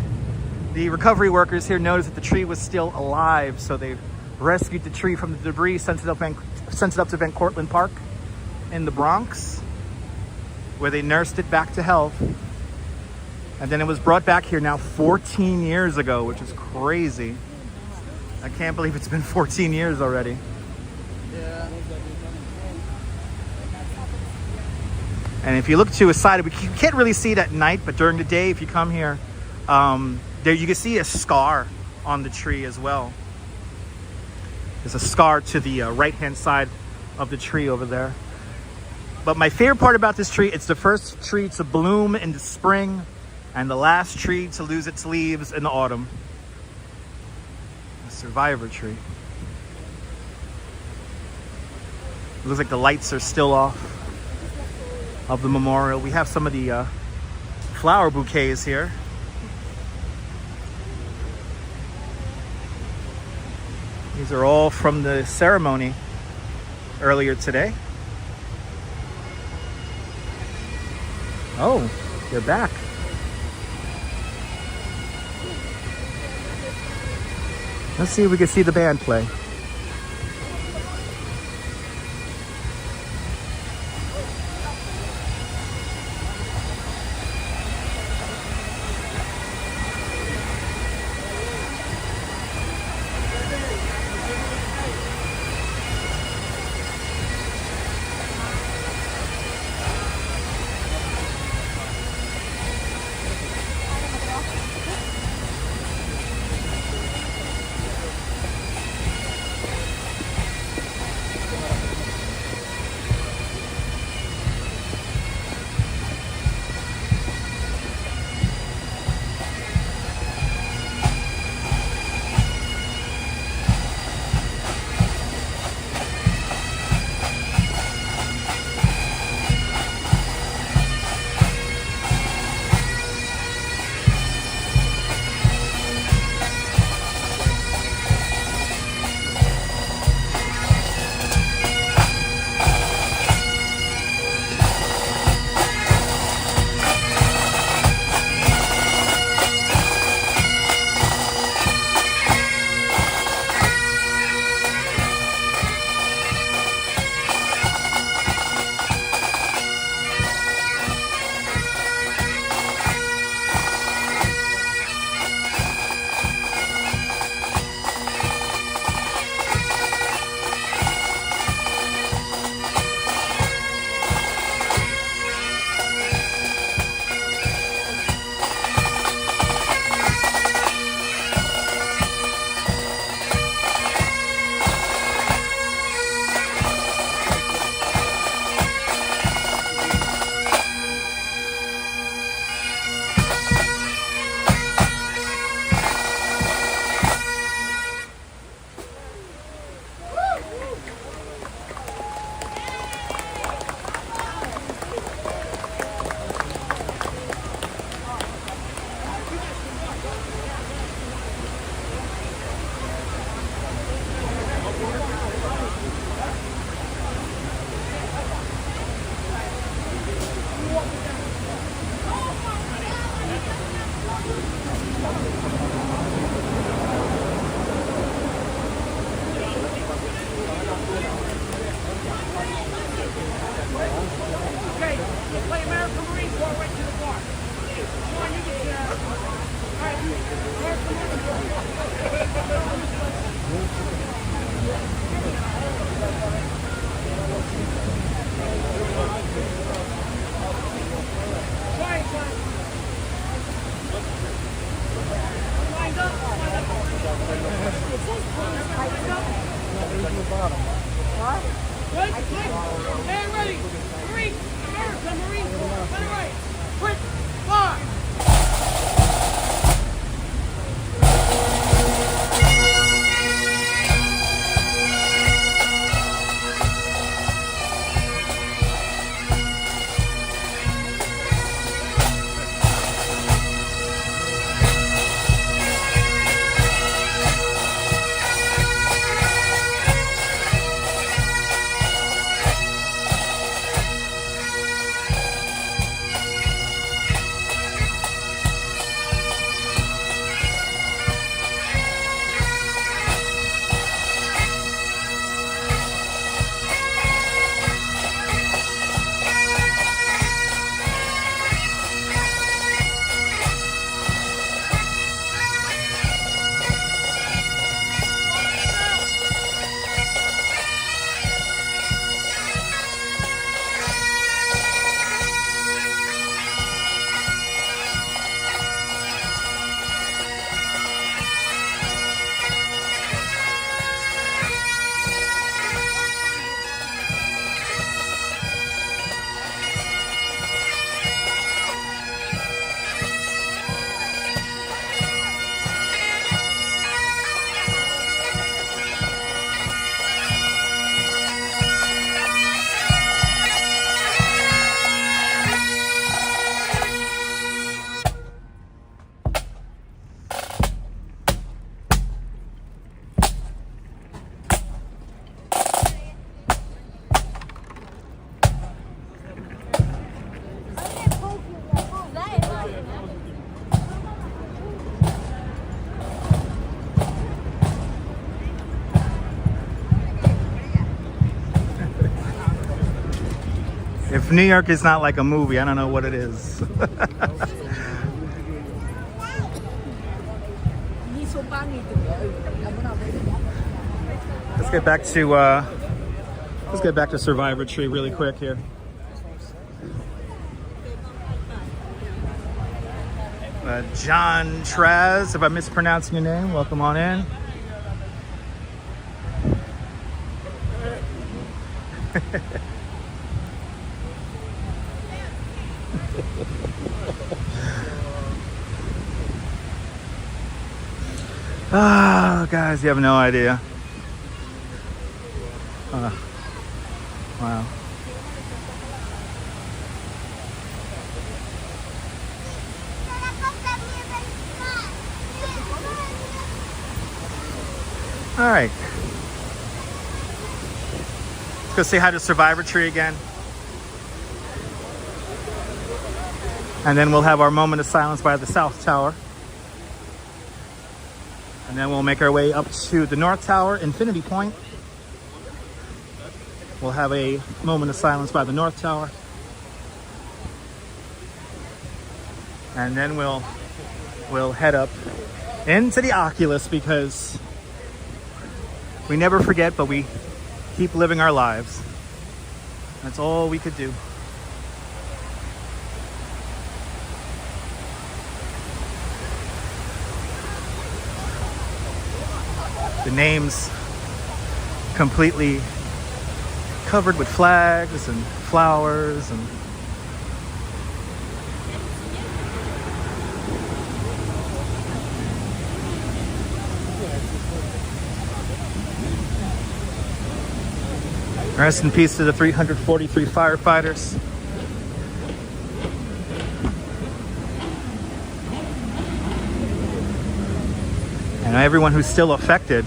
The recovery workers here noticed that the tree was still alive, so they rescued the tree from the debris, sent it up to Van Cortlandt Park in the Bronx, where they nursed it back to health. And then it was brought back here now 14 years ago, which is crazy. I can't believe it's been 14 years already. Yeah. And if you look to a side, you can't really see it at night, but during the day, if you come here, there you can see a scar on the tree as well. There's a scar to the right-hand side of the tree over there. But my favorite part about this tree, it's the first tree to bloom in the spring and the last tree to lose its leaves in the autumn. The Survivor Tree. It looks like the lights are still off of the memorial. We have some of the flower bouquets here. These are all from the ceremony earlier today. Oh, they're back. Let's see if we can see the band play. If New York is not like a movie, I don't know what it is. Let's get back to Survivor Tree really quick here. John Traz, if I'm mispronouncing your name, welcome on in. Oh, guys, you have no idea. Wow. All right. Let's go say hi to Survivor Tree again. And then we'll have our moment of silence by the South Tower. And then we'll make our way up to the North Tower, Infinity Point. We'll have a moment of silence by the North Tower. And then we'll head up into the Oculus, because we never forget, but we keep living our lives. That's all we could do. The names completely covered with flags and flowers and rest in peace to the 343 firefighters. And everyone who's still affected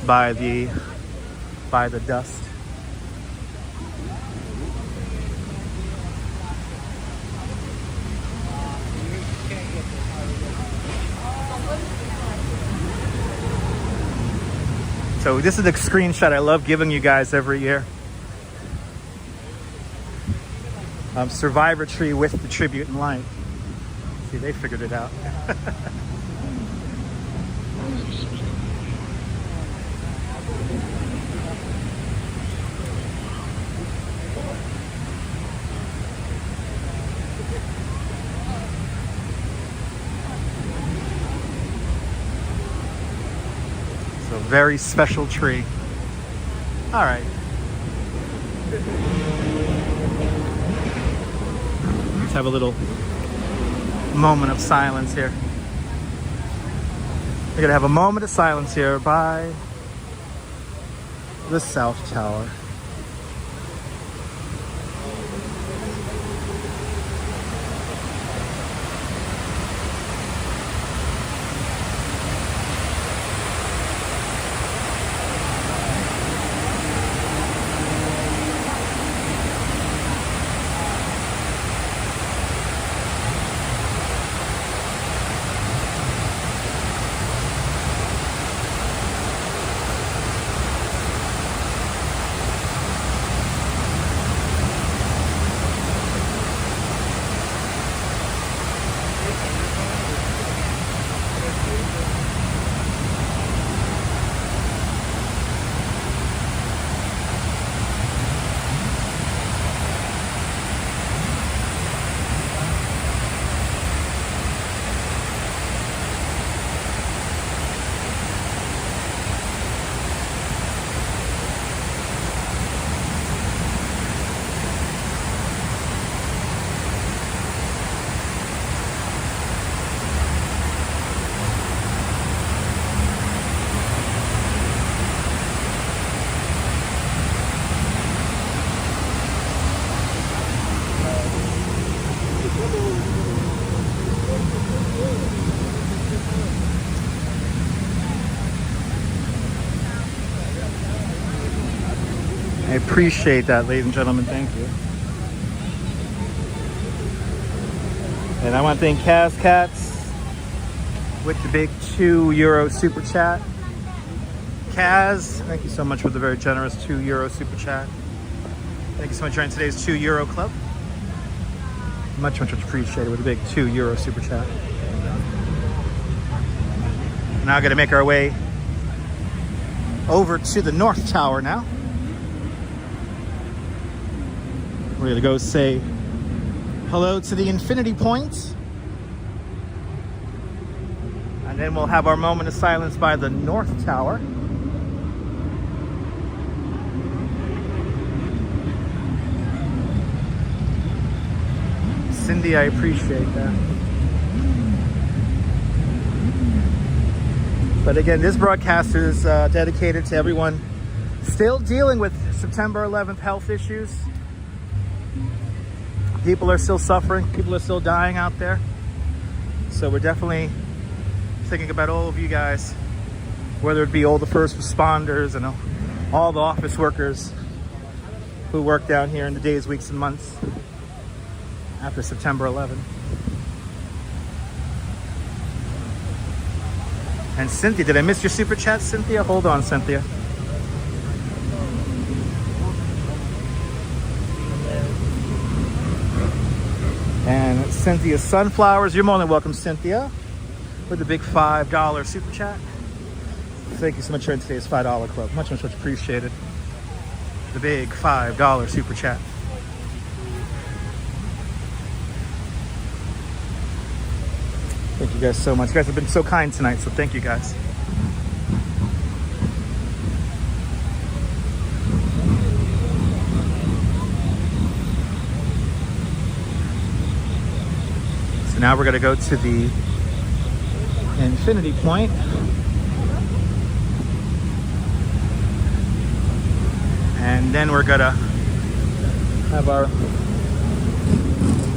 by the dust. So this is the screenshot I love giving you guys every year. Survivor Tree with the tribute and light. See, they figured it out. It's a very special tree. All right. Let's have a little moment of silence here. We're gonna have a moment of silence here by the South Tower. I appreciate that, ladies and gentlemen. Thank you. And I want to thank Kaz Cats with the big €2 super chat. Kaz, thank you so much for the very generous €2 super chat. Thank you so much for joining today's €2 club. Much, much appreciated with a big €2 super chat. Now going to make our way over to the North Tower now. We're going to go say hello to the Infinity Point. And then we'll have our moment of silence by the North Tower. Cindy, I appreciate that. But again, this broadcast is dedicated to everyone still dealing with September 11th health issues. People are still suffering. People are still dying out there. So we're definitely thinking about all of you guys, whether it be all the first responders and all the office workers who work down here in the days, weeks, and months after September 11th. And Cynthia, did I miss your super chat, Cynthia? Hold on, Cynthia. And Cynthia Sunflowers, you're more than welcome, Cynthia, with the big $5 super chat. Thank you so much for today's $5 club. Much, much, much appreciated. The big $5 super chat. Thank you guys so much. You guys have been so kind tonight, so thank you guys. So now we're going to go to the Infinity Point. And then we're going to have our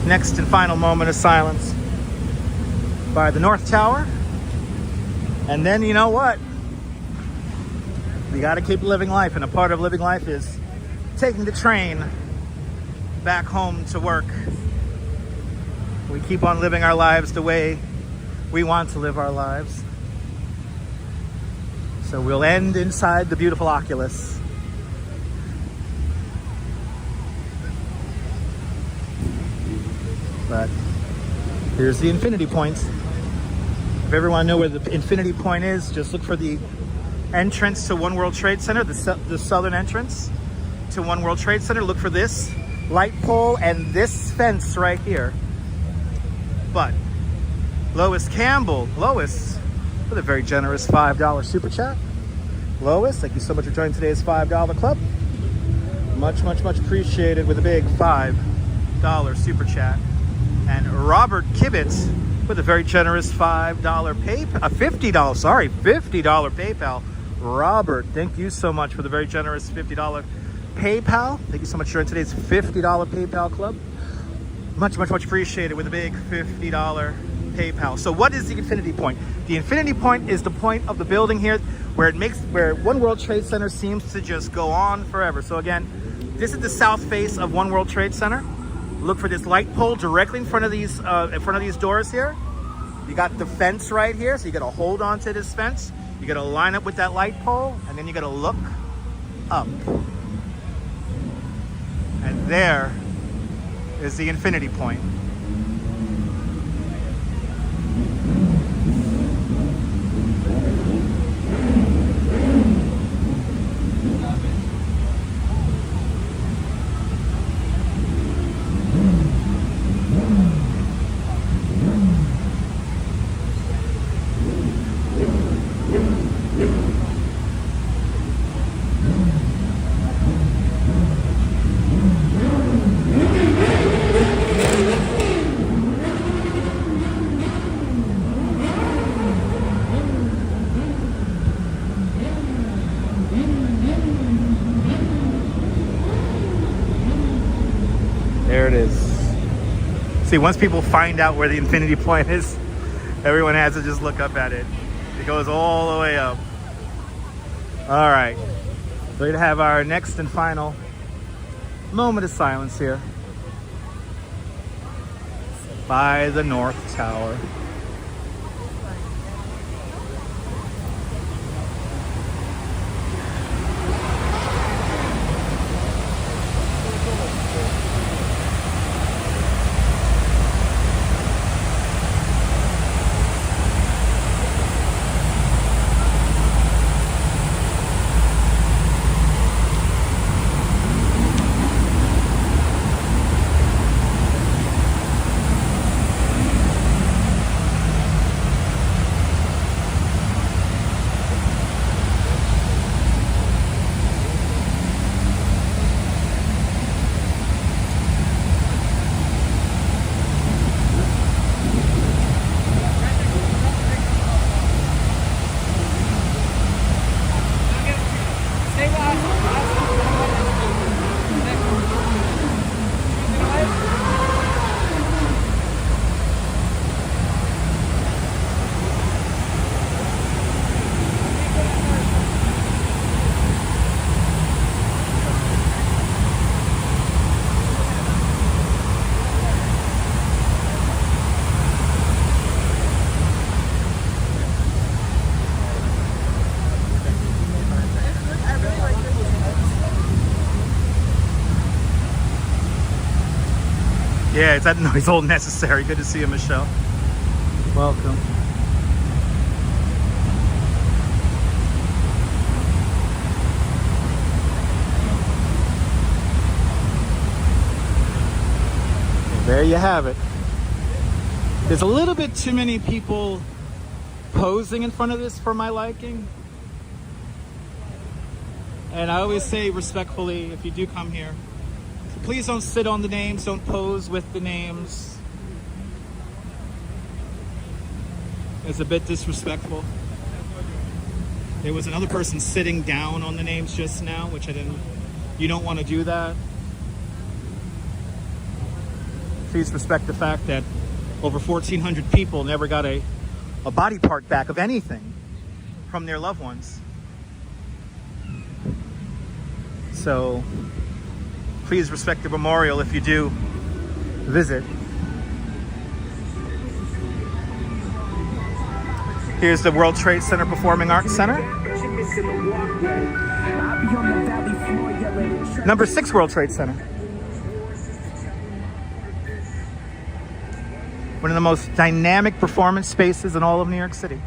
next and final moment of silence by the North Tower. And then, you know what? We got to keep living life, and a part of living life is taking the train back home to work. We keep on living our lives the way we want to live our lives. So we'll end inside the beautiful Oculus. But Here's the infinity points. If everyone know where the infinity point is, just look for the entrance to One World Trade Center, the southern entrance to One World Trade Center. Look for this light pole and this fence right here. But Lois Campbell, Lois, with a very generous $5 super chat. Lois, thank you so much for joining today's $5 club. Much, much, much appreciated with a big $5 super chat. And Robert Kibitz with a very generous $50 PayPal. Robert, thank you so much for the very generous $50 PayPal. Thank you so much for joining today's $50 PayPal club. Much, much, much appreciated with a big $50 PayPal. So what is the infinity point? The infinity point is the point of the building here where One World Trade Center seems to just go on forever. So again, this is the south face of One World Trade Center. Look for this light pole directly in front of these doors here. You got the fence right here, so you gotta hold on to this fence. You gotta line up with that light pole, and then you gotta look up. And there is the infinity point. There it is. See, once people find out where the infinity point is, everyone has to just look up at it. It goes all the way up. All right. We're gonna have our next and final moment of silence here by the North Tower. Yeah, it's that noise all necessary. Good to see you, Michelle. Welcome. There you have it. There's a little bit too many people posing in front of this for my liking. And I always say respectfully, if you do come here, please don't sit on the names, don't pose with the names. It's a bit disrespectful. There was another person sitting down on the names just now, which I didn't, you don't want to do that. Please respect the fact that over 1,400 people never got a body part back of anything from their loved ones. So please respect the memorial if you do visit. Here's the World Trade Center Performing Arts Center. Number 6 World Trade Center. One of the most dynamic performance spaces in all of New York City.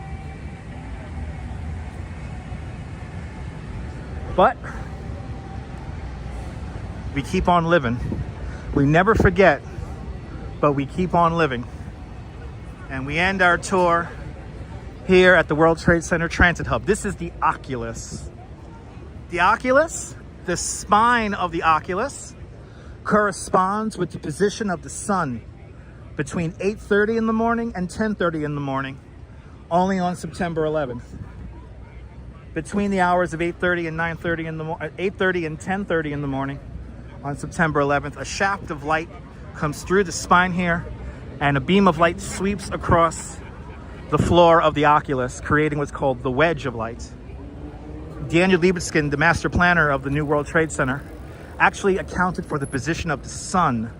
But we keep on living. We never forget, but we keep on living. And we end our tour here at the World Trade Center Transit Hub. This is the Oculus. The Oculus, the spine of the Oculus, corresponds with the position of the sun between 8:30 in the morning and 10:30 in the morning, only on September 11th. Between the hours of 8:30 and 9:30 in the 8:30 and 10:30 in the morning on September 11th, a shaft of light comes through the spine here, and a beam of light sweeps across the floor of the Oculus, creating what's called the wedge of light. Daniel Libeskind, the master planner of the new World Trade Center, actually accounted for the position of the sun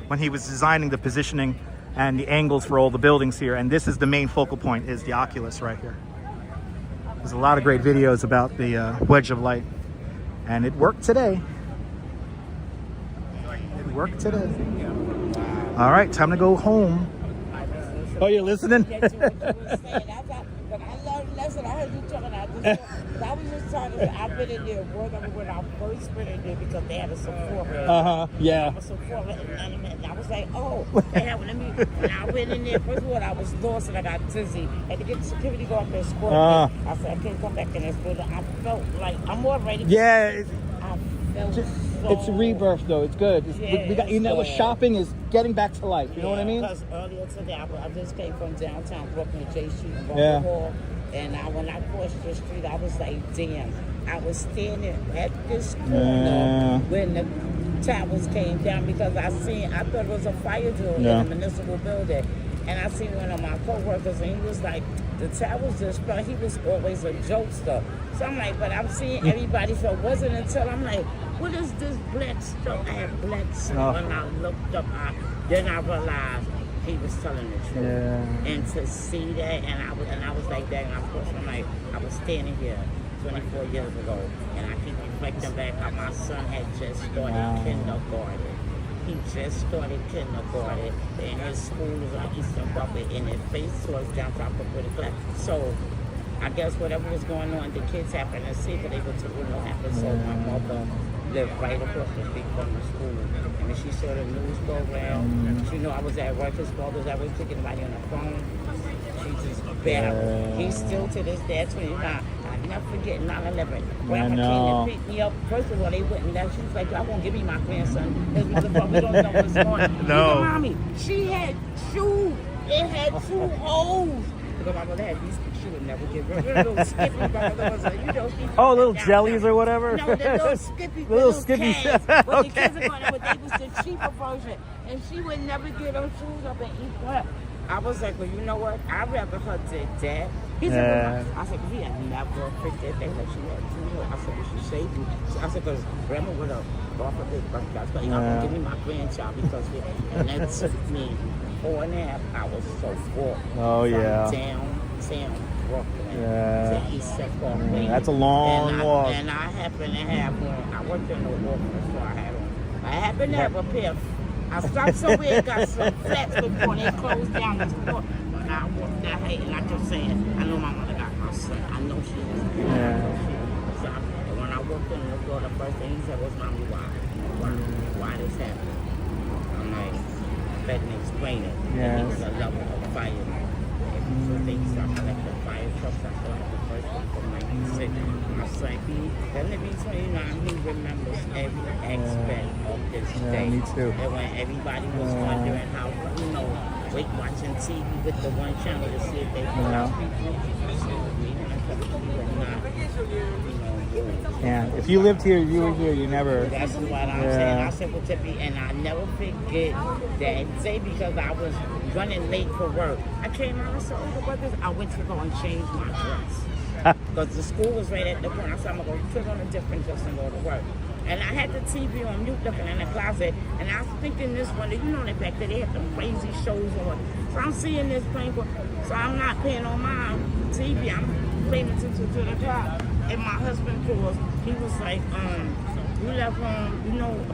when he was designing the positioning and the angles for all the buildings here. And this is the main focal point, is the Oculus right here. There's a lot of great videos about the wedge of light, and it worked today. It worked today. All right, time to go home. Oh, you're listening? But I learned a lesson. I heard you talking about this. I was just talking. I've been in there more than when I first been in there because they had a support. Yeah. A support and I was like, oh, let me. When I went in there, first of all, I was lost and I got dizzy. I had to get the security go up there escort me. I said, I can't come back in this building. I felt like I'm more ready. Yeah. I felt It's a rebirth, though. It's good. We got, you know, what shopping is getting back to life. You know what I mean? Because earlier today, I just came from downtown Brooklyn, J Street, and Hall, and when I crossed the street, I was like, damn. I was standing at this corner when the towers came down because I thought it was a fire drill in the municipal building. And I seen one of my coworkers, and he was like, the towers just fell. He was always a jokester. So I'm like, but I'm seeing everybody, so it wasn't until I'm like, what is this black stuff? I had black stuff, and I looked up, then I realized he was telling the truth. And to see that, and I was like that, and of course I was standing here 24 years ago, and I keep reflecting back how my son had just started kindergarten. He just started kindergarten, and his school is on Eastern Buffet, and it faced towards downtown Brooklyn. So I guess whatever was going on, the kids happened to see, but they were to know happened. So my mother lived right across the street from the school, and she saw the news program. She knew I was at work. His father was at work, taking anybody on the phone. She just battled. He's still to this day 29. I never forget 9/11. Grandma came to pick me up. First of all, they wouldn't let. She was like, "I won't give me my grandson. His motherfucker, we don't know what's going on." No. Mommy, she had shoes. It had 2 holes. Because my mother had these. She would never give her little skippy. My mother was like, little jellies or whatever. No, the little skippy. Little skippy. Cans. But the kids are going, but they was the cheaper version, and she would never get her shoes up and eat what. I was like, well, you know what? I'd rather her did that. He said, I said, he had never picked that thing that she had to. I said, well, she saved you. So I said, because grandma would have offered it, but I'm going to give me my grandchild because and that took me 4.5 hours so far. Downtown Brooklyn to East Second. That's a long walk. And I happen to have one. I worked in the Oculus, so I happen to have a pair. I stopped somewhere and got some flats before they closed down the store. But I walked that hay, and I'm just saying, I know my mother got my son. I know she is. So when I walked in the door, the first thing he said was, "Mommy, why this happened?" I'm like, let me explain it. And he was a level of fireman. So they started collecting fire trucks. I started the first one from 96. My son, doesn't it be 29? He remembers every aspect of this day. Me too. And when everybody was wondering how, watching TV with the one channel to see if they could help people. If you lived here, you were here. You never. That's what I'm saying. I said, well, Tippy, and I never forget that day because I was running late for work. I came out and said, I went to go and change my dress. Because the school was right at the corner. I said, I'm going to put on a different dress and go to work. And I had the TV on mute looking in the closet. And I was thinking this one, the fact that they had some crazy shows on. So I'm seeing this playing. So I'm not paying on my TV. I'm paying attention to the job. And my husband calls. He was like, you left a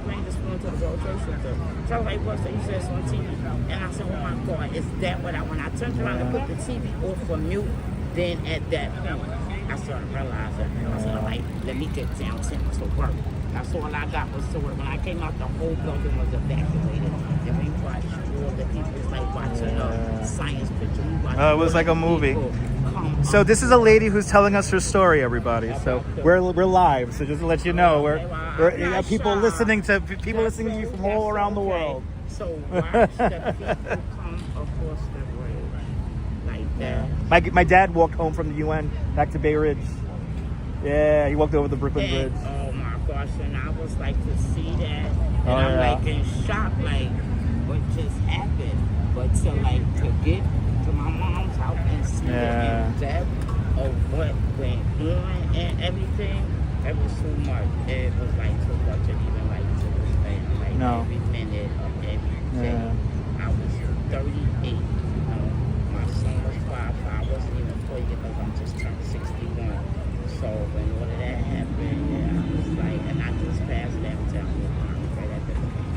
plane just flew into the World Trade Center. So I was like, what's that? He said, it's on TV. And I said, oh my God. is that what when I turned around to put the TV off for mute, then at that point, I started realizing, I said, all right, let me get downtown to work. That's all I got was to work. When I came out, the whole building was evacuated. And we watched all the people, it was like watching a science picture. It was like a movie. So this is a lady who's telling us her story, everybody. So we're live. So just to let you know, we're people listening to you from all around the world. So watch the people come across the road like that. My dad walked home from the UN back to Bay Ridge. Yeah, he walked over the Brooklyn Bridge. Oh my gosh, and I was like to see that, and I'm like in shock, like what just happened. But to get to my mom's house and see the depth of what went on and everything, it was so much. It was like so much, and even like to this day, like every minute of every day. I was 38. My son was 5. I wasn't even 40 because I just turned 61. So when all of that happened, I was like, and I just passed downtown right at the,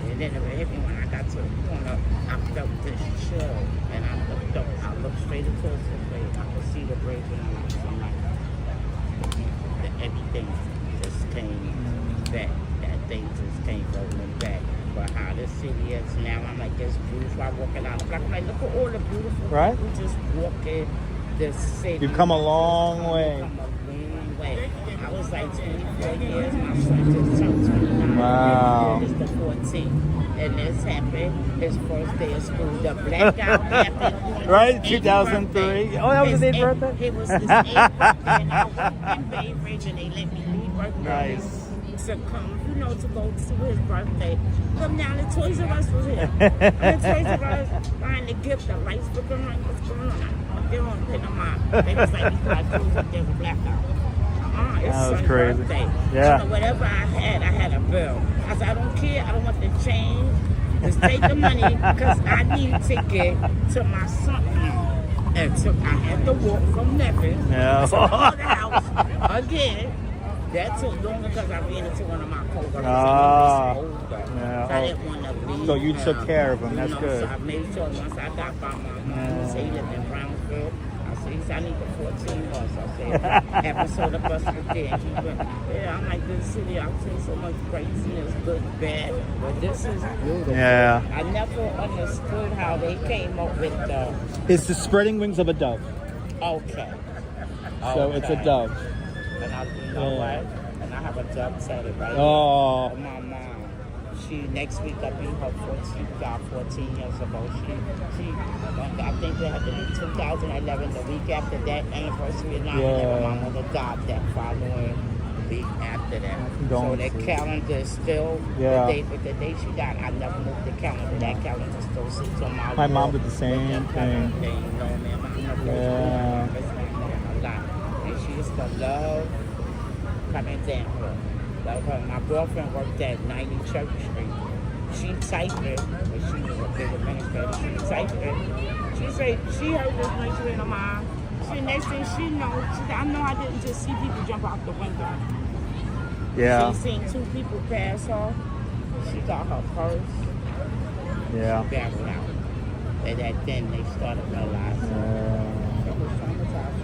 and then it hit me when I got to the corner. I felt this chill, and I looked up. I looked straight into his face. I could see the bridge, and I'm like, everything just came back. That thing just came rolling back. But how this city is now, I'm like, it's beautiful. I'm walking out the block. I'm like, look at all the beautiful people just walking the city. You've come a long way. I was like 24 years, my son just turned 29. Wow. It's the 14th, and this happened, his first day of school. The blackout happened. Right, 2003. Oh, that was his 8th birthday? It was his 8th birthday, and I went in Bay Ridge, and they let me leave birthday. Nice. To come, to go to his birthday. Come down, the Toys R Us was here. The Toys R Us buying the gift, the lights flipping on, what's going on? They don't pay no mind. They was like, before I closed up there with blackout. It's that was son's crazy. Birthday. Yeah. So whatever I had a bill. I said, I don't care. I don't want the change. Just take the money because I need to get to my son. And I had to walk from Memphis to the house again. That took longer because I ran into one of my coworkers. So I didn't want to leave. So you took care of him. That's good. So I made sure once I got by my mom, he said he lived in Brownsville. He said, I need the 14 bus. I said, episode of bus was there. I'm like, this city, I've seen so much craziness, good, bad, but this is beautiful. Yeah. I never understood how they came up with the... It's the spreading wings of a dove. Okay. So it's a dove. And you know what? And I have a dove tatted right here. Oh. My mom. Next week I'll be her 14 years ago. I think they had to be 2011, the week after that anniversary, and my mom would have died that following week after that. So the calendar is still the day she died. I never moved the calendar. That calendar still sits on my wall. My mom did the same thing. You know, man, my mom a lot. And she used to love coming down here. My girlfriend worked at 90 Church Street. She typed it, but she was a big administrator. She typed it. She said she heard this ministry in her mind. Next thing she knows, she said, I know I didn't just see people jump out the window. Yeah. She seen 2 people pass her. She got her purse. Yeah. She backed out. And then they started realizing it was traumatized.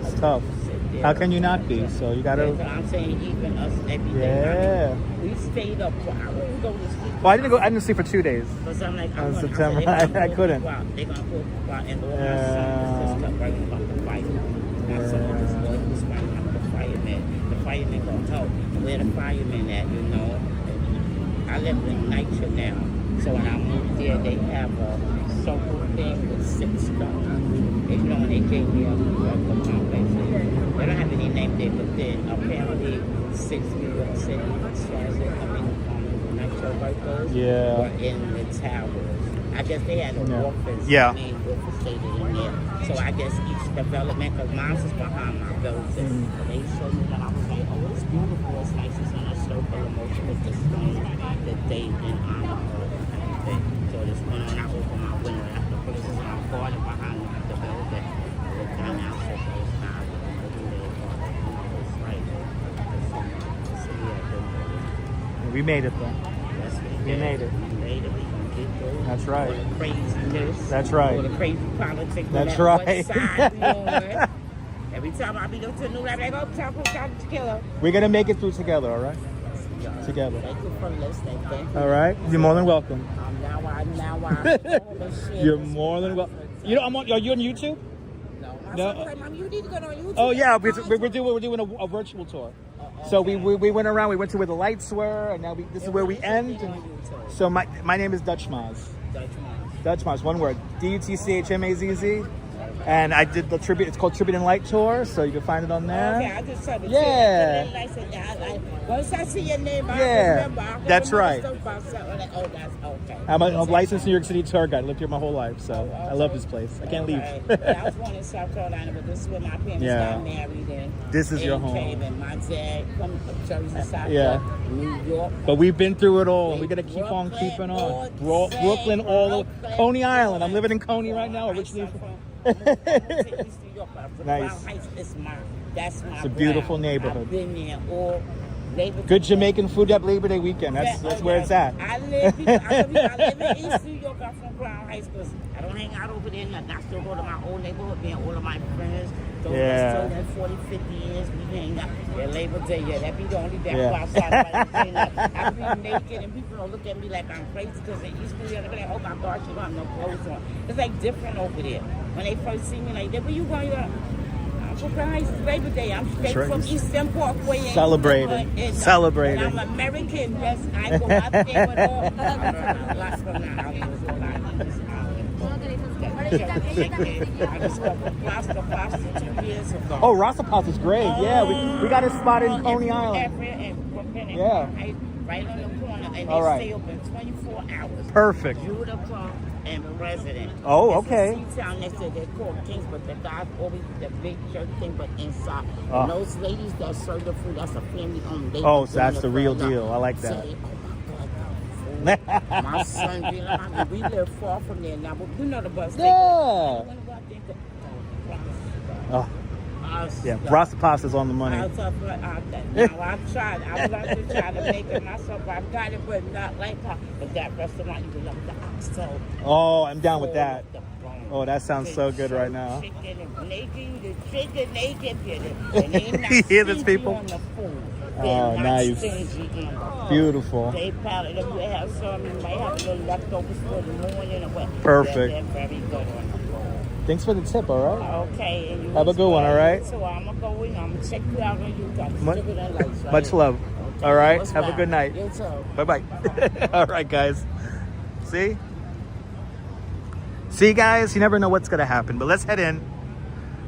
It's tough. How can you not be? So you gotta. I'm saying even us every day. We stayed up. I wouldn't go to sleep. Well, I didn't sleep for 2 days. Because I'm like, September. I couldn't. They're gonna pull people out, and all my son just kept writing about the fight. My son was writing about the firemen. The firemen gonna help. Where the firemen at? You know. I live in Nitro now, so when I moved there, they have a circle thing with 6 stones. You know, when they gave me a complex. They don't have any name there, but then apparently 6 New York City transit, Nitro workers were in the towers. I guess they had a office. Main office stated in there. So I guess each development, because mine is behind my building. They showed me that I was like, oh, it's beautiful. It's nice. It's in a circle of motion with the stone that they in honor of everything. So this one, when I open my window, after places and I'm farther behind the building, I look down now, so it's not. We made it though. Yes, We made it. We made it. We can get through. That's right. All the craziness. That's right. All the crazy politics. That's no matter right. What side we on. Every time I be to the news, I'm like, oh, time to kill her. We're gonna make it through together, all right? Together. Thank you for listening. Thank you. All right. You're more than welcome. Now I You're more than welcome. You know, are you on YouTube? No. Mom, you need to go on YouTube. Oh yeah, we're doing a virtual tour. So we went around. We went to where the lights were, and now this is where we end. So my name is Dutch Maz. Dutch Maz, one word. DUTCHMAZZ. And I did the tribute. It's called Tribute and Light Tour, so you can find it on there. Okay, I just saw the yeah. Once I see your name, I remember. That's right. Oh, that's okay. I'm a licensed New York City tour guide. I lived here my whole life, so I love this place. I can't leave. Yeah, I was born in South Carolina, but this is where my parents got married in. This is your home. And my dad from Jersey, South New York. But we've been through it all, and we're gonna keep on keeping on. Brooklyn, all over Coney Island. I'm living in Coney right now. Originally nice. It's a beautiful neighborhood. I've been there all Labor Good Jamaican food at Labor Day weekend. That's where it's at. I live in East New York. I'm from Brown Heights because I don't hang out over there. I still go to my old neighborhood, being all of my friends. Those that 40, 50 years, we hang out. Yeah, Labor Day, that be the only day I go outside. I be naked and people don't look at me like I'm crazy because in East New York, they're like, oh my gosh, you don't have no clothes on. It's like different over there. When they first see me, like, where you going? I'm from Brown Heights, Labor Day. I'm straight from Eastern Parkway. Celebrating. Celebrating. And I'm American. Yes, I go out there with all. Lots from now. I just got from Pasta 2 years ago. Oh, Rasta Pasta's great. Yeah, we got a spot in Coney Island. Right on the corner, and they stay open 24 hours. Perfect. Beautiful and resident. Oh, okay. It's a town next to they're called Kings, but the guys always the big church thing, but inside. And those ladies that serve the food, that's a family owned. Oh, so that's the real deal. I like that. My son, we live far from there now, but you know the bus. Yeah, Rasta Pasta's on the money. I've tried. I would like to try to make it myself. I've got it, but not like that. But that restaurant, you can love the oxtail. Oh, I'm down with that. Oh, that sounds so good right now. You hear this, people? Oh, nice. Beautiful. Beautiful. They probably if you have some, you might have a little leftovers for the morning or what. Perfect. They're very good on the floor. Thanks for the tip, all right? Okay. And you have a good one, all right? So I'm going to go in. I'm going to check you out on YouTube. Much love. Okay. All right? Have a good night. You too. Bye-bye. All right, guys. See? See, guys? You never know what's going to happen. But let's head in.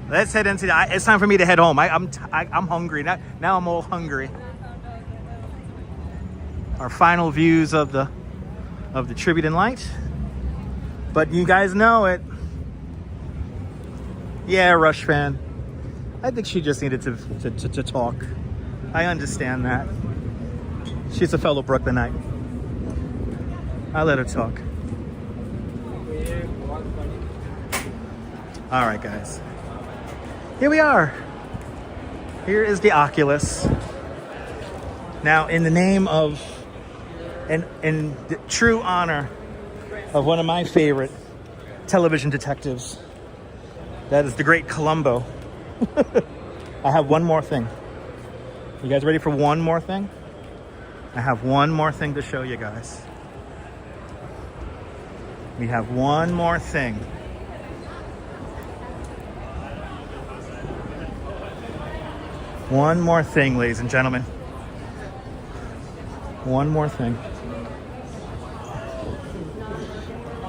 Let's head into it's time for me to head home. I'm hungry. Now I'm all hungry. Our final views of the Tribute and Light. But you guys know it. Yeah, Rush fan. I think she just needed to talk. I understand that. She's a fellow Brooklynite. I let her talk. All right, guys. Here we are. Here is the Oculus. Now, in the name of, in the true honor of one of my favorite television detectives, that is the great Columbo. I have one more thing. You guys ready for one more thing? I have one more thing to show you guys. We have one more thing. One more thing, ladies and gentlemen. One more thing.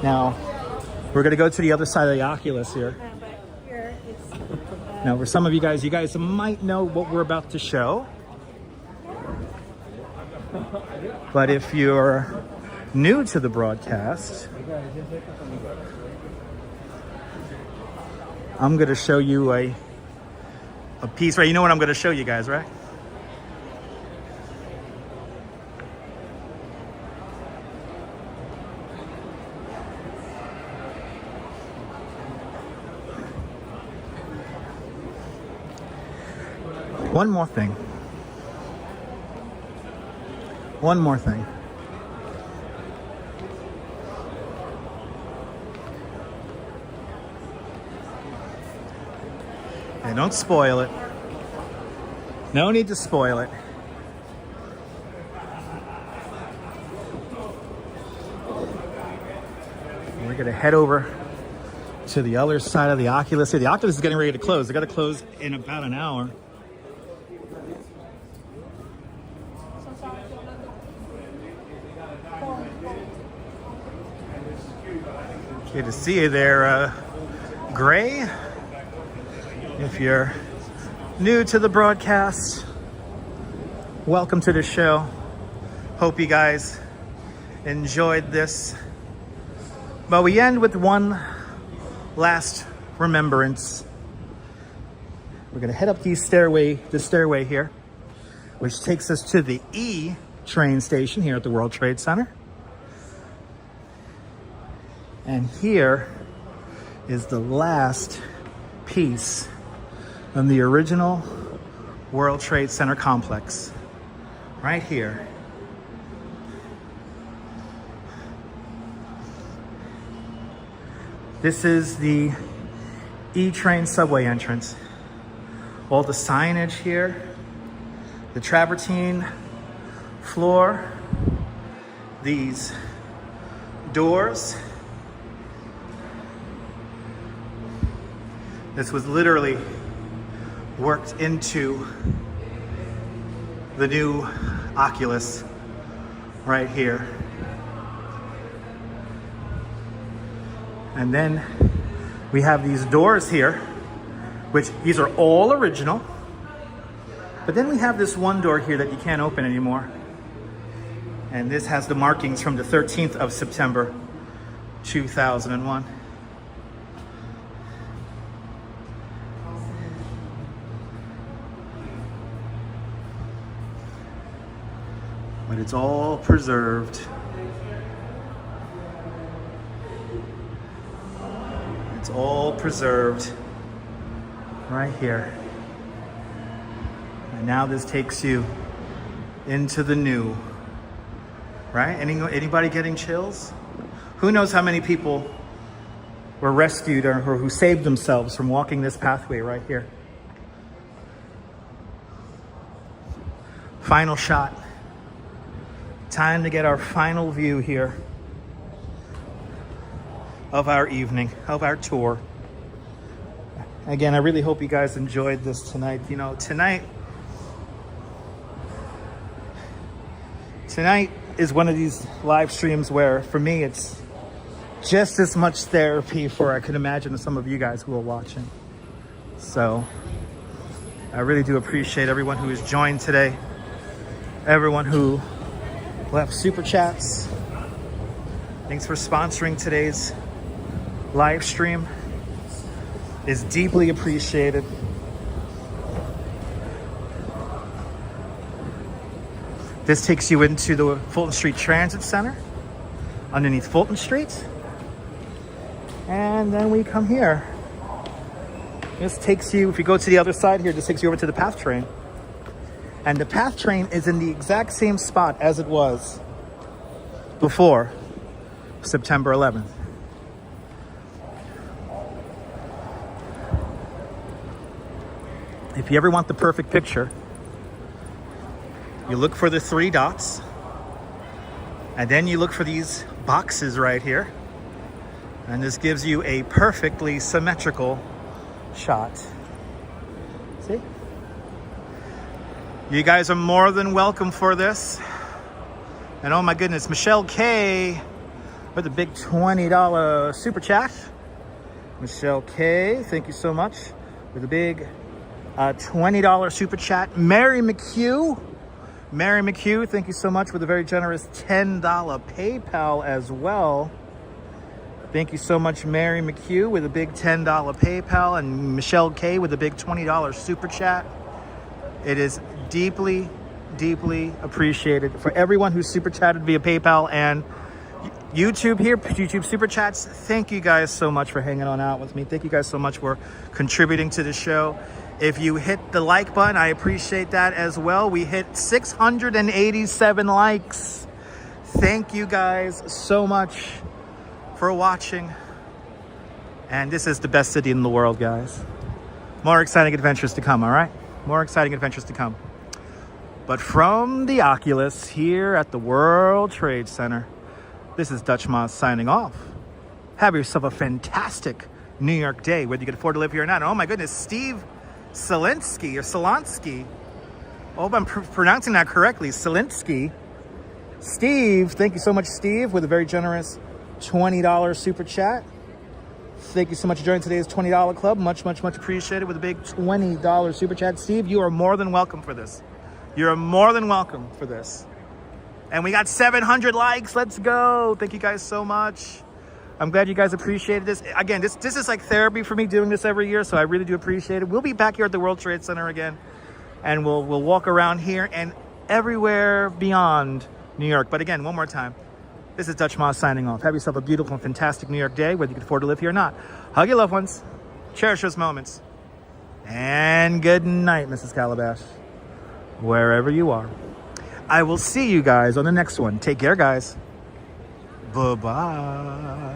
Now, we're going to go to the other side of the Oculus here. Now, for some of you guys might know what we're about to show. But if you're new to the broadcast, I'm going to show you a piece, right? You know what I'm going to show you guys, right? One more thing. One more thing. And don't spoil it. No need to spoil it. We're gonna head over to the other side of the Oculus. The Oculus is getting ready to close. They gotta close in about an hour. Good to see you there, Gray. If you're new to the broadcast, welcome to the show. Hope you guys enjoyed this. But we end with one last remembrance. We're gonna head up the stairway here, which takes us to the E train station here at the World Trade Center. And here is the last piece of the original World Trade Center complex. Right here. This is the E-train subway entrance. All the signage here, the travertine floor, these doors. This was literally worked into the new Oculus right here. And then we have these doors here, which these are all original. But then we have this one door here that you can't open anymore. And this has the markings from the 13th of September, 2001. But it's all preserved. It's all preserved right here. And now this takes you into the new, right? Anybody getting chills? Who knows how many people were rescued or who saved themselves from walking this pathway right here? Final shot. Time to get our final view here of our evening, of our tour. Again, I really hope you guys enjoyed this tonight. You know, tonight is one of these live streams where, for me, it's just as much therapy for, I can imagine, some of you guys who are watching. So, I really do appreciate everyone who has joined today, everyone who left super chats. Thanks for sponsoring today's live stream. Is deeply appreciated. This takes you into the Fulton Street Transit Center, underneath Fulton Street. And then we come here. This takes you, if you go to the other side here, this takes you over to the PATH train. And the PATH train is in the exact same spot as it was before September 11th. If you ever want the perfect picture, you look for the 3 dots, and then you look for these boxes right here, and this gives you a perfectly symmetrical shot. See? You guys are more than welcome for this. And oh my goodness, Michelle K with a big $20 super chat. Michelle K, thank you so much, with a big $20 super chat. Mary McHugh, thank you so much, with a very generous $10 PayPal as well. Thank you so much, Mary McHugh, with a big $10 PayPal, and Michelle K with a big $20 super chat. It is deeply, deeply appreciated for everyone who super chatted via PayPal and YouTube here, YouTube super chats. Thank you guys so much for hanging on out with me. Thank you guys so much for contributing to the show. If you hit the like button, I appreciate that as well. We hit 687 likes. Thank you guys so much for watching. And this is the best city in the world, guys. More exciting adventures to come, all right? More exciting adventures to come. But from the Oculus here at the World Trade Center, this is Dutch Moz signing off. Have yourself a fantastic New York day, whether you can afford to live here or not. Oh my goodness, Steve Selensky or Selonsky. I hope I'm pronouncing that correctly. Selensky. Steve, thank you so much, Steve, with a very generous $20 super chat. Thank you so much for joining today's $20 club. Much, much, much appreciated with a big $20 super chat. Steve, you are more than welcome for this. You're more than welcome for this. And we got 700 likes. Let's go. Thank you guys so much. I'm glad you guys appreciated this. Again, this is like therapy for me doing this every year, so I really do appreciate it. We'll be back here at the World Trade Center again, and we'll walk around here and everywhere beyond New York. But again, one more time, this is Dutch Moz signing off. Have yourself a beautiful and fantastic New York day, whether you can afford to live here or not. Hug your loved ones. Cherish those moments. And good night, Mrs. Calabash, wherever you are. I will see you guys on the next one. Take care, guys. Bye-bye.